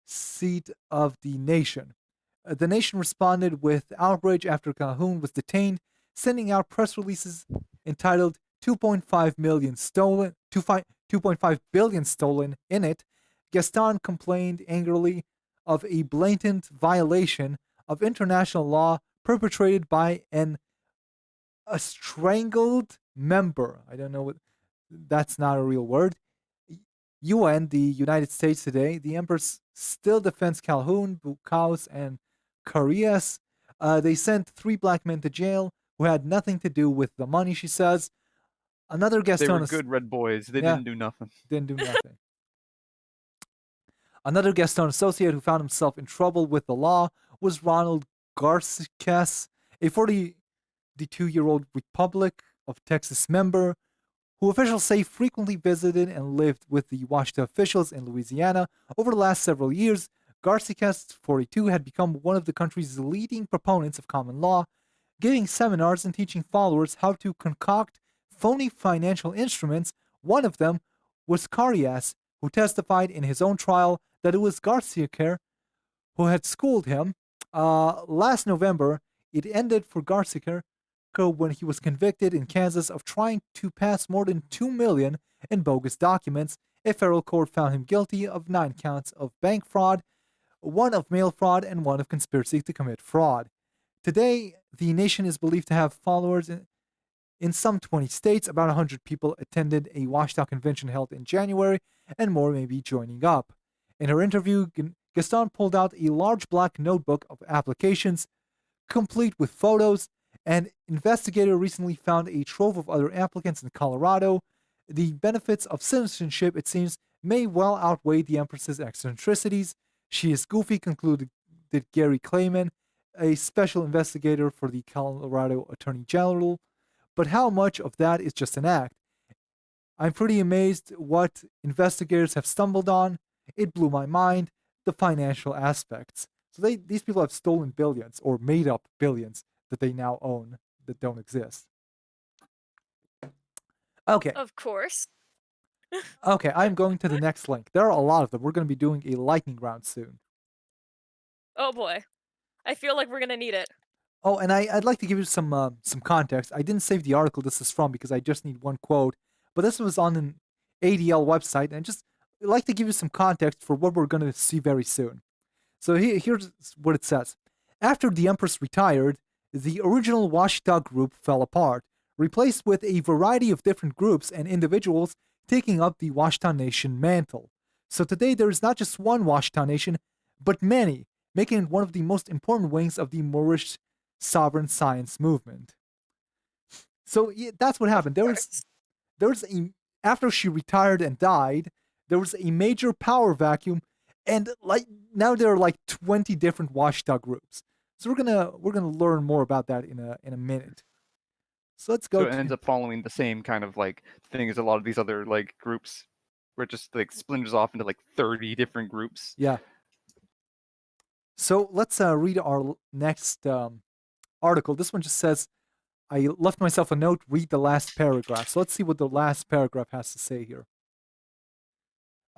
seat of the nation. The nation responded with outrage after Calhoun was detained, sending out press releases entitled 2.5 billion stolen in it. Gaston complained angrily of a blatant violation of international law perpetrated by a strangled member. I don't know what... That's not a real word. UN, the United States today, the Empress still defends Calhoun, Bocaux, and Carias. They sent 3 black men to jail who had nothing to do with the money, she says. Another Gaston... They were good red boys. They didn't do nothing. Didn't do nothing. Another Gaston associate who found himself in trouble with the law was Ronald Garces, a 42-year-old Republic of Texas member who officials say frequently visited and lived with the Washita officials in Louisiana. Over the last several years, Garces, 42, had become one of the country's leading proponents of common law, giving seminars and teaching followers how to concoct phony financial instruments. One of them was Carias, who testified in his own trial that it was Garces who had schooled him. Last November, it ended for Garces when he was convicted in Kansas of trying to pass more than $2 million in bogus documents. A federal court found him guilty of 9 counts of bank fraud, 1 of mail fraud, and 1 of conspiracy to commit fraud. Today, the nation is believed to have followers in some 20 states. About 100 people attended a Washita convention held in January, and more may be joining up. In her interview, Gaston pulled out a large black notebook of applications, complete with photos. An investigator recently found a trove of other applicants in Colorado. The benefits of citizenship, it seems, may well outweigh the Empress's eccentricities. She is goofy, concluded Gary Clayman, a special investigator for the Colorado Attorney General. But how much of that is just an act? I'm pretty amazed what investigators have stumbled on. It blew my mind, the financial aspects. So these people have stolen billions, or made up billions, that they now own that don't exist. Okay. Of course. Okay, I'm going to the next link. There are a lot of them. We're going to be doing a lightning round soon. Oh boy. I feel like we're going to need it. Oh, and I'd like to give you some context. I didn't save the article this is from because I just need one quote, but this was on an ADL website, and I'd like to give you some context for what we're going to see very soon. So here's what it says. After the Empress retired, the original Washita group fell apart, replaced with a variety of different groups and individuals taking up the Washita Nation mantle. So today there is not just one Washita Nation, but many, making it one of the most important wings of the Moorish sovereign science movement. So yeah, that's what happened. After she retired and died, there was a major power vacuum, and now there are 20 different Washita groups. So we're gonna learn more about that in a minute. So let's go. So it ends up following the same kind of thing as a lot of these other groups, where it just splinters off into 30 different groups. Yeah. So let's read our next article. This one just says, I left myself a note, read the last paragraph. So let's see what the last paragraph has to say here.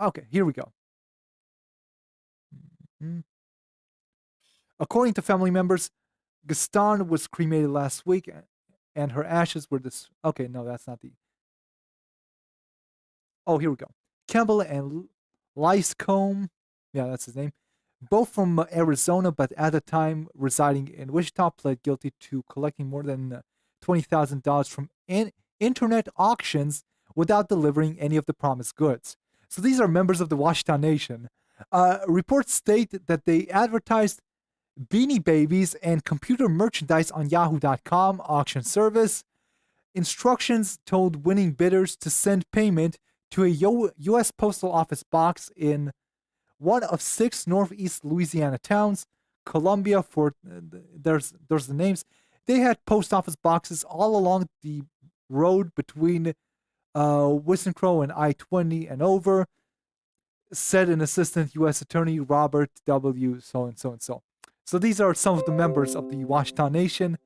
Okay, here we go. According to family members, Gaston was cremated last week, and her ashes were this. Okay, no, that's not the. Oh, here we go. Campbell and Lyscombe, yeah, that's his name, both from Arizona, but at the time residing in Wichita, pled guilty to collecting more than $20,000 from internet auctions without delivering any of the promised goods. So these are members of the Washita Nation. Reports state that they advertised Beanie Babies and computer merchandise on Yahoo.com auction service. Instructions told winning bidders to send payment to a U.S. Postal Office box in one of 6 northeast Louisiana towns. Columbia, there's the names. They had post office boxes all along the road between Wissahickon and I-20 and over, said an assistant U.S. attorney, Robert W. So and so and so. So these are some of the members of the Washita Nation,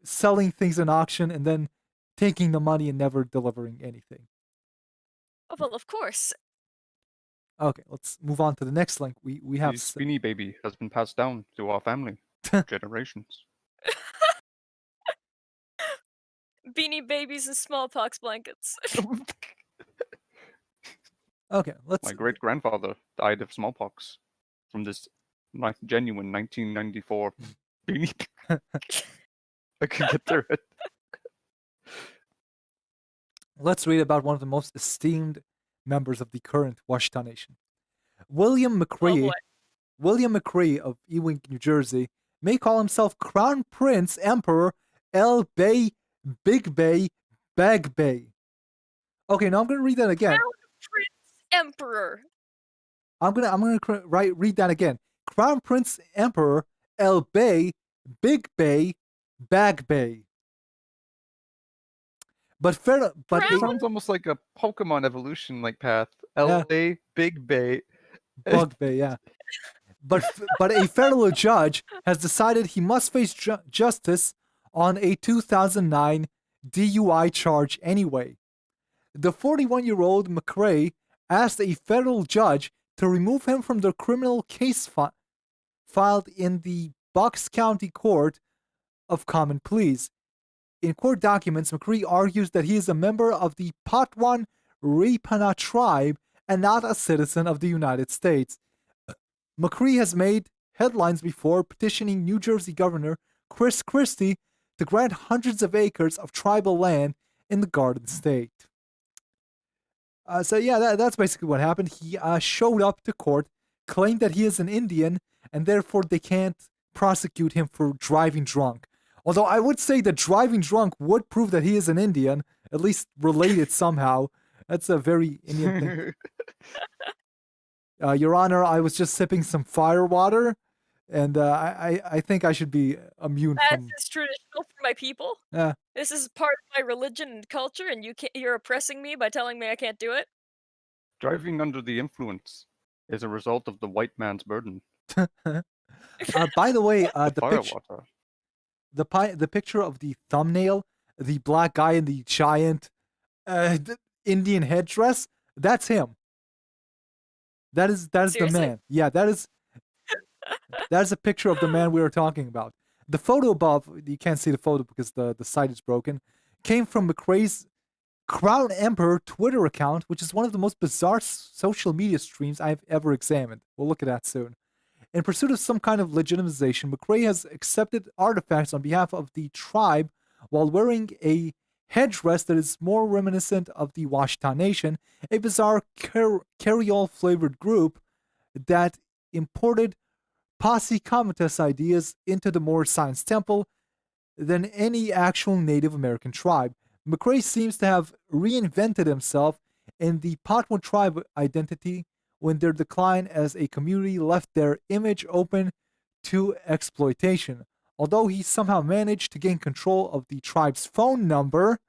selling things in auction and then taking the money and never delivering anything. Oh, well, of course. Okay, let's move on to the next link. We have The Beanie Baby has been passed down to our family generations. Beanie Babies and smallpox blankets. Okay, My great grandfather died of smallpox from this genuine 1994 beanie. I could get through it. Let's read about one of the most esteemed members of the current Washita Nation. William McCree of Ewing, New Jersey, may call himself Crown Prince Emperor El Bey Big Bay Bag Bay. Okay, now I'm gonna read that again. Crown Prince Emperor. I'm gonna read that again. Crown Prince Emperor El Bey Big Bay Bag Bay. But it sounds almost like a Pokemon evolution path. LA Big Bay. Bug Bay, yeah. But a federal judge has decided he must face justice on a 2009 DUI charge anyway. The 41-year-old McRae asked a federal judge to remove him from the criminal case filed in the Bucks County Court of Common Pleas. In court documents, McCree argues that he is a member of the Patwan Ripana tribe and not a citizen of the United States. McCree has made headlines before petitioning New Jersey Governor Chris Christie to grant hundreds of acres of tribal land in the Garden State. That's basically what happened. He showed up to court, claimed that he is an Indian, and therefore they can't prosecute him for driving drunk. Although I would say that driving drunk would prove that he is an Indian, at least related somehow. That's a very Indian thing. Your Honor, I was just sipping some fire water, and I think I should be immune from... That's traditional for my people. Yeah. This is part of my religion and culture, and you're oppressing me by telling me I can't do it? Driving under the influence is a result of the white man's burden. By the way, the picture of the thumbnail, the black guy in the giant Indian headdress, that's him. That is the man. Yeah, that is a picture of the man we were talking about. The photo above, you can't see the photo because the site is broken, came from McRae's Crown Emperor Twitter account, which is one of the most bizarre social media streams I've ever examined. We'll look at that soon. In pursuit of some kind of legitimization, McRae has accepted artifacts on behalf of the tribe while wearing a headdress that is more reminiscent of the Washita Nation, a bizarre carriole-flavored group that imported posse comitatus ideas into the more Science Temple than any actual Native American tribe. McRae seems to have reinvented himself in the Patwa tribe identity when their decline as a community left their image open to exploitation. Although he somehow managed to gain control of the tribe's phone number,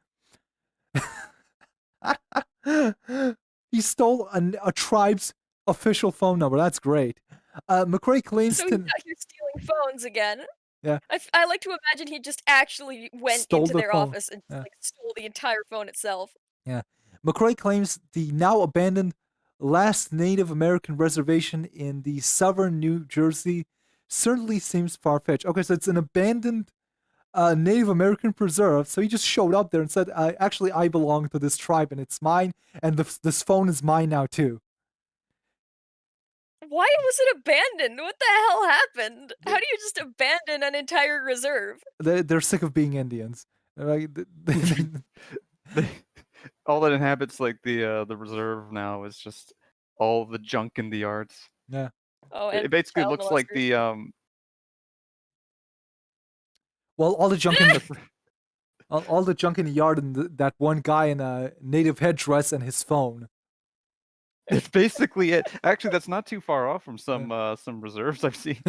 he stole a tribe's official phone number. That's great. McRae claims so he's out here stealing phones again. I like to imagine he just actually went Stole into the their phone. office and Yeah. like stole the entire phone itself. Yeah. McCrory claims the now abandoned last Native American reservation in the southern New Jersey certainly seems far-fetched. Okay, so it's an abandoned Native American preserve. So he just showed up there and said, actually, I belong to this tribe and it's mine, and this phone is mine now too. Why was it abandoned? What the hell happened? How do you just abandon an entire reserve? They're sick of being Indians. Like, all that inhabits like the reserve now is just all the junk in the yards. Yeah. Oh, It and basically child looks like the well, all the junk in the all the junk in the yard, and that one guy in a native headdress and his phone. It's basically it. Actually, that's not too far off from some reserves I've seen.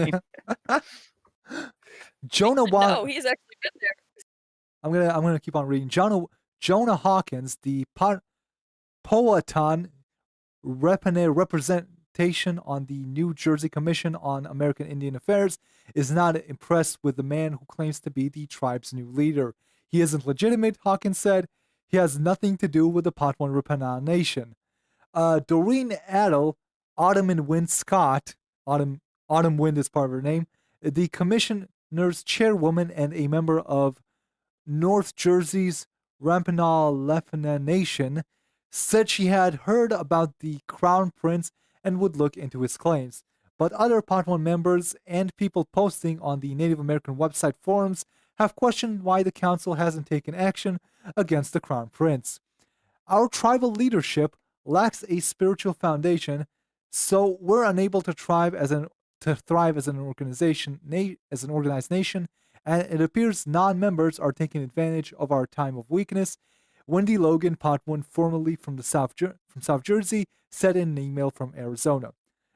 Jonah No, he's actually been there. I'm gonna keep on reading. Jonah Hawkins, the Powhatan representation on the New Jersey Commission on American Indian Affairs, is not impressed with the man who claims to be the tribe's new leader. He isn't legitimate, Hawkins said. He has nothing to do with the Patwan Ripana Nation. Doreen Adel, Autumn Wind Scott, Autumn Wind is part of her name, the commissioner's chairwoman and a member of North Jersey's Rampanaw Nation, said she had heard about the Crown Prince and would look into his claims. But other Patwan members and people posting on the Native American website forums have questioned why the council hasn't taken action against the Crown Prince. Our tribal leadership lacks a spiritual foundation, so we're unable to thrive as an organized nation, and it appears non-members are taking advantage of our time of weakness. Wendy Logan, Patwan, formerly from South Jersey, said in an email from Arizona.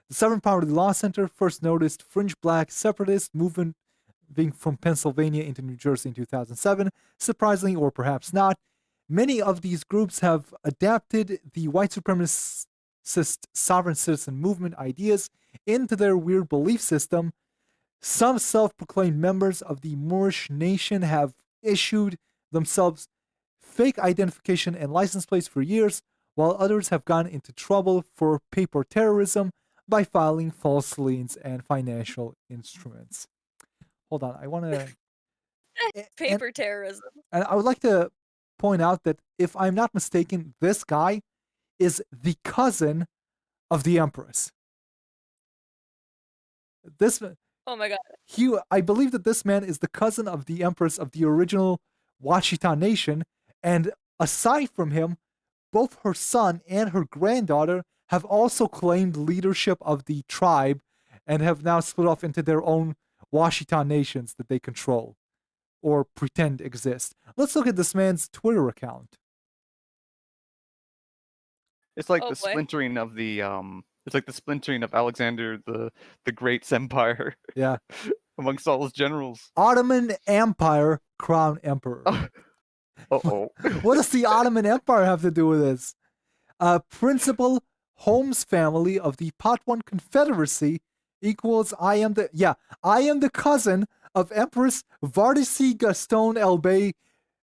The Southern Poverty Law Center first noticed fringe black separatist movement being from Pennsylvania into New Jersey in 2007. Surprisingly, or perhaps not, many of these groups have adapted the white supremacist sovereign citizen movement ideas into their weird belief system. Some self-proclaimed members of the Moorish nation have issued themselves fake identification and license plates for years, while others have gotten into trouble for paper terrorism by filing false liens and financial instruments. Hold on, I want to... Paper terrorism. And I would like to point out that, if I'm not mistaken, this guy is the cousin of the Empress. Oh my god. I believe that this man is the cousin of the Empress of the original Washita Nation, and aside from him, both her son and her granddaughter have also claimed leadership of the tribe and have now split off into their own Washita nations that they control or pretend exist. Let's look at this man's Twitter account. It's like the splintering of the it's like the splintering of Alexander the Great's empire. Yeah. Amongst all his generals. Ottoman Empire, Crown Emperor. Uh-oh. What does the Ottoman Empire have to do with this? Principal Holmes family of the Patwan Confederacy equals I am the cousin of Empress Vardisi Gaston Elbey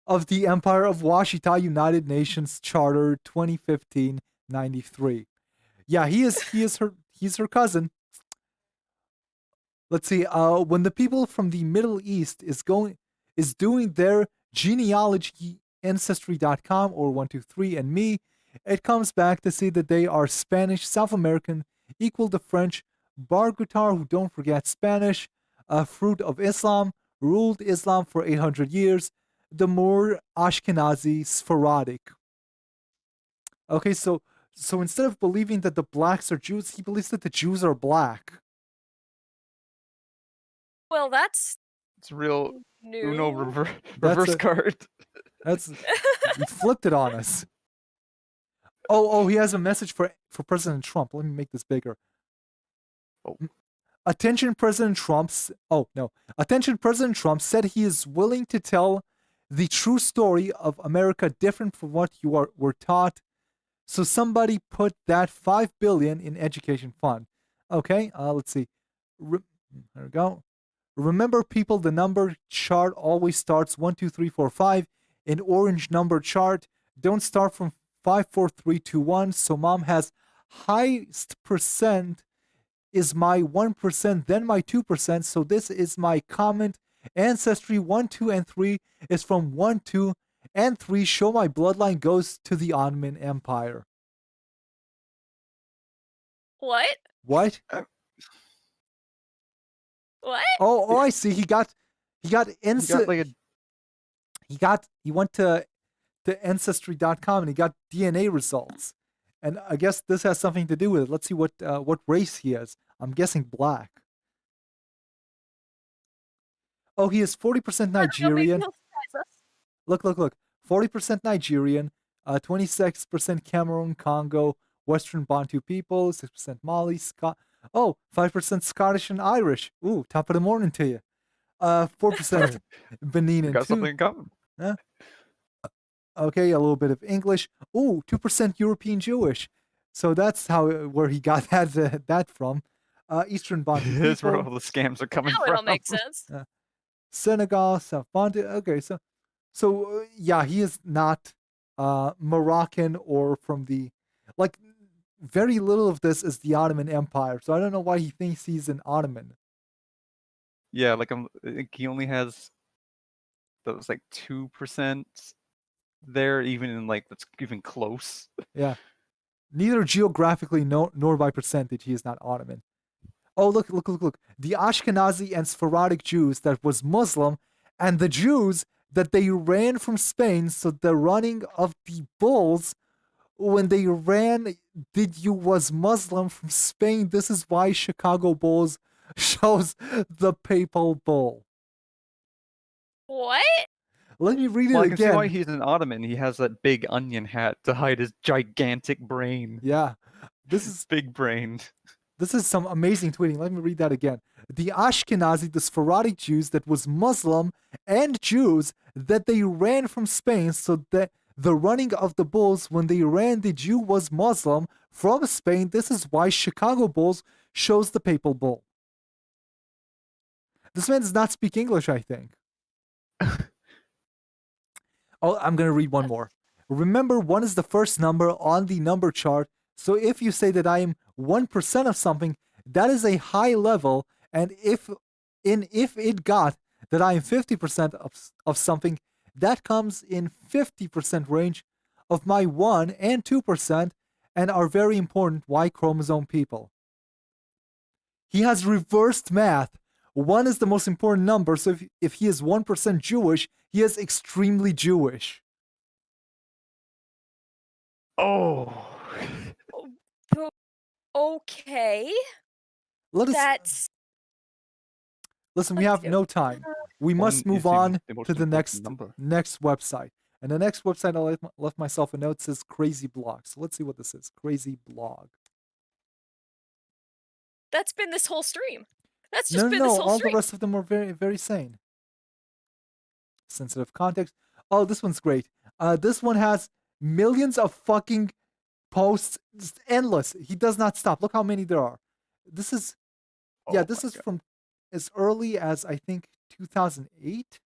of the Empire of Washita, United Nations Charter 2015-93. Yeah, he's her cousin. Let's see. When the people from the Middle East is doing their genealogy, Ancestry.com or 123andMe, it comes back to see that they are Spanish, South American, equal to French, Bargutar, who don't forget Spanish, a fruit of Islam, ruled Islam for 800 years, the more Ashkenazi, Sephardic. Okay, so instead of believing that the blacks are Jews, he believes that the Jews are black. Well, that's... It's real new. Uno reverse card. He flipped it on us. Oh, he has a message for President Trump. Let me make this bigger. Oh. Attention, President Trump. Attention, President Trump said he is willing to tell the true story of America different from what you were taught. So somebody put that $5 billion in education fund. Okay, let's see. There we go. Remember, people, the number chart always starts 1, 2, 3, 4, 5. In orange number chart, don't start from 5, 4, 3, 2, 1. So mom has highest percent is my 1%, then my 2%. So this is my comment. Ancestry 1, 2, and 3 is from 1, 2, and 3. Show my bloodline goes to the Ottoman Empire. What? What? What? Oh, I see. He went to ancestry.com and he got DNA results. And I guess this has something to do with it. Let's see what race he is. I'm guessing black. Oh, he is 40% Nigerian. Look. 40% Nigerian, 26% Cameroon, Congo, Western Bantu people, 6% Mali, 5% Scottish and Irish. Ooh, top of the morning to you. 4% Benin and got something in common. Okay, a little bit of English. Ooh, 2% European Jewish. So that's where he got that from. Eastern Bantu people. That's where all the scams are coming Now from. it'll make sense. Senegal, South Bantu. Okay, so yeah, he is not Moroccan or from the very little of this is the Ottoman Empire. So I don't know why he thinks he's an Ottoman. Yeah, he only has those 2% there, even in that's even close. Yeah. Neither geographically nor by percentage he is not Ottoman. Oh, look. The Ashkenazi and Sephardic Jews that was Muslim and the Jews that they ran from Spain. So the running of the bulls when they ran was Muslim from Spain. This is why Chicago Bulls shows the papal bull. What? Let me read it I again. can see why he's an Ottoman. He has that big onion hat to hide his gigantic brain. Yeah. This is big brained. This is some amazing tweeting. Let me read that again. The Ashkenazi, the Sephardic Jews that was Muslim and Jews that they ran from Spain, so that the running of the bulls when they ran the Jew was Muslim from Spain. This is why Chicago Bulls shows the papal bull. This man does not speak English, I think. Oh, I'm going to read one more. Remember, 1 is the first number on the number chart. So if you say that I am 1% of something, that is a high level. And if it got that I am 50% of something, that comes in 50% range of my 1 and 2% and are very important Y chromosome people. He has reversed math. 1 is the most important number, so if he is 1% Jewish, he is extremely Jewish. Oh. Okay. Listen, we have no time. We must move on to the next website. And the next website I left myself a note says Crazy Blog. So let's see what this is. Crazy Blog. That's been this whole stream. That's just been this whole all stream. the rest of them are very, very sane. Sensitive context. Oh, this one's great. This one has millions of fucking posts. It's endless. He does not stop. Look how many there are. This is from as early as I think 2008.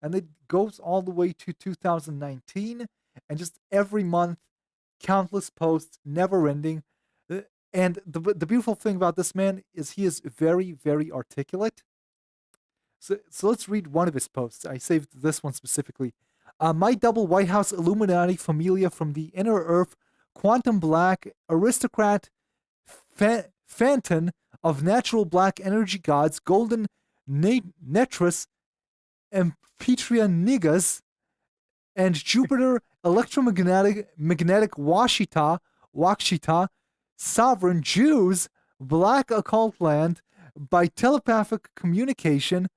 And it goes all the way to 2019. And just every month, countless posts, never ending. And the beautiful thing about this man is he is very, very articulate. So let's read one of his posts. I saved this one specifically. My double White House Illuminati familia from the inner earth, quantum black, aristocrat, phantom of natural black energy gods, golden netrus, Petria Nigas, and Jupiter electromagnetic Washita, sovereign Jews, black occult land, by telepathic communication,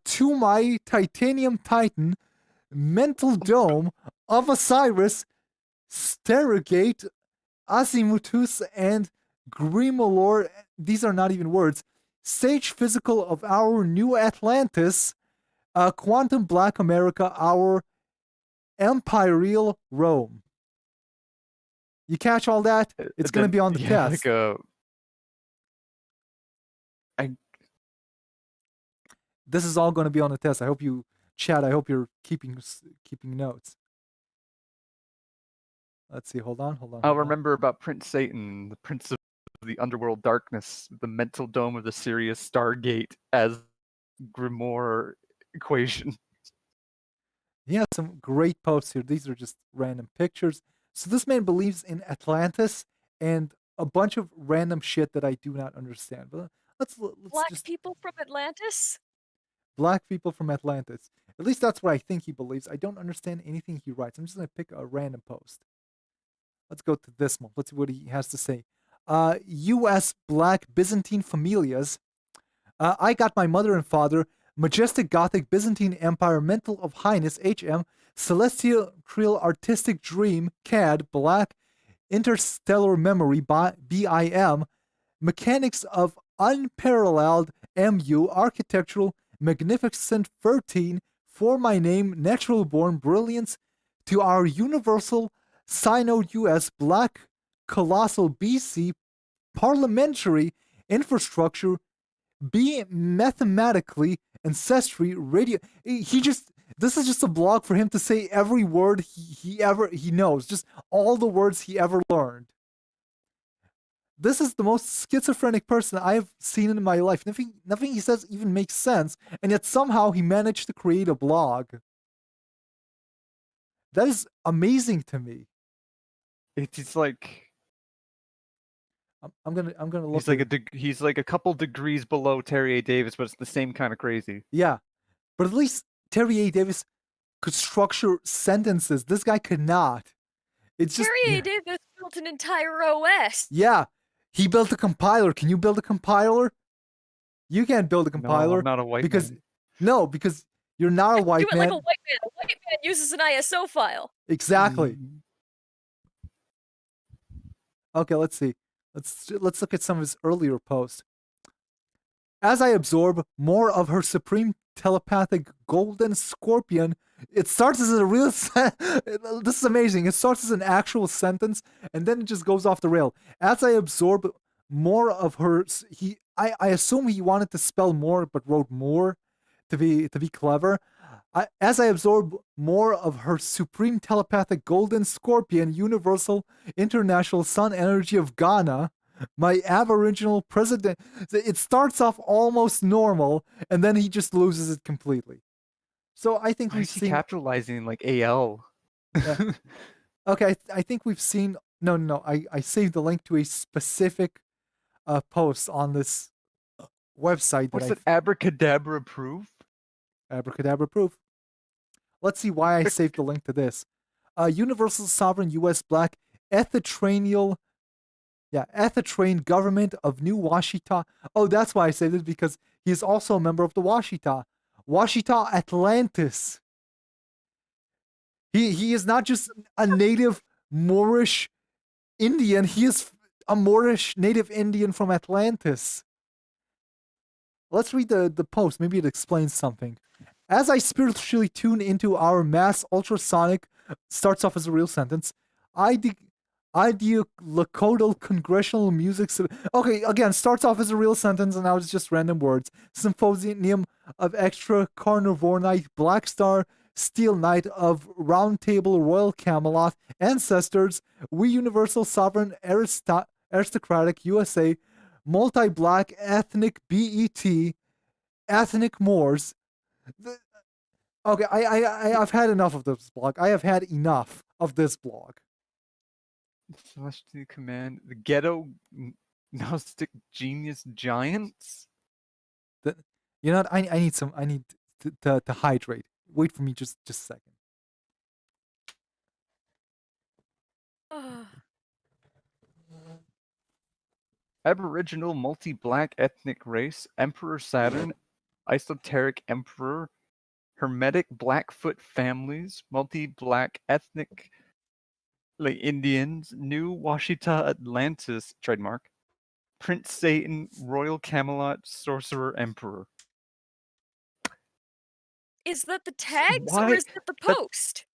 to my titanium titan, mental dome of Osiris, Stargate, Azimuthus, and Grimolor. These are not even words. Sage physical of our new Atlantis, quantum black America, our imperial Rome. You catch all that? It's going to be on the test. This is all going to be on the test. I hope you chat. I hope you're keeping notes. Let's see. Hold on. I'll remember about Prince Satan, the prince of the underworld darkness, the mental dome of the Sirius Stargate as Grimoire equation. He has some great posts here. These are just random pictures. So this man believes in Atlantis and a bunch of random shit that I do not understand. But let's Black just people from Atlantis? black people from Atlantis. At least that's what I think he believes. I don't understand anything he writes. I'm just going to pick a random post. Let's go to this one. Let's see what he has to say. U.S. Black Byzantine familias. I got my mother and father, Majestic Gothic Byzantine Empire Mental of Highness, HM, Celestial Creole Artistic Dream, CAD, Black Interstellar Memory, BIM, Mechanics of Unparalleled, MU, Architectural, Magnificent 13, For My Name, Natural Born Brilliance, to our Universal Synod US Black Colossal BC Parliamentary Infrastructure be mathematically ancestry radio. This is just a blog for him to say every word he knows, just all the words he ever learned. This is the most schizophrenic person I've seen in my life. Nothing he says even makes sense, and yet somehow he managed to create a blog. That is amazing to me. It's like I'm gonna look. He's like a couple degrees below Terry A. Davis, but it's the same kind of crazy. Yeah, but at least Terry A. Davis could structure sentences. This guy could not. It's just Terry A. Davis built an entire OS. Yeah, he built a compiler. Can you build a compiler? You can't build a compiler. No, I'm not a white man. No, because you're not a white Do it man. like a white man. A white man uses an ISO file. Exactly. Okay, let's see. Let's look at some of his earlier posts. As I absorb more of her supreme telepathic golden scorpion, it starts as a real this is amazing. It starts as an actual sentence and then it just goes off the rail. As I absorb more of her, I assume he wanted to spell more but wrote more to be clever. As I absorb more of her supreme telepathic golden scorpion, universal international sun energy of Ghana, my aboriginal president, it starts off almost normal and then he just loses it completely. So I think we've seen capitalizing like AL. Yeah. Okay, I think we've seen. No. I saved the link to a specific post on this website. What's it? Abracadabra proof. Abracadabra proof. Let's see why I saved the link to this. Universal Sovereign U.S. Black Ethitrainial. Yeah, Ethitrain Government of New Washita. Oh, that's why I saved it, because he is also a member of the Washita. Washita Atlantis. He is not just a native Moorish Indian, he is a Moorish native Indian from Atlantis. Let's read the post. Maybe it explains something. As I spiritually tune into our mass ultrasonic, starts off as a real sentence, Lakota congressional music. Okay, again, starts off as a real sentence and now it's just random words. Symposium of Extra Carnivore Night, Black Star, Steel Knight of Round Table, Royal Camelot, Ancestors, We Universal Sovereign Aristocratic USA, Multi-Black Ethnic BET, Ethnic Moors. Okay, I've had enough of this blog. I have had enough of this blog. Celestial Command, the Ghetto Gnostic Genius Giants. You know what? I need to hydrate. Wait for me just a second. Aboriginal multi-black ethnic race, Emperor Saturn, esoteric emperor, hermetic Blackfoot families, multi-black ethnic like Indians, New Washita Atlantis, trademark, Prince Satan, Royal Camelot, Sorcerer Emperor. Is that the tags or is that the post?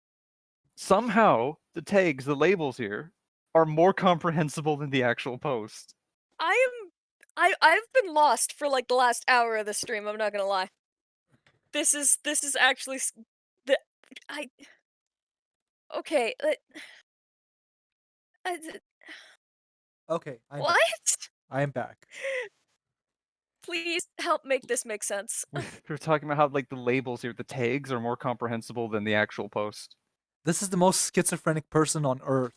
Somehow, the tags, the labels here, are more comprehensible than the actual post. I've been lost for like the last hour of the stream, I'm not gonna lie. This is actually the I. Okay. Okay, I'm back. What? I am back. Please help make this make sense. We're talking about how like the labels here, the tags are more comprehensible than the actual post. This is the most schizophrenic person on earth.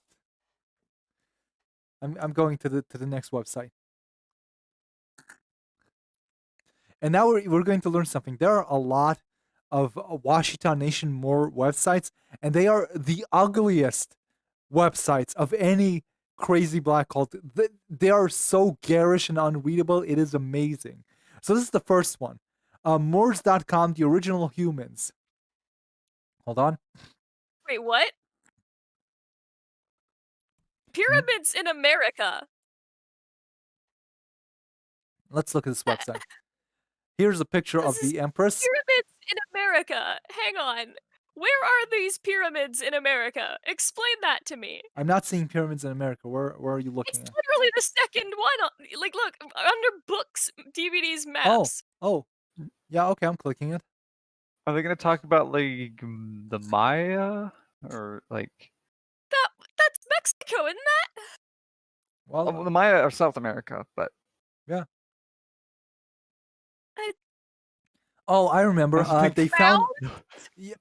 I'm going to the next website. And now we're going to learn something. There are a lot of Washita Nation more websites, and they are the ugliest websites of any crazy black cult. They are so garish and unreadable. It is amazing. So this is the first one. Moors.com, the original humans. Hold on. Wait, what? Pyramids in America. Let's look at this website. Here's a picture of the Empress. Pyramids in America. Hang on. Where are these pyramids in America? Explain that to me. I'm not seeing pyramids in America. Where are you looking It's at? literally the second one. Like, look, under books, DVDs, maps. Oh. Yeah, okay, I'm clicking it. Are they going to talk about like the Maya or like That's Mexico, isn't that? Well, the Maya are South America, but yeah. Oh, I remember. They found.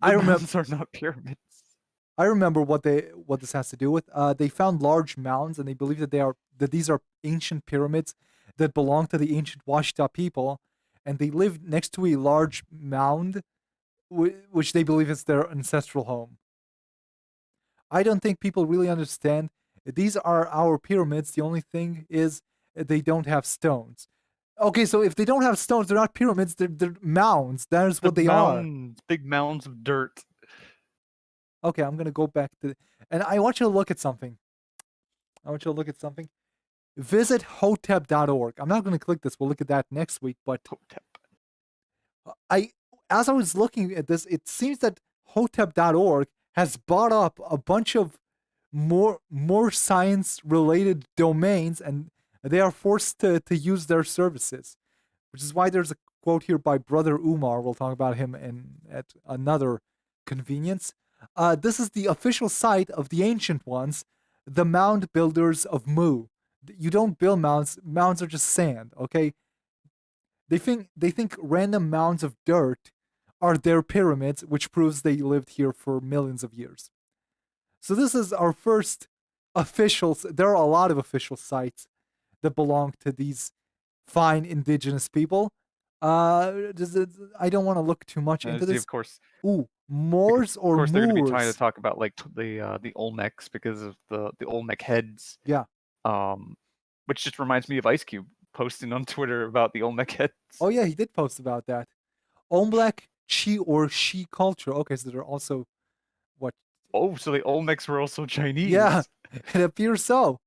I remember. Mounds are not pyramids. I remember what this has to do with. They found large mounds, and they believe that these are ancient pyramids that belong to the ancient Washita people, and they live next to a large mound, which they believe is their ancestral home. I don't think people really understand. These are our pyramids. The only thing is they don't have stones. Okay, so if they don't have stones, they're not pyramids. They're mounds. That's what they are. Big mounds of dirt. Okay, I'm gonna go back to, and I want you to look at something. Visit hotep.org. I'm not gonna click this. We'll look at that next week. But Hotep. As I was looking at this, it seems that hotep.org has bought up a bunch of more science-related domains, and they are forced to use their services, which is why there's a quote here by Brother Umar. We'll talk about him at another convenience. This is the official site of the ancient ones, the mound builders of Mu. You don't build mounds. Mounds are just sand, okay? They think random mounds of dirt are their pyramids, which proves they lived here for millions of years. So this is our first official. There are a lot of official sites that belong to these fine indigenous people. I don't want to look too much into this. Of course. Ooh, Moors or Moors? Of course, they're going to be trying to talk about like the Olmecs because of the Olmec heads. Yeah. Which just reminds me of Ice Cube posting on Twitter about the Olmec heads. Oh yeah, he did post about that. Olmec Chi or Shi culture. Okay, so they're also what? Oh, so the Olmecs were also Chinese. Yeah, it appears so.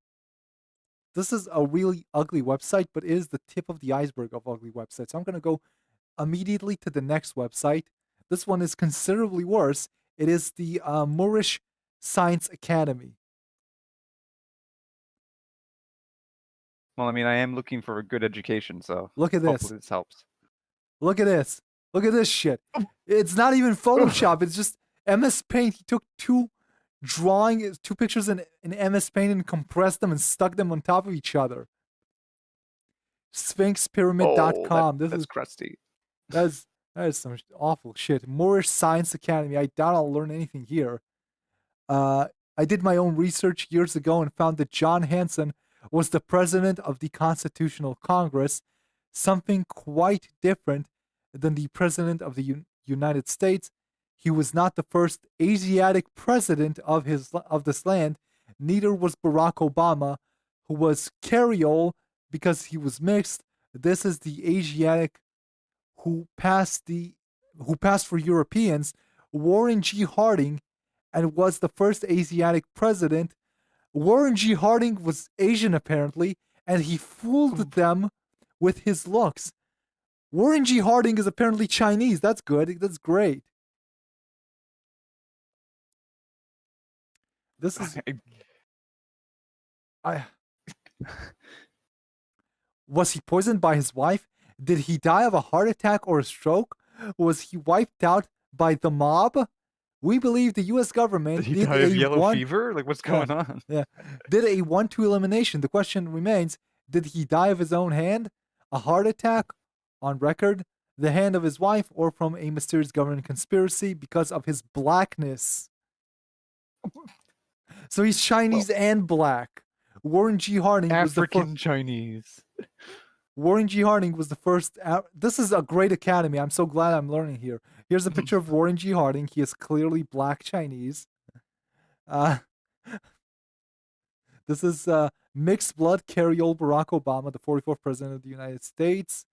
This is a really ugly website, but it is the tip of the iceberg of ugly websites. So I'm going to go immediately to the next website. This one is considerably worse. It is the Moorish Science Academy. Well, I mean, I am looking for a good education, so look at this. Hopefully this helps. Look at this. Look at this shit. It's not even Photoshop. It's just MS Paint. He took two pictures in MS Paint and compressed them and stuck them on top of each other. SphinxPyramid.com. Oh, that's crusty. That is some awful shit. Moorish Science Academy. I doubt I'll learn anything here. I did my own research years ago and found that John Hanson was the president of the Constitutional Congress, something quite different than the president of the United States. He was not the first Asiatic president of this land. Neither was Barack Obama, who was Creole because he was mixed. This is the Asiatic who passed for Europeans. Warren G. Harding, and was the first Asiatic president. Warren G. Harding was Asian apparently, and he fooled them with his looks. Warren G. Harding is apparently Chinese. That's good. That's great. This is. Was he poisoned by his wife? Did he die of a heart attack or a stroke? Was he wiped out by the mob? We believe the U.S. government Did he did die of a yellow one. fever? Like, what's going on? Yeah, did a 1-2 elimination. The question remains: did he die of his own hand, a heart attack, on record, the hand of his wife, or from a mysterious government conspiracy because of his blackness? So he's Chinese and black. Warren G. Harding was the first. African Chinese. Warren G. Harding was the first. This is a great academy. I'm so glad I'm learning here. Here's a picture of Warren G. Harding. He is clearly black Chinese. This is mixed blood Carriole Barack Obama, the 44th president of the United States.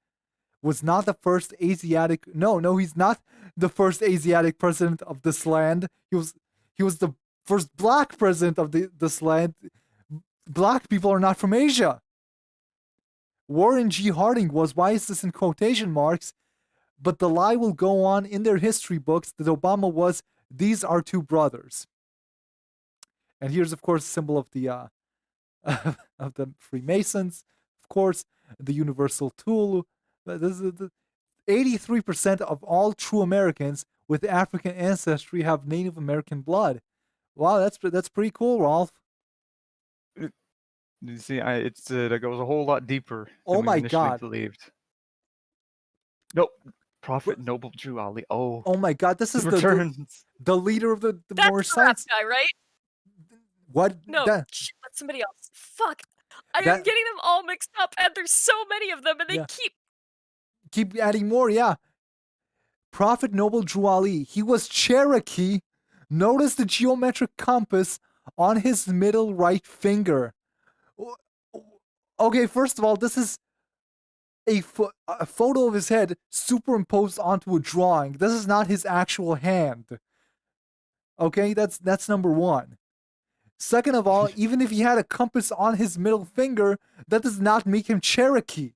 Was not the first Asiatic. No, he's not the first Asiatic president of this land. He was the first black president of this land. Black people are not from Asia. Warren G. Harding was, why is this in quotation marks? But the lie will go on in their history books that Obama was, these are two brothers. And here's, of course, a symbol of the of the Freemasons, of course, the universal tool. This is 83% of all true Americans with African ancestry have Native American blood. Wow, that's pretty cool, Rolf. You see, that goes a whole lot deeper than Oh we my initially God. believed. Nope. Prophet Noble Drew Ali. Oh my God, this is the leader of the That's Moorish the rap science. guy, right? What? No, That- that's somebody else. Fuck. I am That- getting them all mixed up, and there's so many of them, and they Yeah. keep. Keep adding more, yeah. Prophet Noble Drew Ali. He was Cherokee. Notice the geometric compass on his middle right finger. Okay, first of all, this is a photo of his head superimposed onto a drawing. This is not his actual hand. Okay, that's number one. Second of all, even if he had a compass on his middle finger, that does not make him Cherokee.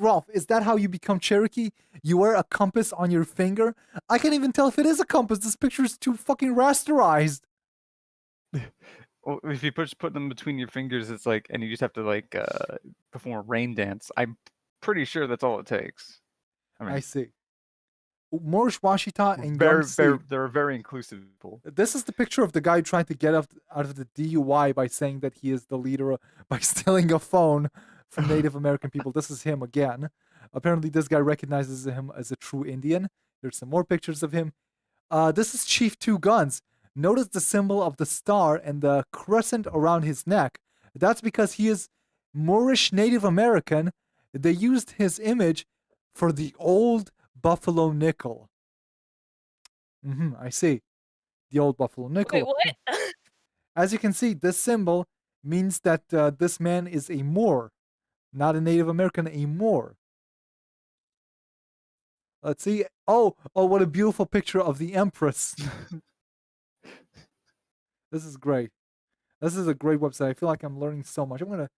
Rolf, is that how you become Cherokee? You wear a compass on your finger? I can't even tell if it is a compass. This picture is too fucking rasterized. Well, if you put them between your fingers, it's like, and you just have to perform a rain dance. I'm pretty sure that's all it takes. I see. Moorish Washita and Young Seed. They're very inclusive people. This is the picture of the guy trying to get out of the DUI by saying that he is the leader by stealing a phone from Native American people. This is him again. Apparently, this guy recognizes him as a true Indian. There's some more pictures of him. This is Chief Two Guns. Notice the symbol of the star and the crescent around his neck. That's because he is Moorish Native American. They used his image for the old Buffalo nickel. I see. The old Buffalo nickel. Wait, what? As you can see, this symbol means that this man is a Moor, not a Native American, a Moor. Let's see. Oh, what a beautiful picture of the Empress. This is great. This is a great website. I feel like I'm learning so much. I'm going to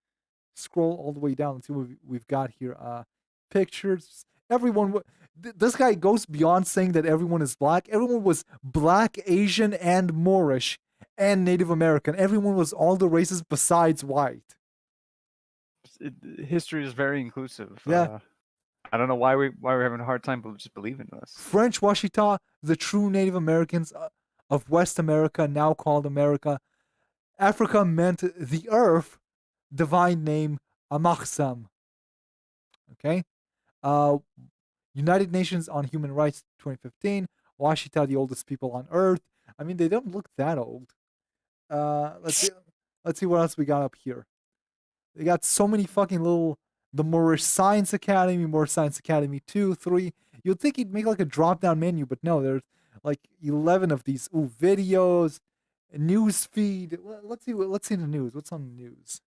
scroll all the way down and see what we've got here. Pictures. Everyone, this guy goes beyond saying that everyone is black. Everyone was black, Asian, and Moorish, and Native American. Everyone was all the races besides white. History is very inclusive. Yeah. I don't know why we're having a hard time just believing this. French Washita, the true Native Americans of West America, now called America. Africa meant the earth, divine name Amaxam. Okay? United Nations on Human Rights 2015. Washita, the oldest people on earth. I mean, they don't look that old. Let's see what else we got up here. They got so many fucking little, the Moorish Science Academy, Moorish Science Academy 2, 3. You'd think he'd make like a drop-down menu, but no, there's like 11 of these. Ooh, videos, news feed. Let's see the news. What's on the news?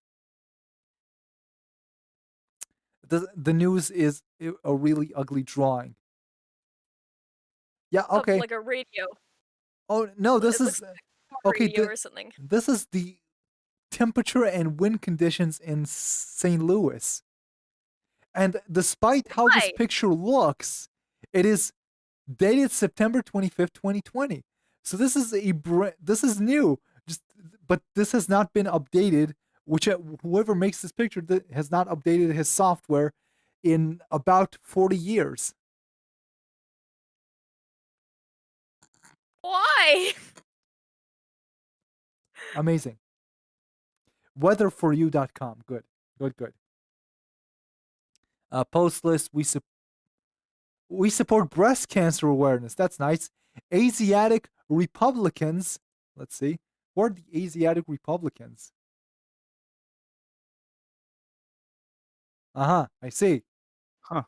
The news is a really ugly drawing. Yeah, okay. Like a radio. Oh, no, this is okay. Radio or something. This is the temperature and wind conditions in St. Louis. And despite how this picture looks, it is dated September 25th, 2020. So this is new. But this has not been updated. Whoever makes this picture has not updated his software in about 40 years. Why? Amazing. Weatherforyou.com. Good. Good, good. Post list. We support breast cancer awareness. That's nice. Asiatic Republicans. Let's see. What are the Asiatic Republicans? I see. Huh.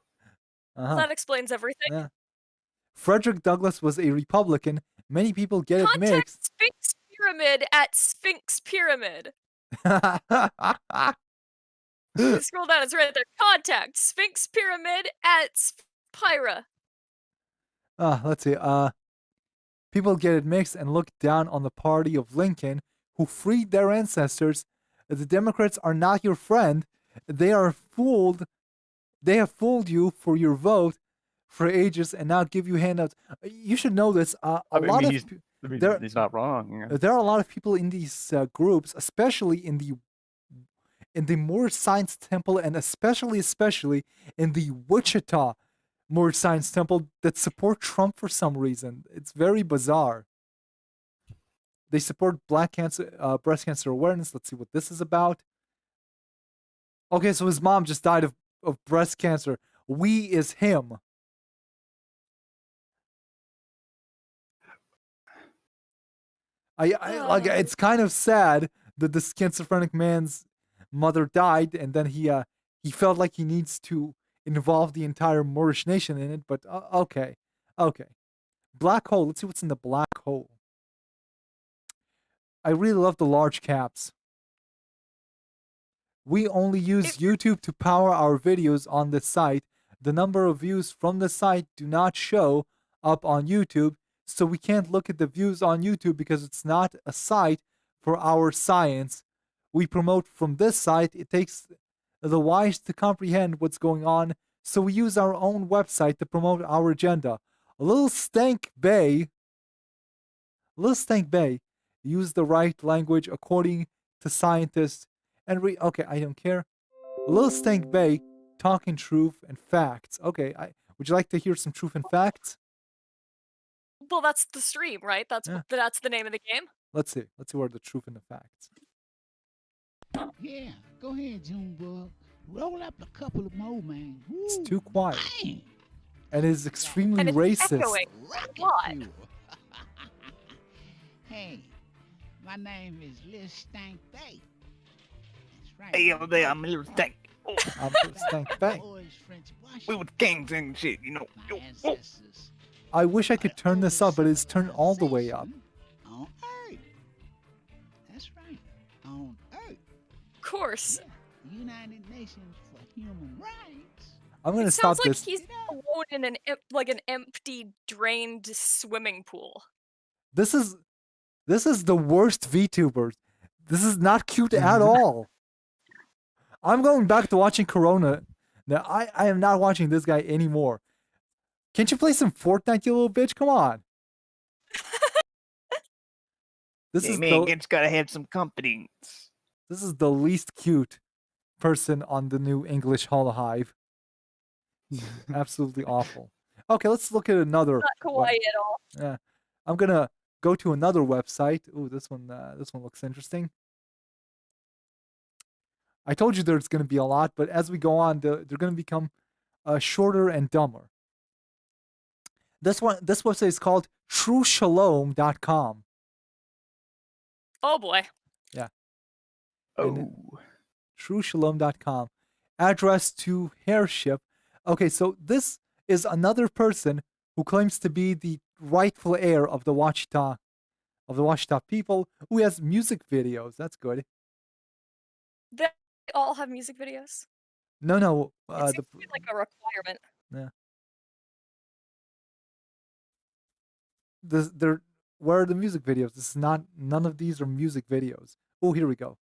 That explains everything. Yeah. Frederick Douglass was a Republican. Many people get it Contact mixed. Sphinx Pyramid at Sphinx Pyramid. You scroll down, it's right there. Contact Sphinx Pyramid at Spira. Let's see. People get it mixed and look down on the party of Lincoln, who freed their ancestors. The Democrats are not your friend. They are fooled. They have fooled you for your vote for ages and now give you handouts. You should know this. He's not wrong. There are a lot of people in these groups, especially in the Moorish Science Temple, and especially in the Wichita Moorish Science Temple, that support Trump for some reason. It's very bizarre. They support breast cancer awareness. Let's see what this is about. Okay, so his mom just died of breast cancer. We is him. Like, it's kind of sad that this schizophrenic man's mother died, and then he felt like he needs to involve the entire Moorish nation in it. But okay. Black hole. Let's see what's in the black hole. I really love the large caps. We only use YouTube to power our videos on this site. The number of views from the site do not show up on YouTube, so we can't look at the views on YouTube because it's not a site for our science. We promote from this site. It takes the wise to comprehend what's going on, so we use our own website to promote our agenda. Little Stank Bay use the right language according to scientists and okay, I don't care. Little Stank Bay talking truth and facts. Okay, would you like to hear some truth and facts? Well, that's the stream, right? That's the name of the game. Let's see what are the truth and the facts. Yeah, go ahead, Junebug. Roll up a couple of more, man. It's too quiet. Dang. And it's extremely and it's racist. Echoing. What? Hey, my name is Lil Stank Bay. That's right. Hey, everybody, I'm Lil Stank. Oh. I'm Lil Stank Bay. We were kings and shit, you know. Oh. I wish I could turn this up, but it's turned all the way up. On Earth. That's right. On Earth. Of course. Yeah. United Nations for Human Rights. I'm gonna stop this. Sounds like he's alone in an empty, drained swimming pool. This is the worst VTuber. This is not cute at all. I'm going back to watching Corona. Now I am not watching this guy anymore. Can't you play some Fortnite, you little bitch? Come on. It's gotta have some company. This is the least cute person on the new English Holohive. Absolutely awful. Okay, let's look at another. Not kawaii at all. Yeah, I'm gonna go to another website. Ooh, this one looks interesting. I told you there's gonna be a lot, but as we go on, they're gonna become shorter and dumber. This website is called TrueShalom.com. Oh boy. Yeah. Oh. TrueShalom.com. Address to Hairship. Okay, so this is another person who claims to be the rightful heir of the Washita people, who has music videos. That's good. They all have music videos. No. It seems to be like a requirement. Yeah. Where are the music videos? This is not. None of these are music videos. Oh, here we go.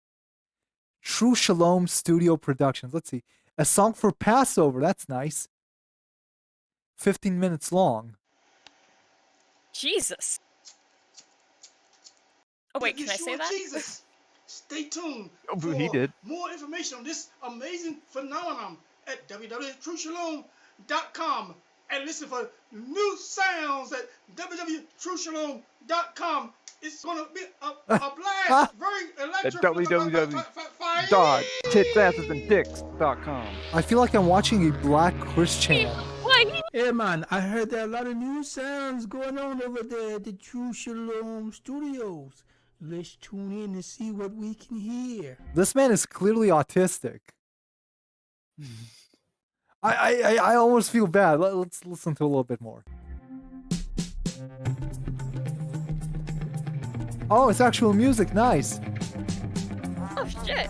True Shalom Studio Productions. Let's see. A song for Passover. That's nice. 15 minutes long. Jesus. Oh wait, can I say that? Jesus. Stay tuned for he did. more information on this amazing phenomenon at www.trueshalom.com. and listen for new sounds at www.trueshalom.com. It's gonna be a blast, very At electric. www.titsassesanddicks.com. I feel like I'm watching a black Christian. Hey man, I heard there are a lot of new sounds going on over there at the True Shalom Studios. Let's tune in and see what we can hear. This man is clearly autistic. I almost feel bad. Let's listen to a little bit more. Oh, it's actual music. Nice. Oh shit.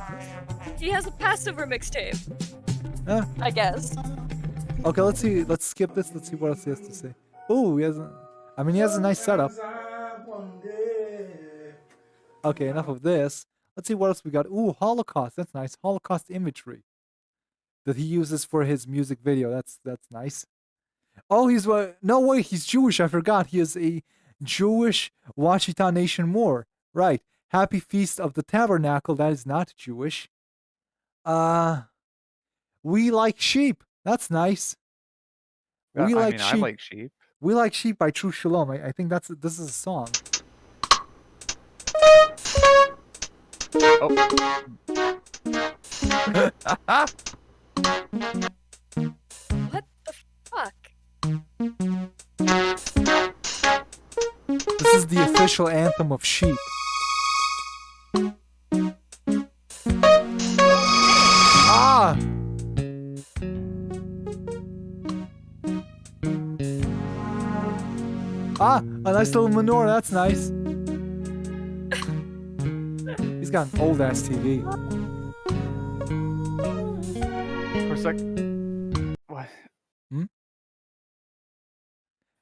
He has a Passover mixtape. Huh? I guess. Okay, let's see. Let's skip this. Let's see what else he has to say. Ooh, he has a nice setup. Okay, enough of this. Let's see what else we got. Ooh, Holocaust. That's nice. Holocaust imagery that he uses for his music video. That's nice. Oh, he's no way. He's Jewish. I forgot. He is a Jewish Washita Nation Moor. Right. Happy Feast of the Tabernacle. That is not Jewish. We like sheep. That's nice. We like sheep. I like sheep. We like sheep by True Shalom. I think this is a song. Oh. What the fuck? This is the official anthem of sheep. Ah! Ah, a nice little menorah. That's nice. He's got an old ass TV. For a sec. What? Hmm?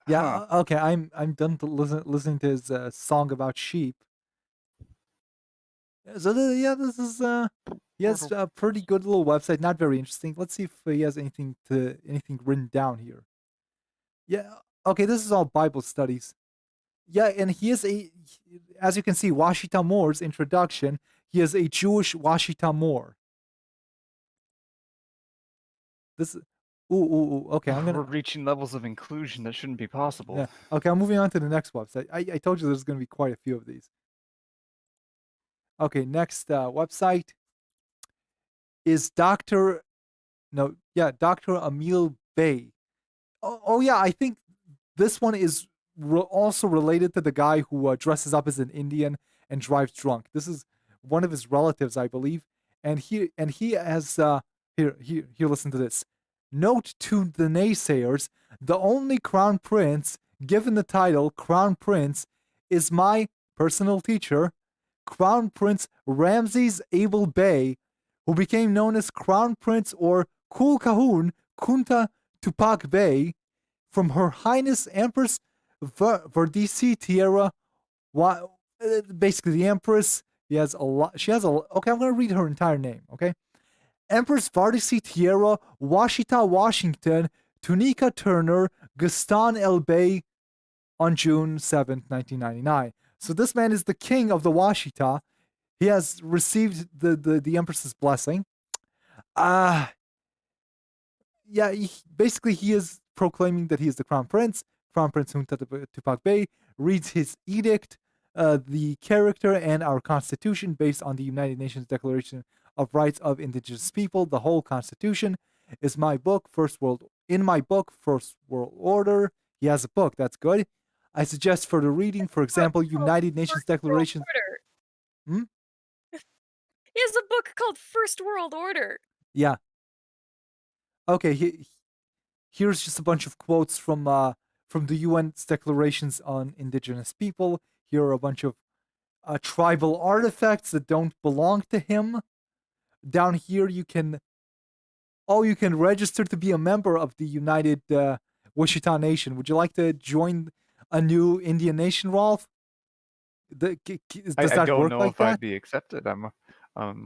Yeah. Okay. I'm done listening to his song about sheep. So this is he has a pretty good little website. Not very interesting. Let's see if he has anything written down here. Yeah. Okay. This is all Bible studies. Yeah, and he is as you can see, Washita Moor's introduction. He is a Jewish Washita Moor. This. Ooh. Okay, We're reaching levels of inclusion that shouldn't be possible. Yeah. Okay, I'm moving on to the next website. I told you there's going to be quite a few of these. Okay, next website is Dr. Emil Bey. Oh yeah, I think this one is also related to the guy who dresses up as an Indian and drives drunk. This is one of his relatives, I believe. And he has here. Listen to this. Note to the naysayers: the only crown prince given the title Crown Prince is my personal teacher, Crown Prince Ramses Abel Bey, who became known as Crown Prince or Kul Kahun Kunta Tupac Bey, from Her Highness Empress Verdisi Tierra. Basically, the Empress. She has a lot. Okay, I'm going to read her entire name. Okay, Empress Verdisi Tierra, Washita, Washington, Tunica Turner, Gaston El Bey, on June 7th, 1999. So this man is the king of the Washita. He has received the Empress's blessing. Yeah, basically he is proclaiming that he is the Crown Prince. Crown Prince Hunta Tupac Bey reads his edict, the character and our Constitution based on the United Nations Declaration of Rights of Indigenous People. The whole Constitution is my book, First World Order. He has a book, that's good. I suggest for the reading, for example, United Nations Declaration. Hmm? He has a book called First World Order. Yeah. Okay, here's just a bunch of quotes from the UN's declarations on indigenous people. Here are a bunch of tribal artifacts that don't belong to him. Down here, you can register to be a member of the United Washita Nation. Would you like to join a new Indian nation, Rolf? Does that don't work know like if that? I'd be accepted. I'm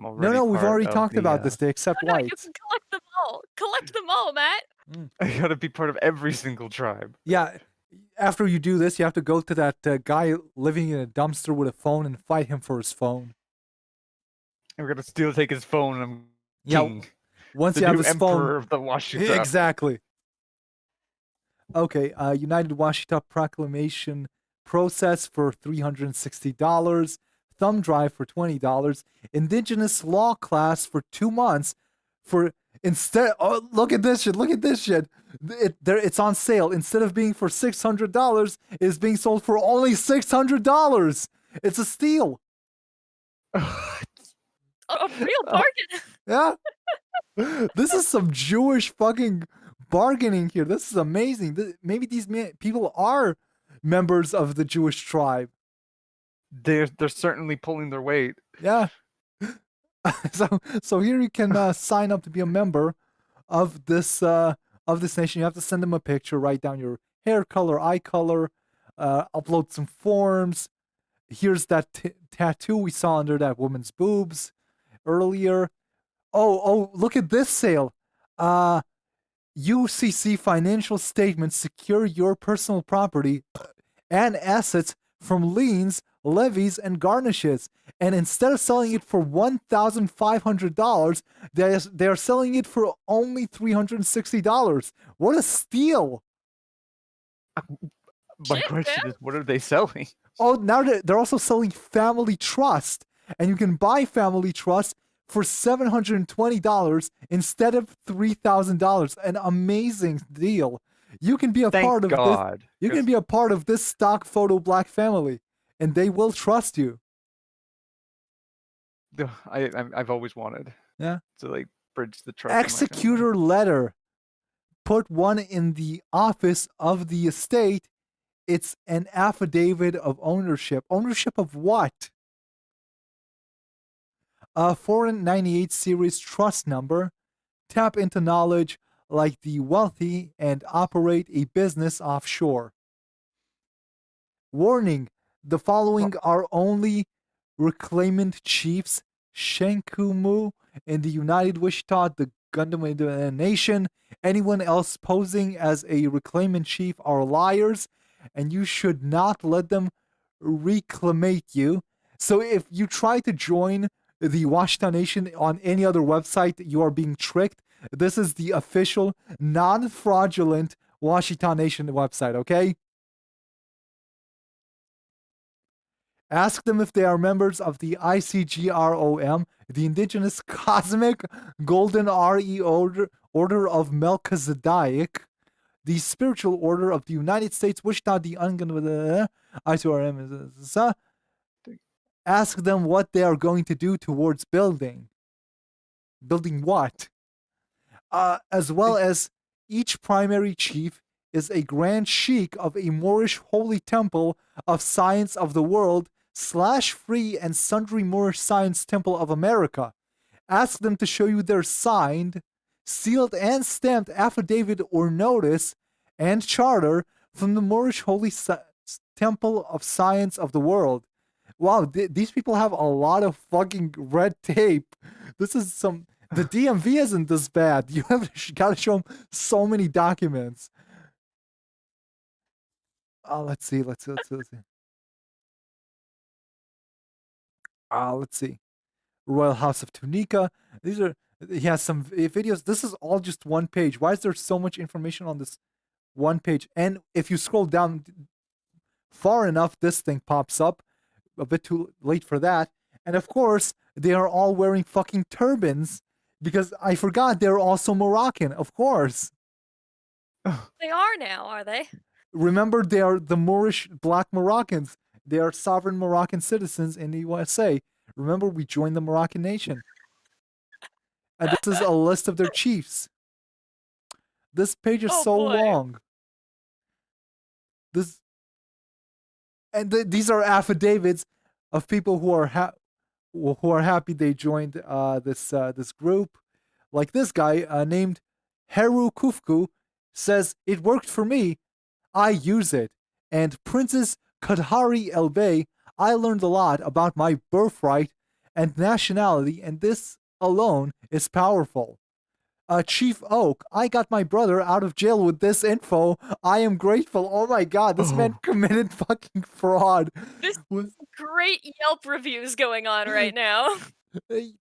already No, we've part already of talked about this. They accept No, you whites. can collect them all. Collect them all, Matt. I gotta be part of every single tribe. Yeah, after you do this, you have to go to that guy living in a dumpster with a phone and fight him for his phone. We're gonna take his phone. And Yeah, king. once The you have new his phone, emperor of the Washita. exactly. Okay, United Washita Proclamation process for $360, thumb drive for $20, Indigenous law class for 2 months for instead. Oh, look at this shit! Look at this shit! It's on sale. Instead of being for $600, it's being sold for only $600. It's a steal. A real bargain. Yeah. This is some Jewish fucking bargaining here. This is amazing. Maybe these people are members of the Jewish tribe. They're certainly pulling their weight. Yeah. So here you can sign up to be a member of this nation. You have to send them a picture, write down your hair color, eye color, upload some forms. Here's that tattoo we saw under that woman's boobs earlier. Oh, look at this sale. UCC financial statements secure your personal property and assets from liens, levies, and garnishes. And instead of selling it for $1,500, they are selling it for only $360. What a steal! My question is, what are they selling? Oh, now they're also selling family trust, and you can buy family trust for $720 instead of $3,000. An amazing deal. You can be a part of this. You can be a part of this stock photo black family, and they will trust you. I've always wanted. Yeah. To like bridge the trust. Executor letter. Put one in the office of the estate. It's an affidavit of ownership. Ownership of what? A foreign 98 series trust number. Tap into knowledge like the wealthy and operate a business offshore. Warning, the following are only reclaimant chiefs, Shankumu in the United Washita, the Gundam Nation. Anyone else posing as a reclaimant chief are liars, and you should not let them reclaimate you. So if you try to join the Washita Nation on any other website, you are being tricked. This is the official, non-fraudulent Washita Nation website, okay? Ask them if they are members of the ICGROM, the Indigenous Cosmic Golden RE Order of Melchizedek, the Spiritual Order of the United States, Wichita, the ICRM. Ask them what they are going to do towards building. Building what? As well as each primary chief is a grand sheik of a Moorish holy temple of science of the world / free and sundry Moorish science temple of America. Ask them to show you their signed, sealed, and stamped affidavit or notice and charter from the Moorish holy temple of science of the world. Wow, these people have a lot of fucking red tape. This is some... The DMV isn't this bad. You have got to show them so many documents. Let's see. Let's see. Royal House of Tunica. He has some videos. This is all just one page. Why is there so much information on this one page? And if you scroll down far enough, this thing pops up. A bit too late for that. And of course, they are all wearing fucking turbans because I forgot they're also Moroccan, of course. They are now, are they? Remember, they are the Moorish black Moroccans. They are sovereign Moroccan citizens in the USA. Remember, we joined the Moroccan nation. And this is a list of their chiefs. This page is so long. These are affidavits of people who are happy they joined this group. Like this guy named Heru Kufku says, "It worked for me. I use it." And Princess Kadhari El Bey, "I learned a lot about my birthright and nationality, and this alone is powerful." Chief Oak, "I got my brother out of jail with this info. I am grateful." Oh my god, this man committed fucking fraud. This great Yelp reviews going on right now. He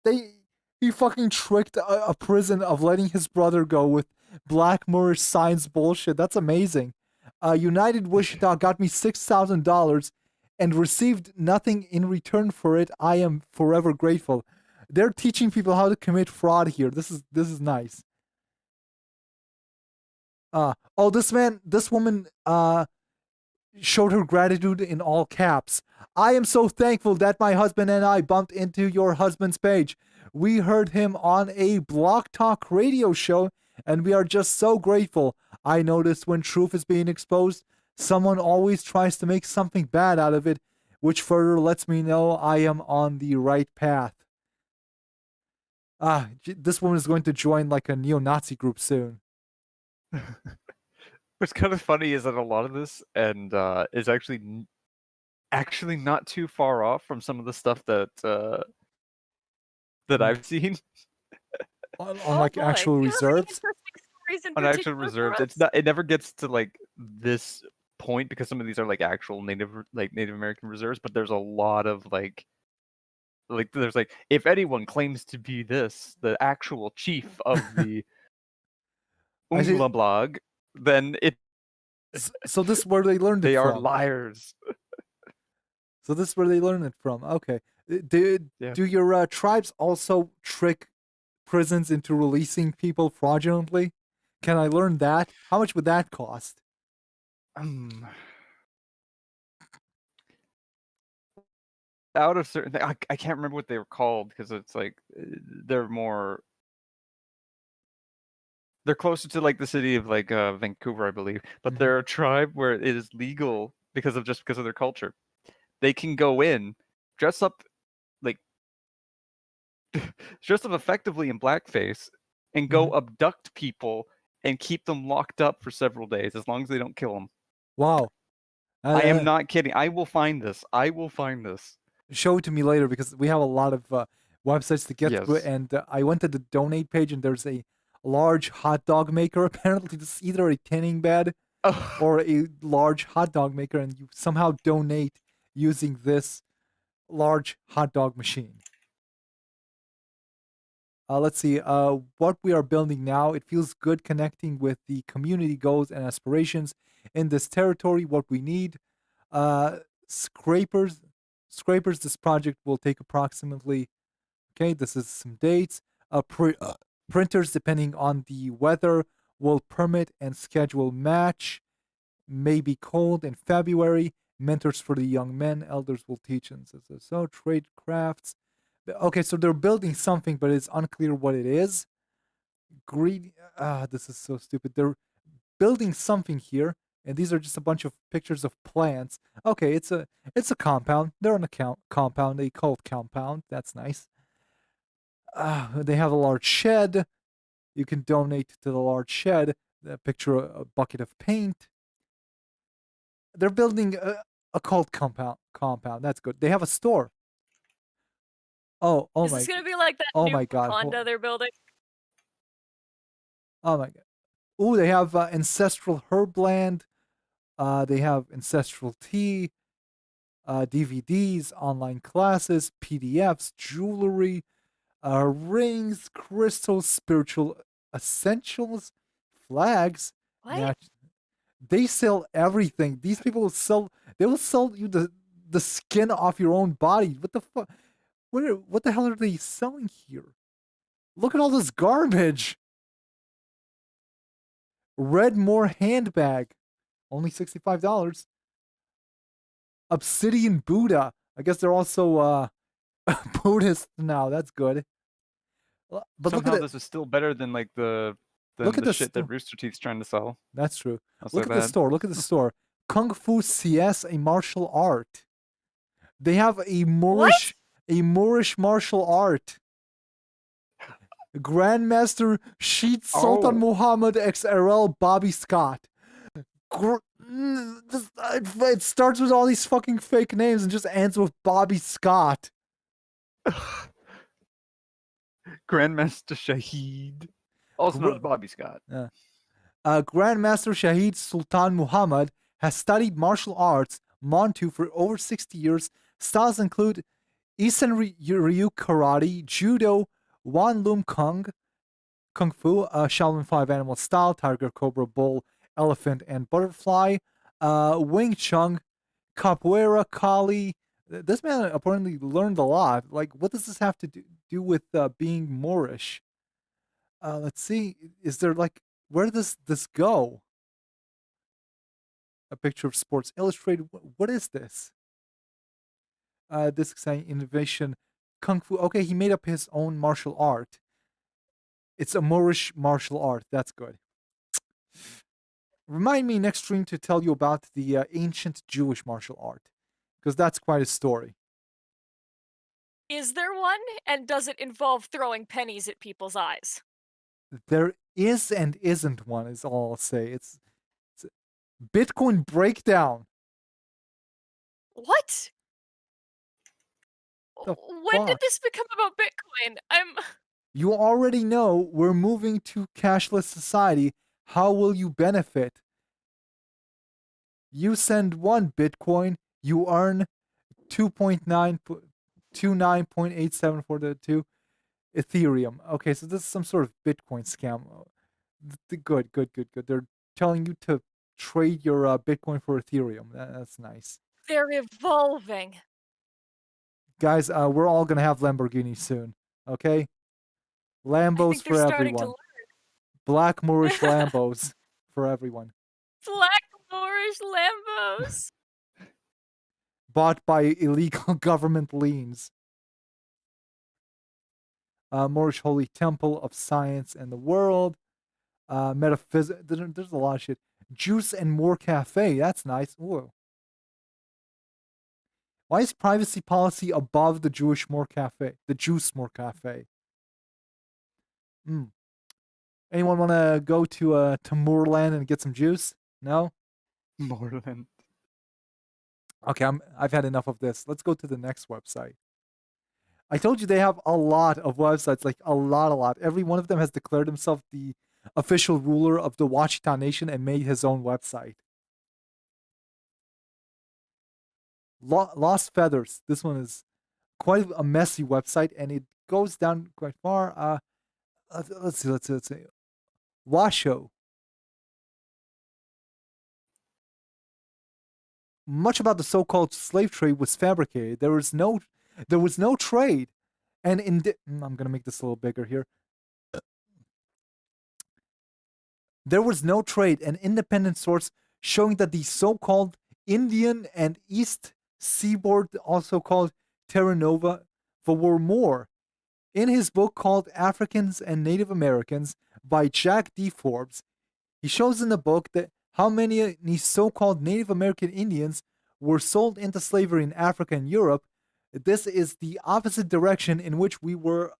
fucking tricked a prison of letting his brother go with Black Moorish science bullshit. That's amazing. United Washita got me $6,000 and received nothing in return for it. I am forever grateful. They're teaching people how to commit fraud here. This is nice. This woman showed her gratitude in all caps. I am so thankful that my husband and I bumped into your husband's page. We heard him on a Blog Talk radio show, and we are just so grateful. I noticed when truth is being exposed, someone always tries to make something bad out of it, which further lets me know I am on the right path. This woman is going to join like a neo-Nazi group soon. What's kind of funny is that a lot of this and is actually not too far off from some of the stuff that I've seen on like actual reserves. On actual reserves, it's not. It never gets to like this point because some of these are like actual Native American reserves. But there's a lot of like there's like if anyone claims to be the actual chief of the Umla blog, then it. So this is where they learned it from. They are liars. So this is where they learned it from. Okay. Do your tribes also trick prisons into releasing people fraudulently? Can I learn that? How much would that cost? Out of certain, I can't remember what they were called because it's like they're closer to like the city of like Vancouver, I believe. But they're a tribe where it is legal because of their culture. They can go in, dress up effectively in blackface, and go abduct people and keep them locked up for several days as long as they don't kill them. Wow. I am not kidding. I will find this. Show it to me later because we have a lot of websites to get through. And I went to the donate page and there's a large hot dog maker. Apparently, it's either a tanning bed or a large hot dog maker, and you somehow donate using this large hot dog machine. Let's see, what we are building now. It feels good connecting with the community goals and aspirations in this territory. What we need, scrapers. This project will take approximately, okay, this is some dates. Printers, depending on the weather, will permit and schedule match. May be cold in February. Mentors for the young men. Elders will teach. And so trade crafts. Okay, so they're building something, but it's unclear what it is. This is so stupid. They're building something here, and these are just a bunch of pictures of plants. Okay, it's a compound. They're on a compound, a cult compound. That's nice. They have a large shed. You can donate to the large shed. Picture a bucket of paint. They're building a cult compound. That's good. They have a store. Oh Is this gonna be like that new condo they're building? Oh my god. Oh, they have ancestral herbland. They have ancestral tea, DVDs, online classes, PDFs, jewelry, rings, crystals, spiritual essentials, flags. What? They sell everything. These people will sell you the skin off your own body. What the fuck? What the hell are they selling here? Look at all this garbage. Redmore handbag, only $65. Obsidian Buddha. I guess they're also Buddhist now. That's good. But somehow this is still better than like the shit that Rooster Teeth's trying to sell. That's true. Look at the store. Look at the store. Kung Fu CS, a martial art. They have a Moorish martial art. Grandmaster Sheet Sultan Muhammad XRL Bobby Scott. It starts with all these fucking fake names and just ends with Bobby Scott. Grandmaster Shaheed. Also known as Bobby Scott. Grandmaster Shaheed Sultan Muhammad has studied martial arts, Montu, for over 60 years. Styles include Isen Ryu Karate, Judo, Wan Lum Kung, Kung Fu, Shaolin 5 Animal Style, Tiger, Cobra, Bull, Elephant, and Butterfly, Wing Chun, Capoeira, Kali. This man apparently learned a lot. Like, what does this have to do with being Moorish? Let's see. Is there like, where does this go? A picture of Sports Illustrated. What is this? This exciting innovation, Kung Fu. Okay, he made up his own martial art. It's a Moorish martial art. That's good. Remind me next stream to tell you about the ancient Jewish martial art, because that's quite a story. Is there one? And does it involve throwing pennies at people's eyes? There is and isn't one, is all I'll say. It's Bitcoin breakdown. What? The When did fuck? this become about Bitcoin? You already know we're moving to cashless society. How will you benefit? You send 1 Bitcoin, you earn 29.87 for the 2 Ethereum. Okay, so this is some sort of Bitcoin scam. Good. They're telling you to trade your Bitcoin for Ethereum. That's nice. They're evolving. Guys, we're all gonna have Lamborghinis soon. Okay, I Lambos think they're for starting to everyone. learn. Black Moorish Lambos for everyone. Black Moorish Lambos. Bought by illegal government liens. Moorish Holy Temple of Science and the World. Metaphysics. There's a lot of shit. Juice and More Cafe. That's nice. Whoa. Why is privacy policy above the Jewish More Cafe? The Juice More Cafe. Anyone want to go to Moorland and get some juice? No? Moorland. Okay, I've had enough of this. Let's go to the next website. I told you they have a lot of websites, like a lot. Every one of them has declared himself the official ruler of the Washita Nation and made his own website. Lost Feathers. This one is quite a messy website, and it goes down quite far. Let's see. Washo. Much about the so-called slave trade was fabricated. There was no trade, and I'm gonna make this a little bigger here. There was no trade. An independent source showing that the so-called Indian and East Seaboard, also called Terra Nova, were more. In his book called Africans and Native Americans by Jack D. Forbes, he shows in the book that how many these so-called Native American Indians were sold into slavery in Africa and Europe. This is the opposite direction in which we were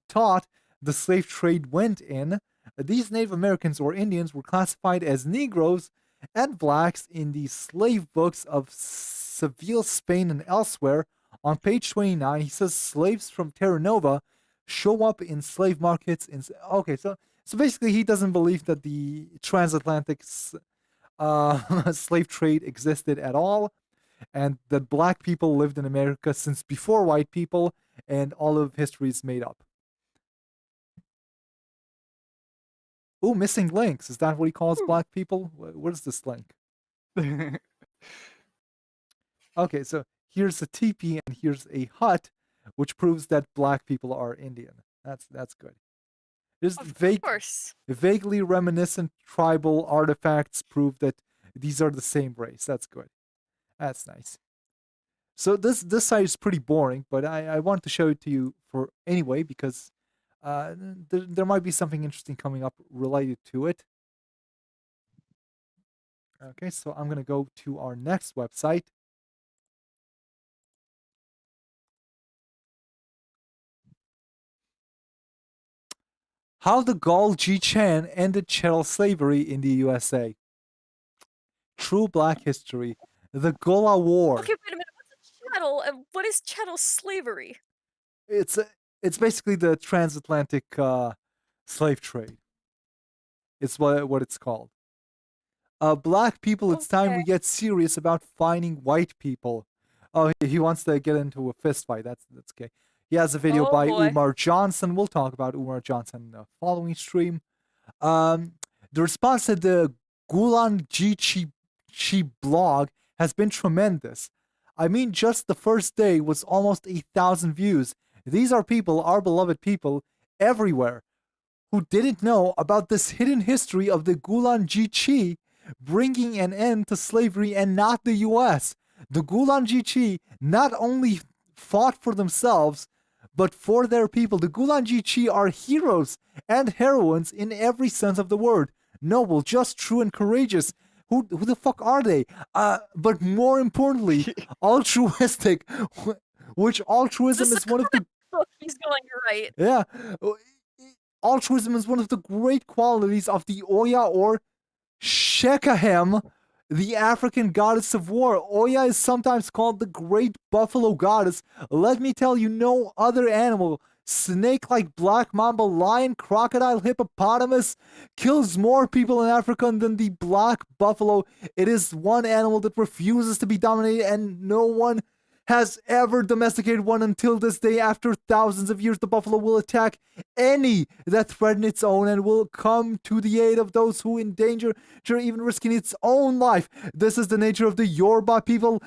taught the slave trade went in. These Native Americans or Indians were classified as Negroes and blacks in the slave books of Seville, Spain, and elsewhere. On page 29, he says slaves from Terra Nova show up in slave markets. Okay, so basically he doesn't believe that the transatlantic slave trade existed at all, and that black people lived in America since before white people, and all of history is made up. Ooh, missing links. Is that what he calls black people? Where's this link? Okay, so here's a teepee and here's a hut, which proves that black people are Indian. That's good. There's vaguely reminiscent tribal artifacts prove that these are the same race. That's good. That's nice. So this site is pretty boring, but I want to show it to you for anyway because there might be something interesting coming up related to it. Okay, so I'm gonna go to our next website. How the Gul G. Chan ended chattel slavery in the USA. True Black History. The Gullah War. Okay, wait a minute. What's a chattel and what is chattel slavery? It's basically the transatlantic slave trade. It's what it's called. Black people, it's time we get serious about finding white people. Oh, he wants to get into a fist fight. That's okay. He has a video by boy. Umar Johnson. We'll talk about Umar Johnson in the following stream. The response to the Gulan Chi blog has been tremendous. I mean, just the first day was almost 8,000 views. These are people, our beloved people, everywhere, who didn't know about this hidden history of the Gulan Chi bringing an end to slavery and not the US. The Gulan Chi not only fought for themselves, but for their people. The Gulan Chi are heroes and heroines in every sense of the word. Noble, just, true, and courageous. Who the fuck are they? But more importantly, altruistic, which altruism is one of the... He's going right. Yeah. Altruism is one of the great qualities of the Oya or Shekahem, the African goddess of war. Oya is sometimes called the great buffalo goddess. Let me tell you, no other animal, snake like black mamba, lion, crocodile, hippopotamus, kills more people in Africa than the black buffalo. It is one animal that refuses to be dominated, and no one has ever domesticated one until this day. After thousands of years, the buffalo will attack any that threaten its own and will come to the aid of those who endanger, even risking its own life. This is the nature of the Yoruba people.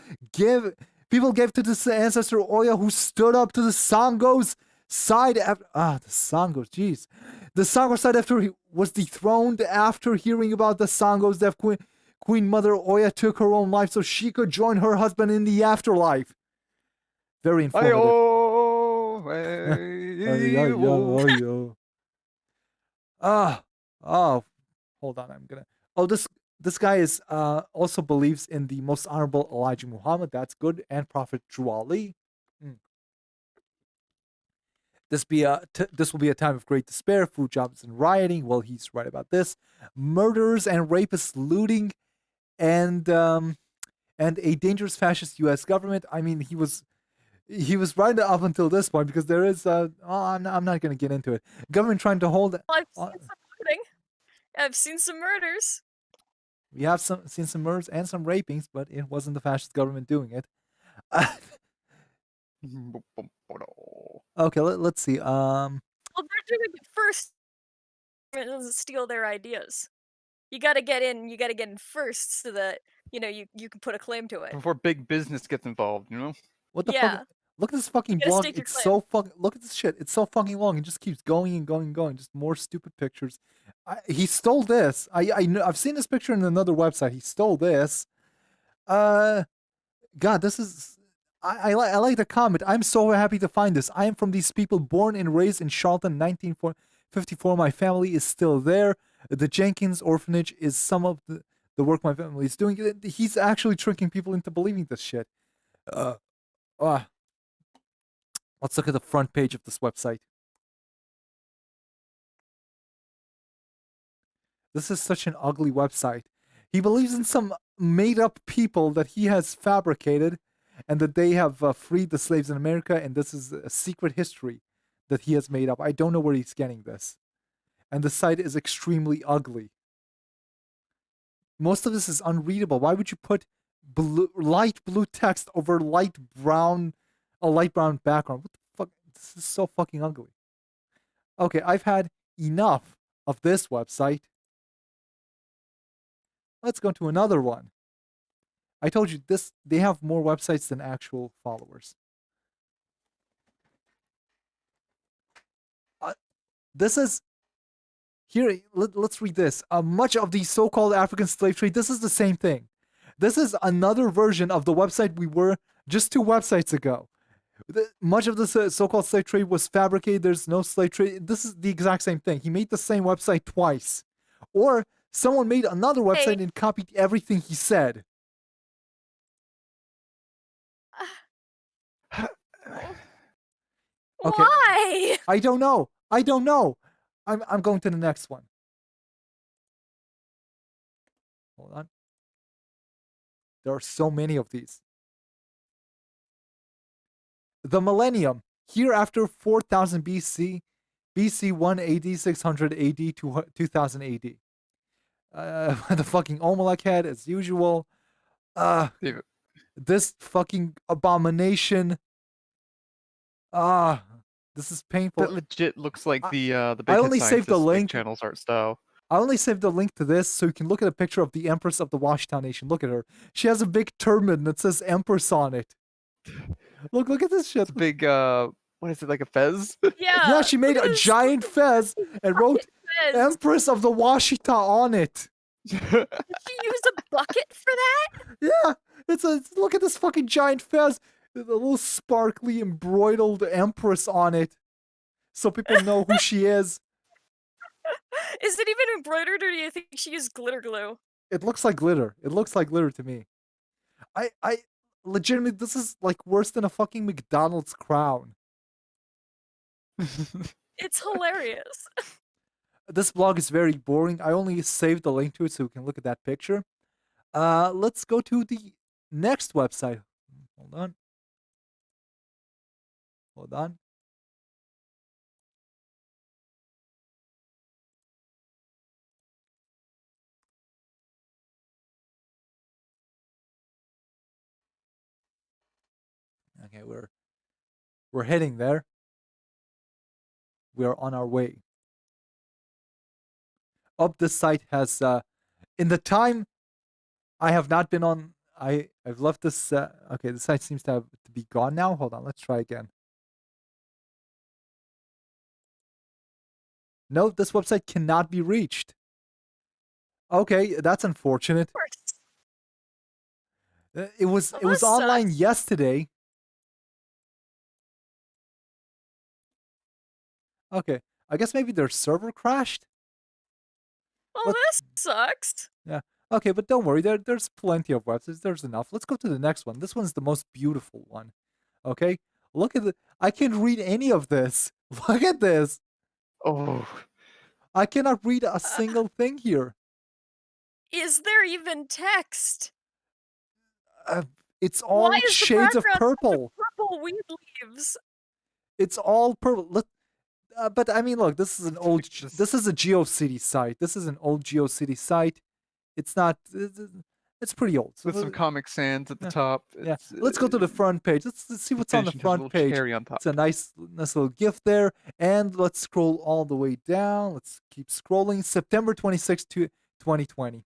People gave to this ancestor Oya, who stood up to the Sango's side after... the Sangos, jeez. The Sango side after he was dethroned. After hearing about the Sango's death, Queen Mother Oya took her own life so she could join her husband in the afterlife. Very informative. Hold on, I'm gonna... this guy is also believes in the most honorable Elijah Muhammad. That's good. And Prophet Drew Ali. This will be a time of great despair, food jobs and rioting. Well, he's right about this. Murderers and rapists looting, and a dangerous fascist U.S. government. I mean, he was right up until this point, because there is I'm not going to get into it. Government trying to hold... I've seen some looting. I've seen some murders. We have seen some murders and some rapings, but it wasn't the fascist government doing it. Okay, let's see. Well, they're doing it first. It doesn't steal their ideas. You gotta get in first, so that you can put a claim to it. Before big business gets involved, you know? What the fuck? Look at this fucking blog. It's so fucking... Look at this shit. It's so fucking long. It just keeps going and going and going. Just more stupid pictures. He stole this. I've seen this picture in another website. He stole this. God, this is... I like the comment. I'm so happy to find this. I am from these people, born and raised in Charlton, 1954. My family is still there. The Jenkins Orphanage is some of the work my family is doing. He's actually tricking people into believing this shit. Let's look at the front page of this website. This is such an ugly website. He believes in some made-up people that he has fabricated, and that they have freed the slaves in America, and this is a secret history that he has made up. I don't know where he's getting this. And the site is extremely ugly. Most of this is unreadable. Why would you put light blue text over a light brown background? What the fuck? This is so fucking ugly. Okay, I've had enough of this website. Let's go to another one. I told you this. They have more websites than actual followers. This is here. Let's read this. Much of the so-called African slave trade. This is the same thing. This is another version of the website we were just 2 websites ago. Much of the so-called slave trade was fabricated. There's no slave trade. This is the exact same thing. He made the same website twice, or someone made another website and copied everything he said. Okay. Why? I don't know. I'm going to the next one. Hold on. There are so many of these. The millennium, here after 4000 BC, BC 1 AD, 600 AD, 2000 AD. The fucking Omelek head, as usual. This fucking abomination. This is painful. That legit looks like the I big only saved the link. channel's art style. I only saved the link to this so you can look at a picture of the Empress of the Washita Nation. Look at her. She has a big turban that says Empress on it. Look at this shit. It's a big what is it, like a fez? Yeah, she made a giant fez and wrote Empress of the Washita on it. Did she use a bucket for that? Yeah, look at this fucking giant fez. The little sparkly embroidered Empress on it. So people know who she is. Is it even embroidered, or do you think she used glitter glue? It looks like glitter. It looks like glitter to me. I legitimately, this is like worse than a fucking McDonald's crown. It's hilarious. This blog is very boring. I only saved the link to it so we can look at that picture. Let's go to the next website. Hold on. Okay, we're heading there. We are on our way. This site has in the time I have not been on. I've left this. Okay, the site seems to be gone now. Hold on, let's try again. No, this website cannot be reached. Okay, that's unfortunate. It was online yesterday. Okay, I guess maybe their server crashed. Well, this sucks. Yeah. Okay, but don't worry. There's plenty of websites. There's enough. Let's go to the next one. This one's the most beautiful one. Okay, look at I can't read any of this. Look at this. Oh. I cannot read a single thing here. Is there even text? It's all Why is shades of the background purple. purple weed leaves? It's all purple. But I mean, look, this is an old. This is a GeoCity site. This is an old GeoCity site. It's not. It's pretty old. So With some Comic Sans at the top. Yeah. Let's go to the front page. Let's see what's on the front page. Cherry on top. It's a nice little gift there. And let's scroll all the way down. Let's keep scrolling. September 26th, 2020.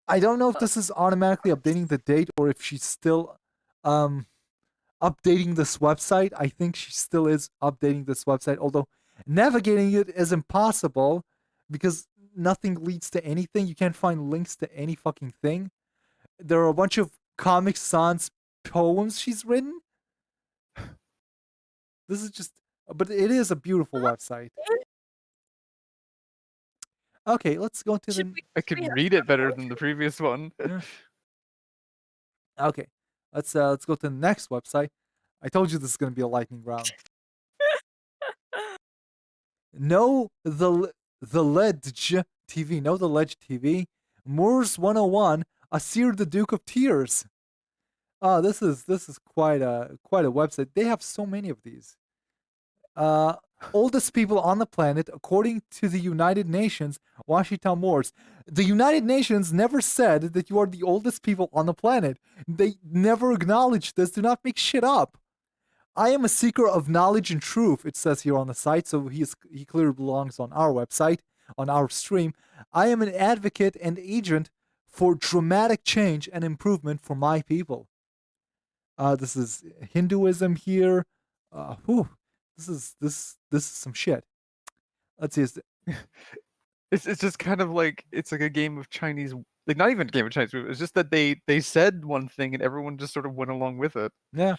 I don't know if this is automatically updating the date or if she's still updating this website. I think she still is updating this website, although navigating it is impossible because nothing leads to anything. You can't find links to any fucking thing. There are a bunch of Comic Sans poems she's written. This is just, but it is a beautiful website. Okay, let's go to the. I could read it better than the previous one. Yeah. Okay, let's go to the next website. I told you this is gonna be a lightning round. No, the Ledge TV. No, the Ledge TV. Moors 101. Asir the Duke of Tears. Oh, this is quite a website. They have so many of these. Oldest people on the planet, according to the United Nations, Washita Moors. The United Nations never said that you are the oldest people on the planet. They never acknowledged this. Do not make shit up. I am a seeker of knowledge and truth, it says here on the site, so he clearly belongs on our website, on our stream. I am an advocate and agent for dramatic change and improvement for my people. This is Hinduism here. This is some shit. Let's see. It's just kind of like it's like a game of Chinese, like not even a game of Chinese. It's just that they said one thing and everyone just sort of went along with it. Yeah.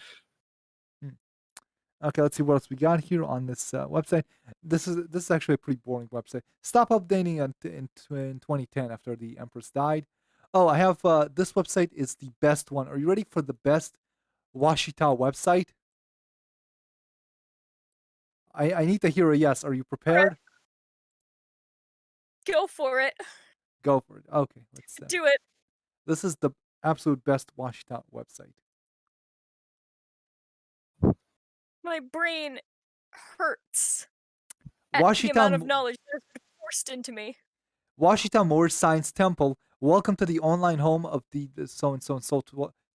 Okay, let's see what else we got here on this website. This is actually a pretty boring website. Stop updating in 2010 after the Empress died. Oh, I have this website is the best one. Are you ready for the best Washita website? I need to hear a yes. Are you prepared? Go for it. Go for it. Okay, let's do it. This is the absolute best Washita website. My brain hurts at Washita the amount of knowledge that's been forced into me. Washita Moors Science Temple. Welcome to the online home of the so and so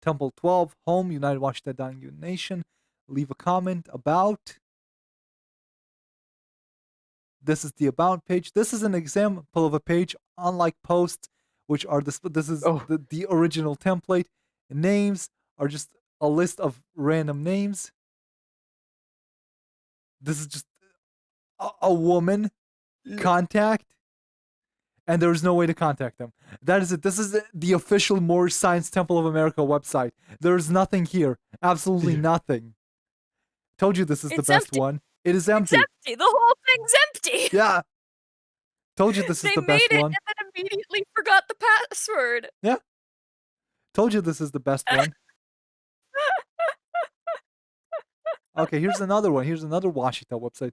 Temple 12 home United Washita Dying Nation. leave a comment about. This is the about page. This is an example of a page, unlike posts, which are this is the original template. Names are just a list of random names. This is just a woman contact, and there's no way to contact them. That is it. This is the official Moorish Science Temple of America website. There's nothing here. Absolutely nothing. Told you this is the best empty. one. It is empty. It's empty. The whole thing's empty. Yeah. Told you this is They the best made it one. and then immediately forgot the password. Yeah. Told you this is the best one. Okay, here's another one. Here's another Washita website.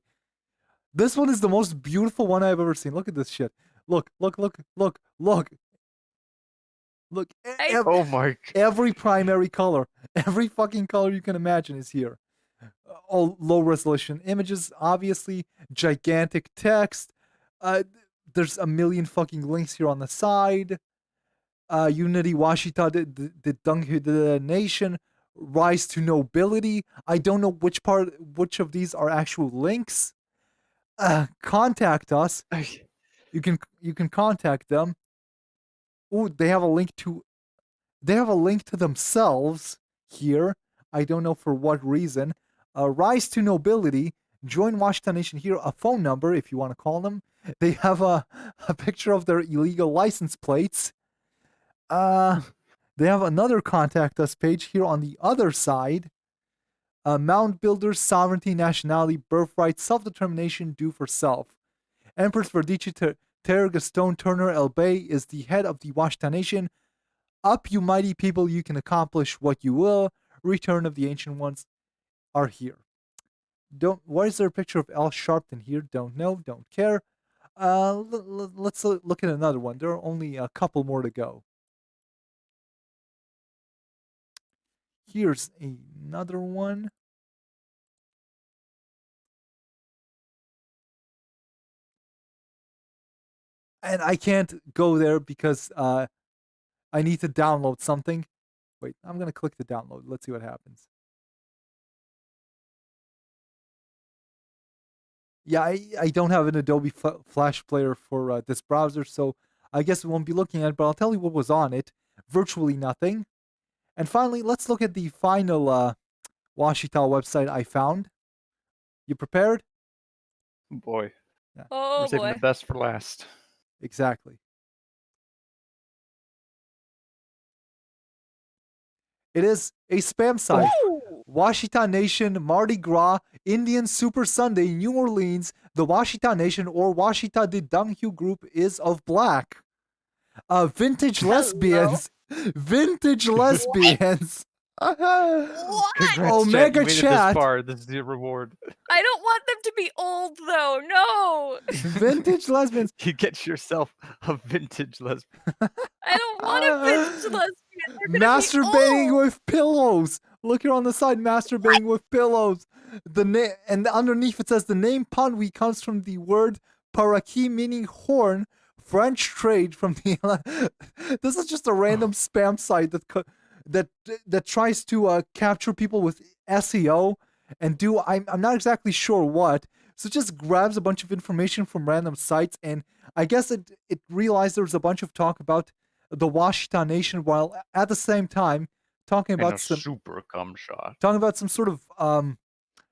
This one is the most beautiful one I've ever seen. Look at this shit. Look. Look. Oh my. Every primary color, every fucking color you can imagine is here. All low resolution images, obviously. Gigantic text. There's a million fucking links here on the side. Unity, Washita, the Dunghu, the nation, rise to nobility. I don't know which of these are actual links. Contact us. You can contact them. Ooh, they have a link to themselves here. I don't know for what reason. Rise to nobility. Join Washita Nation here. A phone number if you want to call them. They have a picture of their illegal license plates. They have another contact us page here on the other side. Mound builders, sovereignty, nationality, birthright, self-determination, do for self. Empress Verdici Tergastone Turner El Bey is the head of the Washita Nation. Up, you mighty people, you can accomplish what you will. Return of the ancient ones are here. Why is there a picture of Al Sharpton here? Don't know, don't care. Let's look at another one. There are only a couple more to go. Here's another one. And I can't go there because I need to download something. Wait, I'm going to click the download. Let's see what happens. Yeah, I don't have an Adobe Flash player for this browser, so I guess we won't be looking at it, but I'll tell you what was on it. Virtually nothing. And finally, let's look at the final Washita website I found. You prepared? Boy. Yeah. Oh, we're saving boy. the best for last. Exactly. It is a spam site. Ooh. Washita Nation, Mardi Gras, Indian Super Sunday, New Orleans. The Washita Nation or Washita the Dunghu group is of black. Vintage lesbians. Vintage lesbians. Congrats, Omega Chet. You made it this Chat. far. This is your reward. I don't want them to be old, though. No. Vintage lesbians. You get yourself a vintage lesbian. I don't want a vintage lesbian. They're gonna Masturbating be old. with pillows. Look here on the side, masturbating with pillows. And underneath it says the name Panwi comes from the word paraki, meaning horn, French trade from the. This is just a random spam site that tries to capture people with SEO and do I'm not exactly sure what. So it just grabs a bunch of information from random sites, and I guess it realized there was a bunch of talk about the Washita Nation, while at the same time talking And about a some super cum shot. talking about some sort of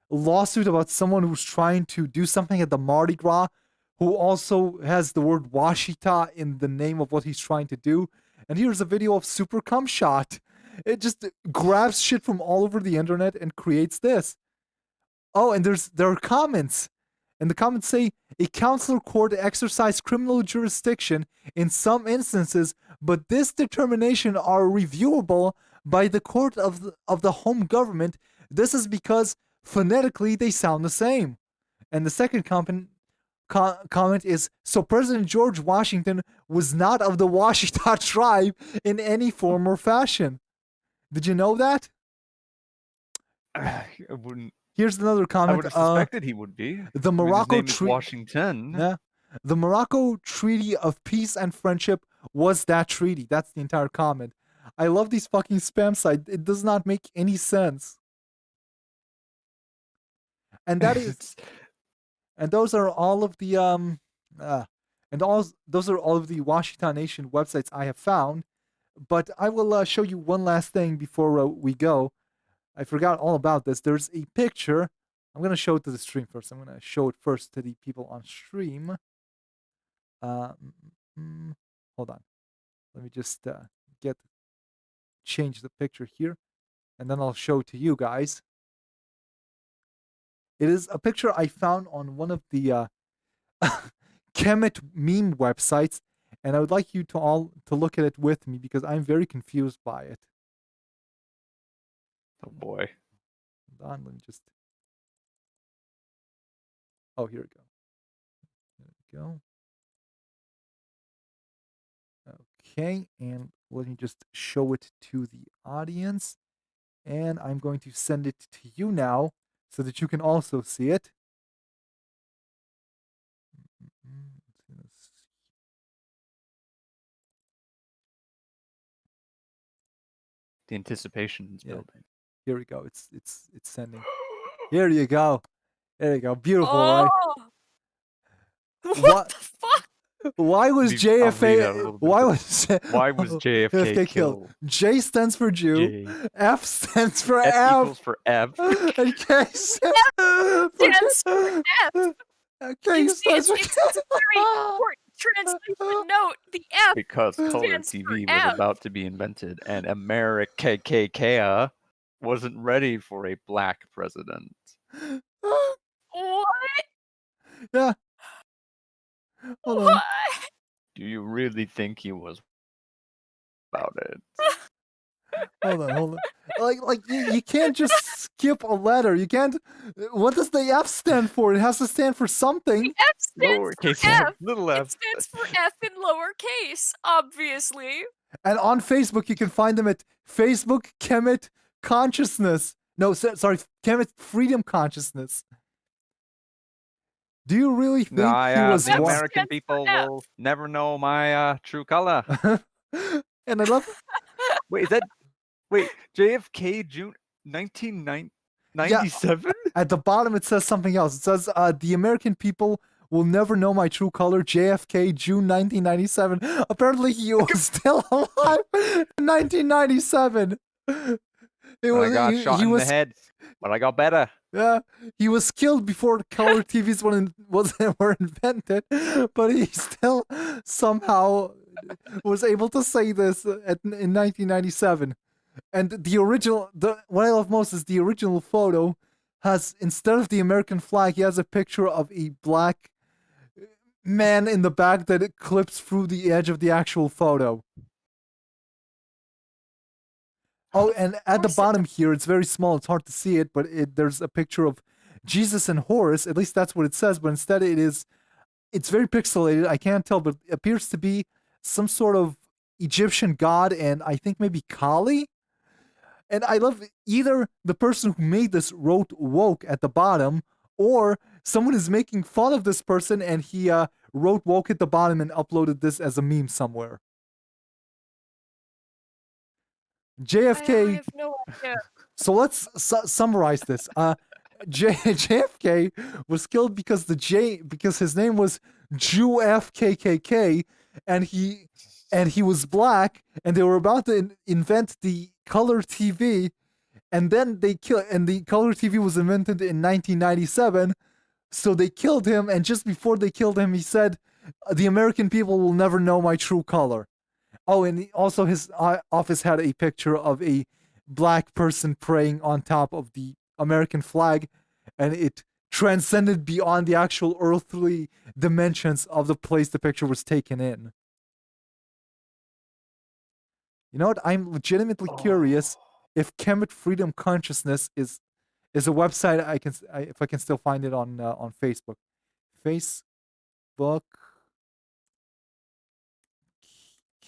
lawsuit about someone who's trying to do something at the Mardi Gras, who also has the word Washita in the name of what he's trying to do. And here's a video of Super Cum Shot. It just grabs shit from all over the internet and creates this. Oh, and there are comments. And the comments say, a counselor court exercised criminal jurisdiction in some instances, but this determination are reviewable by the court of the home government. This is because phonetically they sound the same. And the second comment is, so President George Washington was not of the Washita tribe in any form or fashion. Did you know that? I wouldn't. Here's another comment. I would have suspected he would be. The I mean, Morocco his name is Treaty. Washington. Yeah. The Morocco Treaty of Peace and Friendship was that treaty. That's the entire comment. I love these fucking spam sites. It does not make any sense. And that is, and those are all of the those are all of the Washita Nation websites I have found. But I will show you one last thing before we go. I forgot all about this. There's a picture. I'm gonna show it to the stream first. I'm gonna show it first to the people on stream. Hold on. Let me just change the picture here, and then I'll show it to you guys. It is a picture I found on one of the Kemet meme websites, and I would like you to all to look at it with me because I'm very confused by it. Oh boy. Hold on, let me just. Oh, here we go. There we go. Okay, and let me just show it to the audience. And I'm going to send it to you now so that you can also see it. The anticipation is building. Here we go. It's sending. Here you go. There you go. Beautiful, right? What the fuck? Why was JFK? Why was JFK killed? J stands for Jew. J. F stands for F F. equals for F. And K stands for F. Okay, you see, it's a very important translation note. The F Because color stands for TV F. was about to be invented, and America wasn't ready for a black president. What? Yeah. Hold on. What? Do you really think he was about it? Hold on. Like you can't just skip a letter. You can't. What does the F stand for? It has to stand for something. The F stands Lowercase for F. little f. It stands for F in lowercase, obviously. And on Facebook, you can find them at Facebook Kemet Consciousness. No, sorry, Kemet Freedom Consciousness. Do you really think he was the American people will never know my true color? And I love. Wait, is that? Wait, JFK June 1997? Yeah, at the bottom, it says something else. It says the American people will never know my true color. JFK June 1997. Apparently, he was still alive in 1997. I got shot in the head, but I got better. Yeah, he was killed before color TVs were invented, but he still somehow was able to say this in 1997. And what I love most is the original photo has, instead of the American flag, he has a picture of a black man in the back that it clips through the edge of the actual photo. Oh, and at the bottom here, it's very small. It's hard to see it, but there's a picture of Jesus and Horus. At least that's what it says. But instead, it's very pixelated. I can't tell, but it appears to be some sort of Egyptian god, and I think maybe Kali. And I love either the person who made this wrote woke at the bottom, or someone is making fun of this person and he wrote woke at the bottom and uploaded this as a meme somewhere. JFK. I have no idea. So let's summarize this. JFK was killed because his name was Jew FKKK, and he was black, and they were about to invent the color TV, and then the color TV was invented in 1997. So they killed him, and just before they killed him, he said, "The American people will never know my true color." Oh, and also his office had a picture of a black person praying on top of the American flag, and it transcended beyond the actual earthly dimensions of the place the picture was taken in. You know what? I'm legitimately curious if Kemet Freedom Consciousness is a website if I can still find it on Facebook. Facebook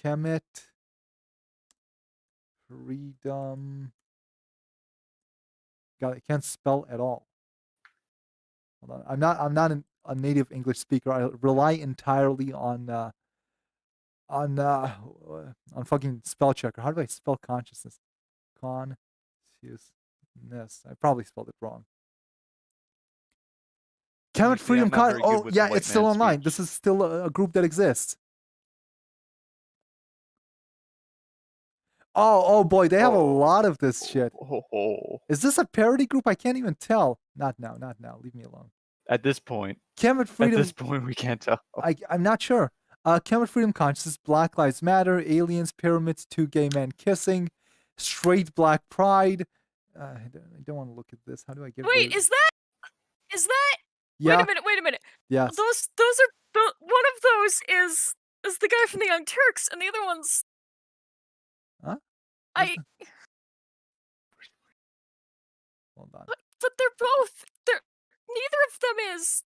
Kemet Freedom. God, I can't spell at all. Hold on. I'm not a native English speaker. I rely entirely on fucking spell checker. How do I spell consciousness? Consciousness. I probably spelled it wrong. Kemet Usually Freedom I'm not Con. very good Oh with the yeah, white it's still man's online. speech. This is still a group that exists. Oh boy, they have a lot of this shit. Is this a parody group? I can't even tell. Not now, not now. Leave me alone. At this point, Kemet Freedom. we can't tell. I'm not sure. Kemet Freedom Consciousness, Black Lives Matter, Aliens, Pyramids, Two Gay Men Kissing, Straight Black Pride. I don't want to look at this. How do I get rid Wait, of is that? Yeah. Wait a minute. Yes. Those are one of those is the guy from the Young Turks, and the other one's Huh? I. Hold on. But they're both. Neither of them is.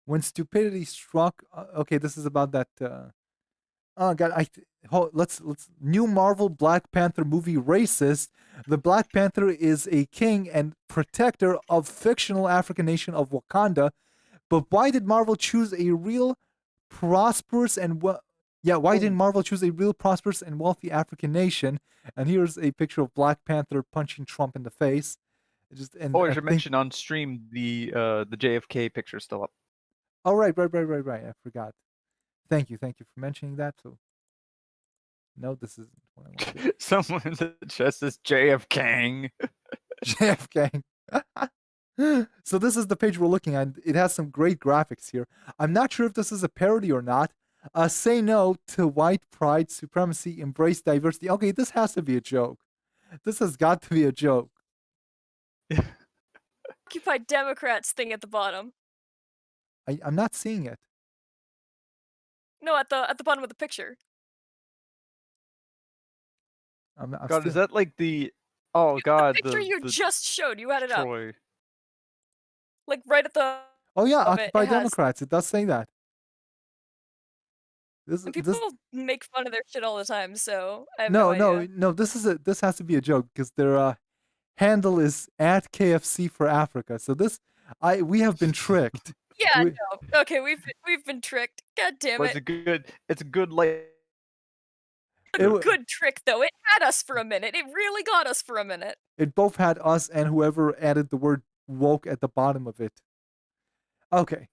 When stupidity struck. Okay, this is about that. Oh god, let's new Marvel Black Panther movie racist. The Black Panther is a king and protector of fictional African nation of Wakanda. But why did Marvel choose a real prosperous and why didn't Marvel choose a real prosperous and wealthy African nation? And here's a picture of Black Panther punching Trump in the face. I should mention on stream the JFK picture still up. Oh right. I forgot. Thank you for mentioning that. So no, this isn't what I want to do. Someone in the chat says JFK. JFK. So this is the page we're looking at. It has some great graphics here. I'm not sure if this is a parody or not. Say no to white pride, supremacy, embrace diversity. Okay, this has to be a joke. This has got to be a joke. Occupy Democrats thing at the bottom. I'm not seeing it. No, at the bottom of the picture. God, is that like the? Oh God, the picture you just showed. You had it Troy. up. Like right at the. Oh yeah, of Occupy it Democrats. It does say that. And people make fun of their shit all the time, so I have no, no idea. no. This has to be a joke because their handle is at KFC for Africa. So we have been tricked. Yeah, no. Okay, we've been tricked. God damn it. It's a good like. A good trick though. It had us for a minute. It really got us for a minute. It both had us and whoever added the word woke at the bottom of it. Okay.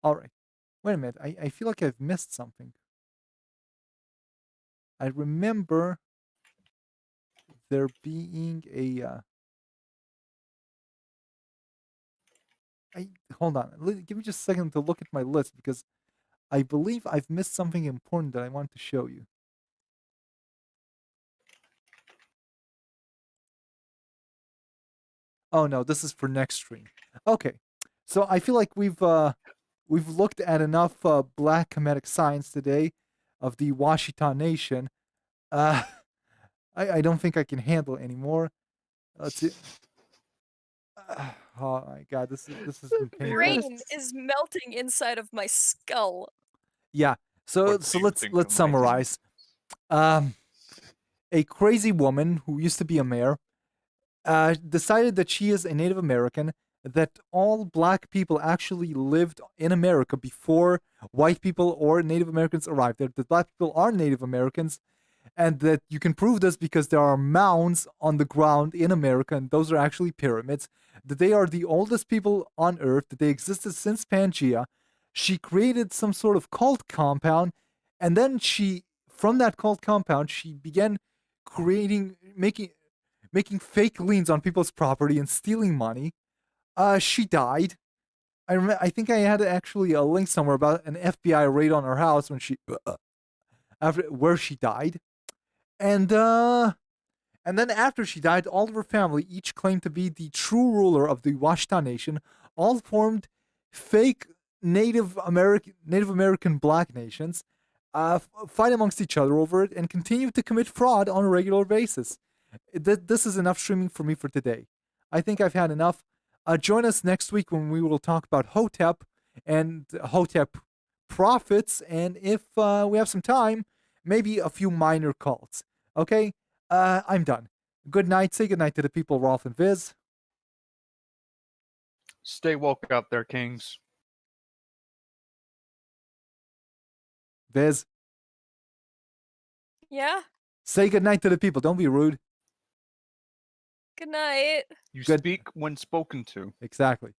All right. Wait a minute. I feel like I've missed something. I remember there being a. Hold on. Give me just a second to look at my list because I believe I've missed something important that I want to show you. Oh no, this is for next stream. Okay, so I feel like we've looked at enough black comedic science today of the Washita Nation. I don't think I can handle it anymore. Let's see. Oh my god, this is painful. Brain is melting inside of my skull. Yeah. So let's summarize. A crazy woman who used to be a mayor decided that she is a Native American, that all black people actually lived in America before white people or Native Americans arrived there, that black people are Native Americans, and that you can prove this because there are mounds on the ground in America, and those are actually pyramids, that they are the oldest people on Earth, that they existed since Pangea. She created some sort of cult compound, and then from that cult compound, she began making fake liens on people's property and stealing money. She died. I think I had actually a link somewhere about an FBI raid on her house when where she died. And then after she died, all of her family each claimed to be the true ruler of the Washita Nation, all formed fake Native American black nations, fight amongst each other over it, and continue to commit fraud on a regular basis. This is enough streaming for me for today. I think I've had enough. Join us next week when we will talk about Hotep and Hotep prophets, and if we have some time, maybe a few minor cults. Okay? I'm done. Good night. Say good night to the people, Rolf and Viz. Stay woke out there, kings. Viz. Yeah? Say good night to the people. Don't be rude. Good night. You Good- speak when spoken to. Exactly.